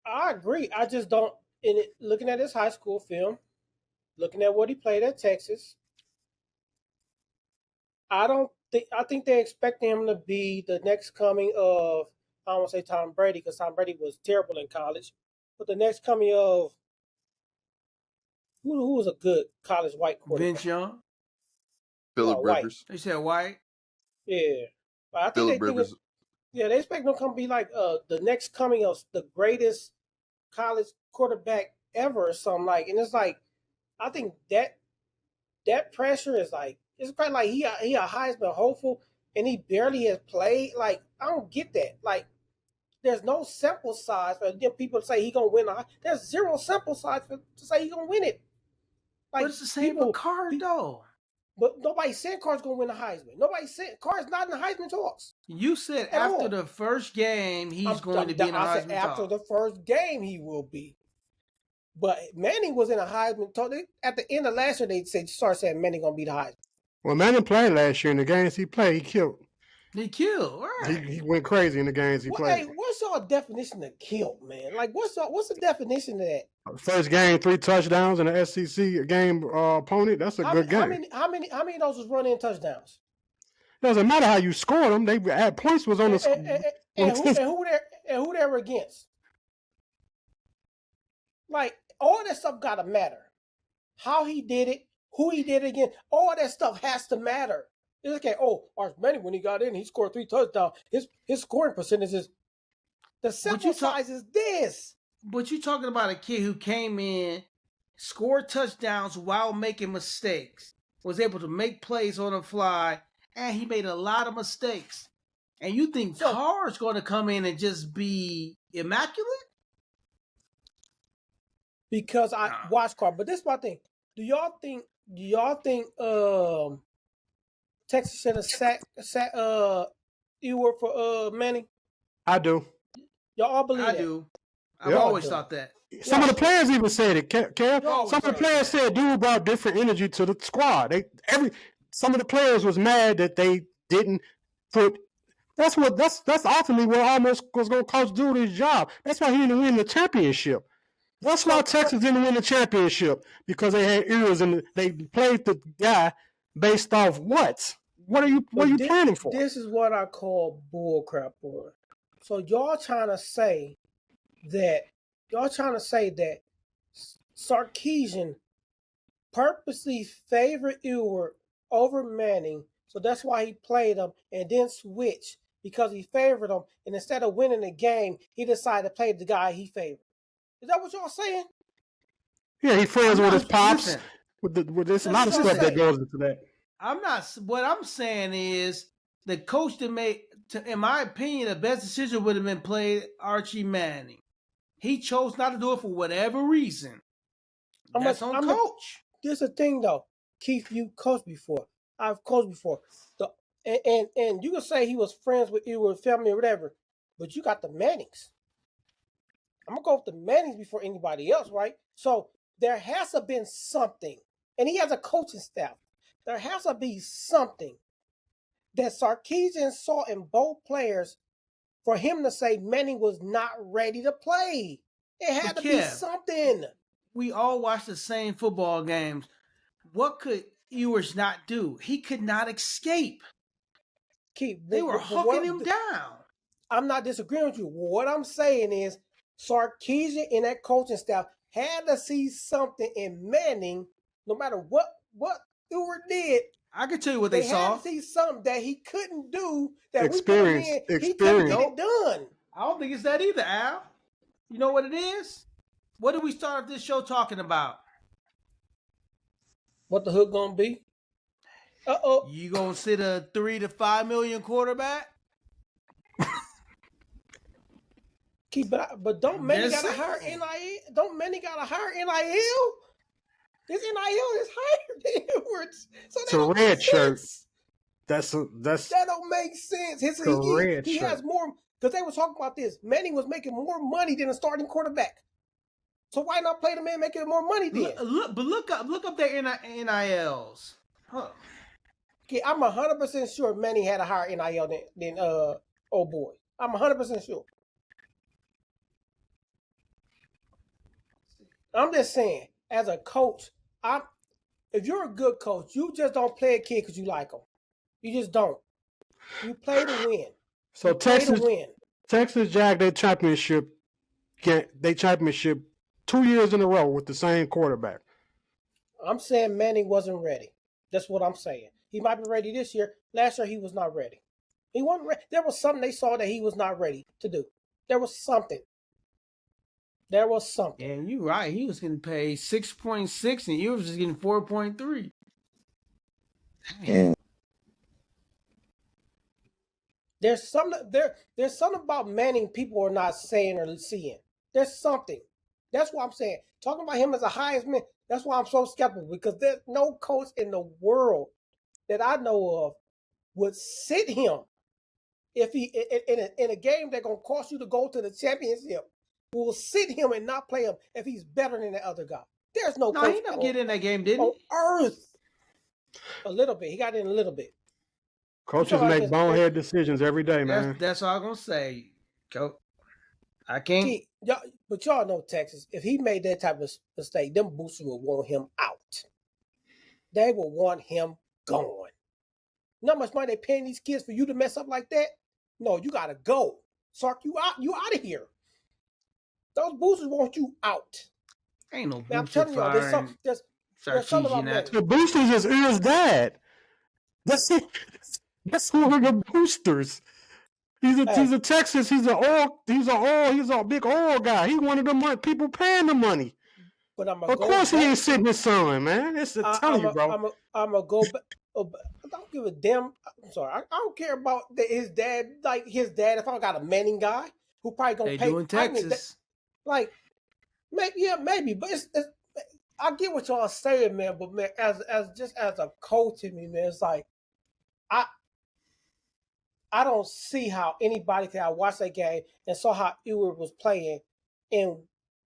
I agree. I just don't. Looking at his high school film, looking at what he played at Texas, I think they're expecting him to be the next coming of, I don't want to say Tom Brady, because Tom Brady was terrible in college, but the next coming of who was a good college white quarterback? Vince Young, Phillip Rivers. You said White? Yeah, but I think Rivers. They expect him to come be like the next coming of the greatest college quarterback ever or something like. And it's like, I think that pressure is like, it's kind of like he a Heisman hopeful and he barely has played. Like, I don't get that. Like, there's no sample size for people to say he gonna win. There's zero sample size to say he gonna win it. Like, but it's the same with Carr though. But nobody said Carr's gonna win the Heisman. Nobody said Carr's not in the Heisman talks. You said after the first game he's going to be in the Heisman talk. After the first game he will be. But Manning was in a Heisman talk. At the end of last year, they started saying Manning gonna be the Heisman. Well, Manning played last year in the games he played. He killed. Right. He went crazy in the games he played. Hey, what's your definition of killed, man? Like, what's the definition of that? First game, 3 touchdowns in the SEC game opponent. That's a good game. How many of those was run-in touchdowns? Doesn't matter how you scored them. They had points was on the and who they were against. Like, all that stuff gotta matter. How he did it, who he did it against, all that stuff has to matter. It's okay. Arch Manning, when he got in, he scored 3 touchdowns. His scoring percentage is the sample size is this. But you're talking about a kid who came in, scored touchdowns while making mistakes, was able to make plays on the fly, and he made a lot of mistakes. And you think Carr's going to come in and just be immaculate? Because I watch Carr, but this is my thing. Do y'all think Texas should have sat Ewert for Manning? I do. Y'all all believe that? I do. I've always thought that. Some of the players even said it. Some of the players said dude brought different energy to the squad. Some of the players was mad that they didn't put That's ultimately what almost was going to cost Dude his job. That's why he didn't win the championship. That's why Texas didn't win the championship, because they had ears and they played the guy based off what? What are you planning for? This is what I call bullcrap, boy. So y'all trying to say that Sarkisian purposely favored Ewart over Manning, so that's why he played him and then switched because he favored him, and instead of winning the game, he decided to play the guy he favored. Is that what y'all saying? Yeah, he friends with his pops. With this a lot of stuff that goes into that. What I'm saying is the coach that made, in my opinion, the best decision would have been played Archie Manning. He chose not to do it for whatever reason. That's on coach. This is the thing though, Keith. You coached before. I've coached before. And you can say he was friends with Ewart family or whatever, but you got the Mannings. I'm gonna go with the Mannings before anybody else, right? So there has to have been something, and he has a coaching staff. There has to be something that Sarkisian saw in both players for him to say Manning was not ready to play. It had to be something. We all watch the same football games. What could Ewers not do? He could not escape. They were hooking him down. I'm not disagreeing with you. What I'm saying is Sarkisian and that coaching staff had to see something in Manning, no matter what Ewart did. I can tell you what they saw. Had to see something that he couldn't do that experience. He couldn't get it done. I don't think it's that either, Al. You know what it is? What did we start this show talking about? What the hook gonna be? You gonna sit a $3 to $5 million quarterback? But don't many gotta hire NIL? Don't many gotta hire NIL? This NIL is higher than Edwards. So it's a red shirt. That don't make sense. He has more, because they were talking about this. Manning was making more money than a starting quarterback. So why not play the man making more money then? Look up their NILs. Huh. Okay, I'm 100% sure Manning had a higher NIL than old boy. I'm 100% sure. I'm just saying, as a coach, if you're a good coach, you just don't play a kid because you like him. You just don't. You play to win. So Texas jacked their championship 2 years in a row with the same quarterback. I'm saying Manning wasn't ready. That's what I'm saying. He might be ready this year. Last year he was not ready. He wasn't ready. There was something they saw that he was not ready to do. There was something. And you're right. He was getting paid 6.6, and you was just getting 4.3. Damn. There's something about Manning people are not saying or seeing. There's something. That's what I'm saying. Talking about him as a highest man, that's why I'm so skeptical, because there's no coach in the world that I know of would sit him if he in a game that's gonna cost you to go to the championship. Will sit him and not play him if he's better than the other guy. There's no coach. No, he didn't get in that game, didn't he? On earth. A little bit. He got in a little bit. Coaches make bonehead decisions every day, man. That's all I'm going to say, Coach. I can't. But y'all know Texas. If he made that type of mistake, them boosters will want him out. They will want him gone. You know how much money they paying these kids for you to mess up like that? No, you got to go. Sark, you out of here. Those boosters want you out. Ain't no booster. I'm telling y'all, there's something about that. The boosters is his dad. That's one of the boosters. He's a Texas. He's a big oil guy. He one of the people paying the money. But of course, he ain't sitting his son, man. I'm telling you, bro. I'm gonna go back. I don't give a damn. I'm sorry. I don't care about his dad. Like his dad. If I got a Manning guy who probably gonna pay. They do in Texas. Maybe, but I get what y'all saying, man. But man, as a coach in me, man, it's like I don't see how anybody can. I watched that game and saw how Ewart was playing, and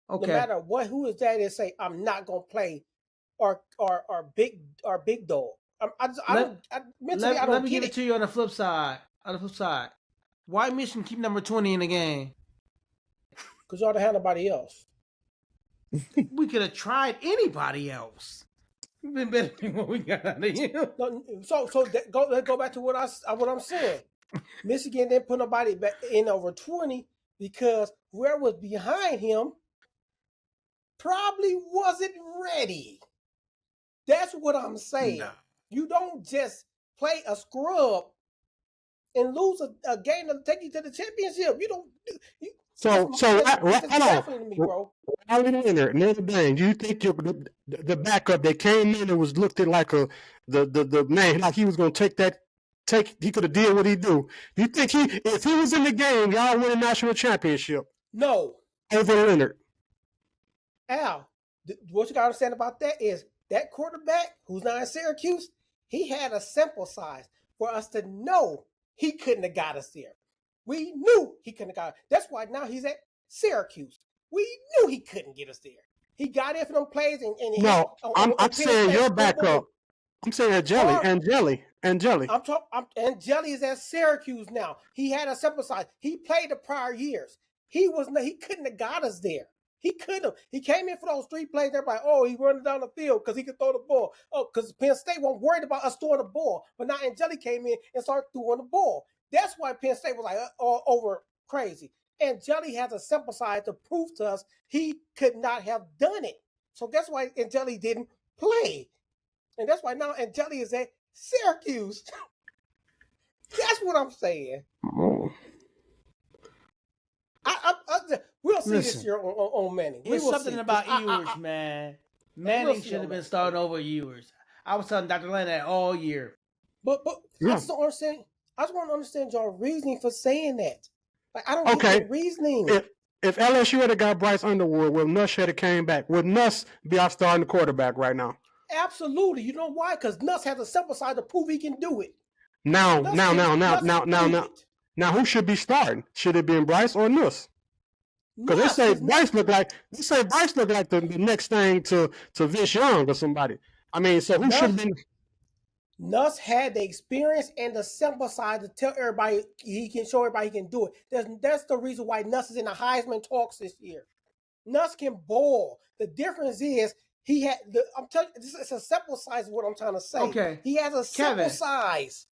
no matter who his dad is, say I'm not gonna play, or big dog. I don't let me give it to you on the flip side. Why Michigan keep number 20 in the game? Because y'all don't have nobody else. We could have tried anybody else. Been better than what we got out of you. Let's go back to what I'm saying. Michigan didn't put nobody back in over 20 because whoever was behind him probably wasn't ready. That's what I'm saying. No. You don't just play a scrub and lose a game to take you to the championship. You don't. Definitely to me, bro. Notre Dame, do you think the backup that came in and was looked at like the man, like he was going to he could have did what he do? You think if he was in the game, y'all win a national championship? No. Over Leonard. Al, what you got to understand about that is that quarterback who's not in Syracuse, he had a sample size for us to know he couldn't have got us there. We knew he couldn't have got us. That's why now he's at Syracuse. We knew he couldn't get us there. He got in for them plays and I'm saying your backup. I'm saying Angeli. Angeli is at Syracuse now. He had a sample size. He played the prior years. He couldn't have got us there. He couldn't have. He came in for those 3 plays. Everybody, he running down the field because he could throw the ball. Because Penn State wasn't worried about us throwing the ball. But now Angeli came in and started throwing the ball. That's why Penn State was like over crazy. Angeli has a sample size to prove to us he could not have done it. So that's why Angeli didn't play. And that's why now Angeli is at Syracuse. That's what I'm saying. Oh. We'll see this year on Manning. It's something about Ewers, man. Manning should have been starting over Ewers. I was telling Dr. Lane that all year. But yeah. I just don't understand. I just want to understand your reasoning for saying that. Like, I don't get the reasoning. If LSU had got Bryce Underwood, would Nuss had came back? Would Nuss be our starting quarterback right now? Absolutely. You know why? Because Nuss has a sample size to prove he can do it. Now, who should be starting? Should it be Bryce or Nuss? Because they say Bryce look like the next thing to Vince Young or somebody. I mean, so who should be? Nuss had the experience and the sample size to tell everybody he can show everybody he can do it. That's the reason why Nuss is in the Heisman talks this year. Nuss can bowl. The difference is I'm telling you, it's a sample size of what I'm trying to say. Okay. He has a sample size.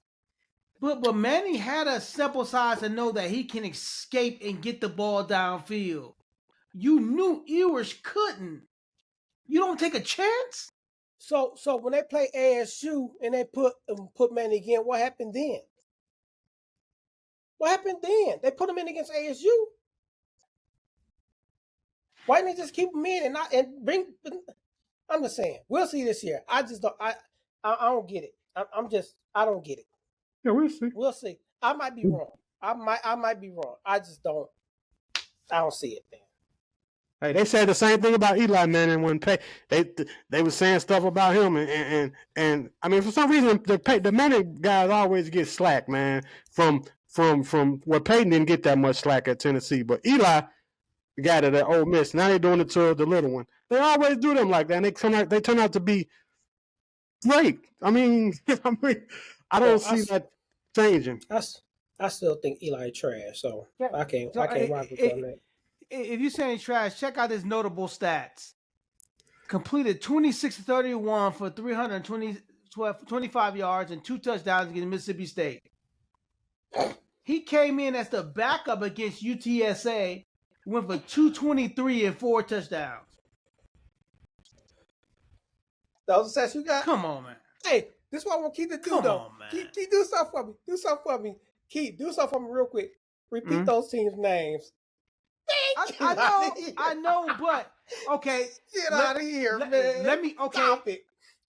But Manny had a sample size to know that he can escape and get the ball downfield. You knew Ewers couldn't. You don't take a chance? So when they play ASU and they put Manny again, what happened then? What happened then? They put him in against ASU. Why didn't they just keep him in and bring? I'm just saying. We'll see this year. I just don't. I don't get it. I don't get it. Yeah, we'll see. We'll see. I might be wrong. I might be wrong. I don't see it, man. Hey, they said the same thing about Eli Manning when they were saying stuff about him and I mean for some reason the Manning guys always get slack, man, from what Peyton didn't get that much slack at Tennessee, but Eli got it at Ole Miss. Now they're doing it to the little one. They always do them like that. And they turn out to be great. I mean, I don't see that changing. I still think Eli trash, so I can't rock with you on that. If you're saying trash, check out his notable stats. Completed 26-31 for 325 yards and 2 touchdowns against Mississippi State. He came in as the backup against UTSA, went for 223 and 4 touchdowns. That was the stats you got? Come on, man. Hey, this is what I want Keith to do, Come though. on, man. Keith, do something for me. Do something for me. Keith, do something for me real quick. Repeat those teams' names. I know, but okay. Get out of here, man. Let me. Okay.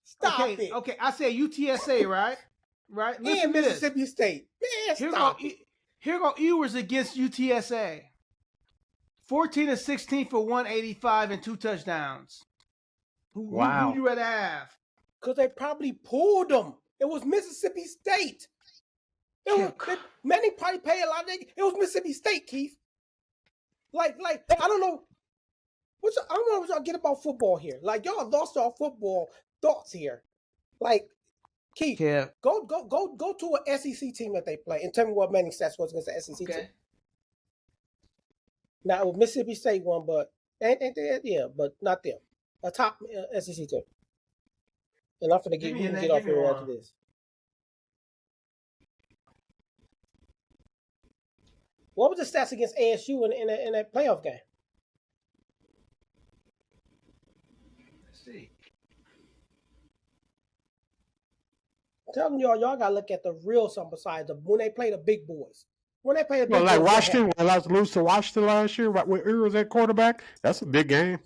Stop it. Okay. I said UTSA, right? Right. And Mississippi State. Man, stop it. Here go Ewers against UTSA. 14-16 for 185 and 2 touchdowns. Wow. Who you rather have? Because they probably pulled them. It was Mississippi State. Many probably pay a lot. It was Mississippi State, Keith. Like I don't know. I don't know what y'all get about football here. Like y'all lost y'all football thoughts here. Like Keith, go to an SEC team that they play and tell me what Manning stats was against the SEC team. Now it was Mississippi State one, but ain't they? Yeah, but not them. A top SEC team. And I'm gonna get off here after this. What was the stats against ASU in that playoff game? Let's see. I'm telling y'all gotta look at the real something besides when they play the big boys. When they play the big boys, like Washington, when I lose to Washington last year with Earls at quarterback, that's a big game.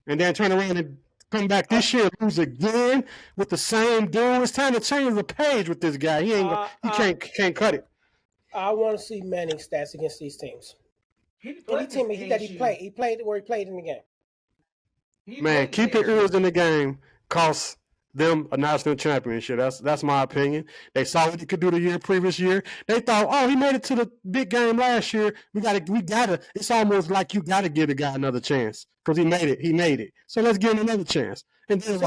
And then turn around and come back this year and lose again with the same dude. It's time to change the page with this guy. He can't cut it. I want to see Manning stats against these teams. Any team that he played where he played in the game. Man, keeping Earls in the game costs them a national championship. That's my opinion. They saw what he could do the previous year. They thought, oh, he made it to the big game last year. We gotta. It's almost like you gotta give the guy another chance because he made it. He made it. So let's give him another chance. And then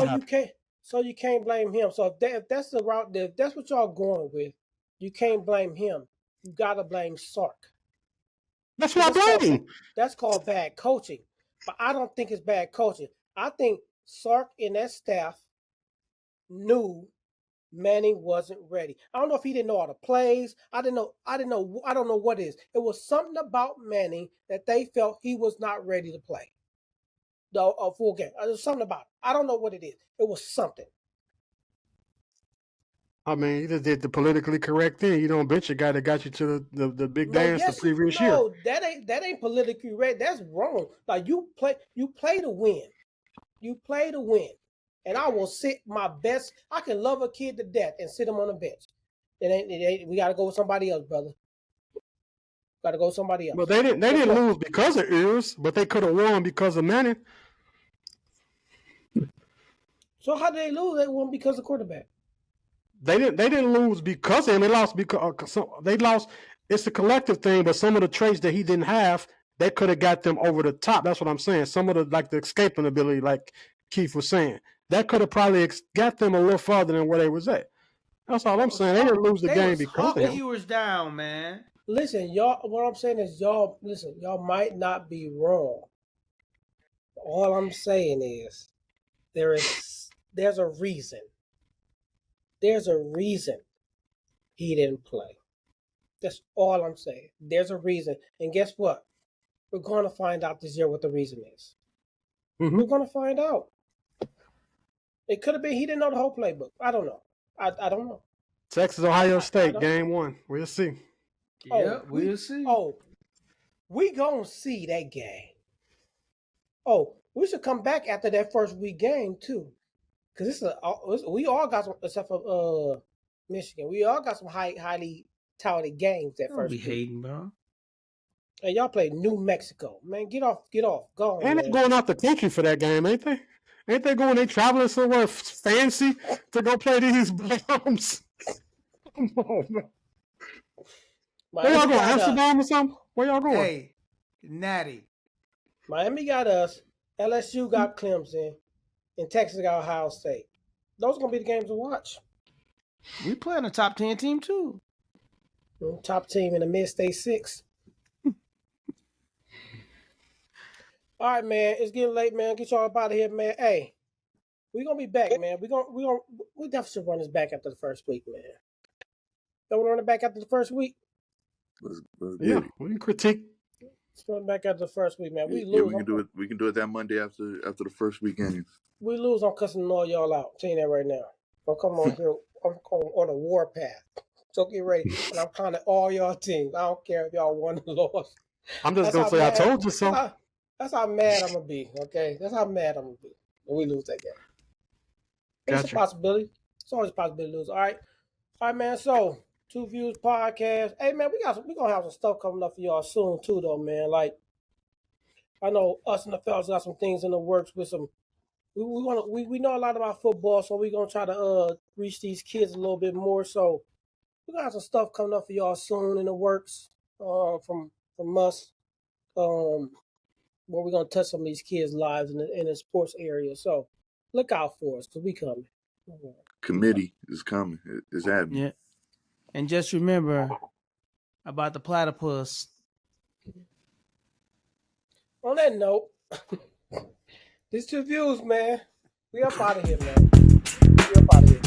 you can't blame him. So if that's the route, if that's what y'all going with, you can't blame him. You gotta blame Sark. That's what I blame. That's called bad coaching. But I don't think it's bad coaching. I think Sark and that staff knew Manning wasn't ready. I don't know if he didn't know all the plays. I don't know what it is. It was something about Manning that they felt he was not ready to play a full game. There's something about it. I don't know what it is. It was something. I mean, you just did the politically correct thing. You don't bench a guy that got you to the big dance the previous year. No, that ain't politically correct. That's wrong. Like you play to win. You play to win. And I will sit my best. I can love a kid to death and sit him on the bench. We got to go with somebody else, brother. Got to go with somebody else. But they didn't lose because of Ears, but they could have won because of Manning. So how did they lose? They won because of quarterback. They didn't lose because of him. They lost because they lost. It's a collective thing, but some of the traits that he didn't have, they could have got them over the top. That's what I'm saying. Some of the escaping ability, like Keith was saying, that could have probably got them a little farther than where they was at. That's all I'm saying. They didn't lose the game because of him. Viewers down, man. Listen, y'all. What I'm saying is, y'all might not be wrong. All I'm saying is, there's a reason. There's a reason he didn't play. That's all I'm saying. There's a reason. And guess what? We're going to find out this year what the reason is. Mm-hmm. We're going to find out. It could have been he didn't know the whole playbook. I don't know. I don't know. Texas, Ohio State, game 1. We'll see. Yeah, we'll see. Oh, we going to see that game. Oh, we should come back after that first week game, too. Because we all got some, except for Michigan, we all got some highly touted games that first week. Don't be hating, bro. Hey, y'all played New Mexico. Man, get off. Go on. And they're going out the country for that game, ain't they? Ain't they going? They traveling somewhere fancy to go play these bombs? Come on, man. Where y'all going? Amsterdam or something? Where y'all going? Hey, Natty. Miami got us. LSU got Clemson. And Texas got Ohio State. Those are going to be the games to watch. We playing a top 10 team, too. Top team in the mid-state 6. All right, man. It's getting late, man. Get y'all up out of here, man. Hey, we're going to be back, man. We definitely should run this back after the first week, man. Don't want to run it back after the first week? Yeah, we can critique. Let's run it back after the first week, man. We lose. We can do it that Monday after the first weekend. We lose on cussing all y'all out. I'm telling you that right now. I'm coming on here. I'm on a war path. So get ready. And I'm counting all y'all teams. I don't care if y'all won or lost. I'm just going to say I told you so. That's how mad I'm going to be, okay? That's how mad I'm going to be when we lose that game. It's a possibility. It's always a possibility to lose. All right, man. So, TuVues podcast. Hey, man, we going to have some stuff coming up for y'all soon, too, though, man. Like, I know us and the fellas got some things in the works with some. We know a lot about football, so we're going to try to reach these kids a little bit more. So, we got some stuff coming up for y'all soon in the works from us. Where we're going to touch some of these kids' lives in the sports area. So look out for us because we coming. committee is coming. It's happening. Yeah. And just remember about the platypus. On that note, these TuVues, man. We up out of here, man. We up out of here.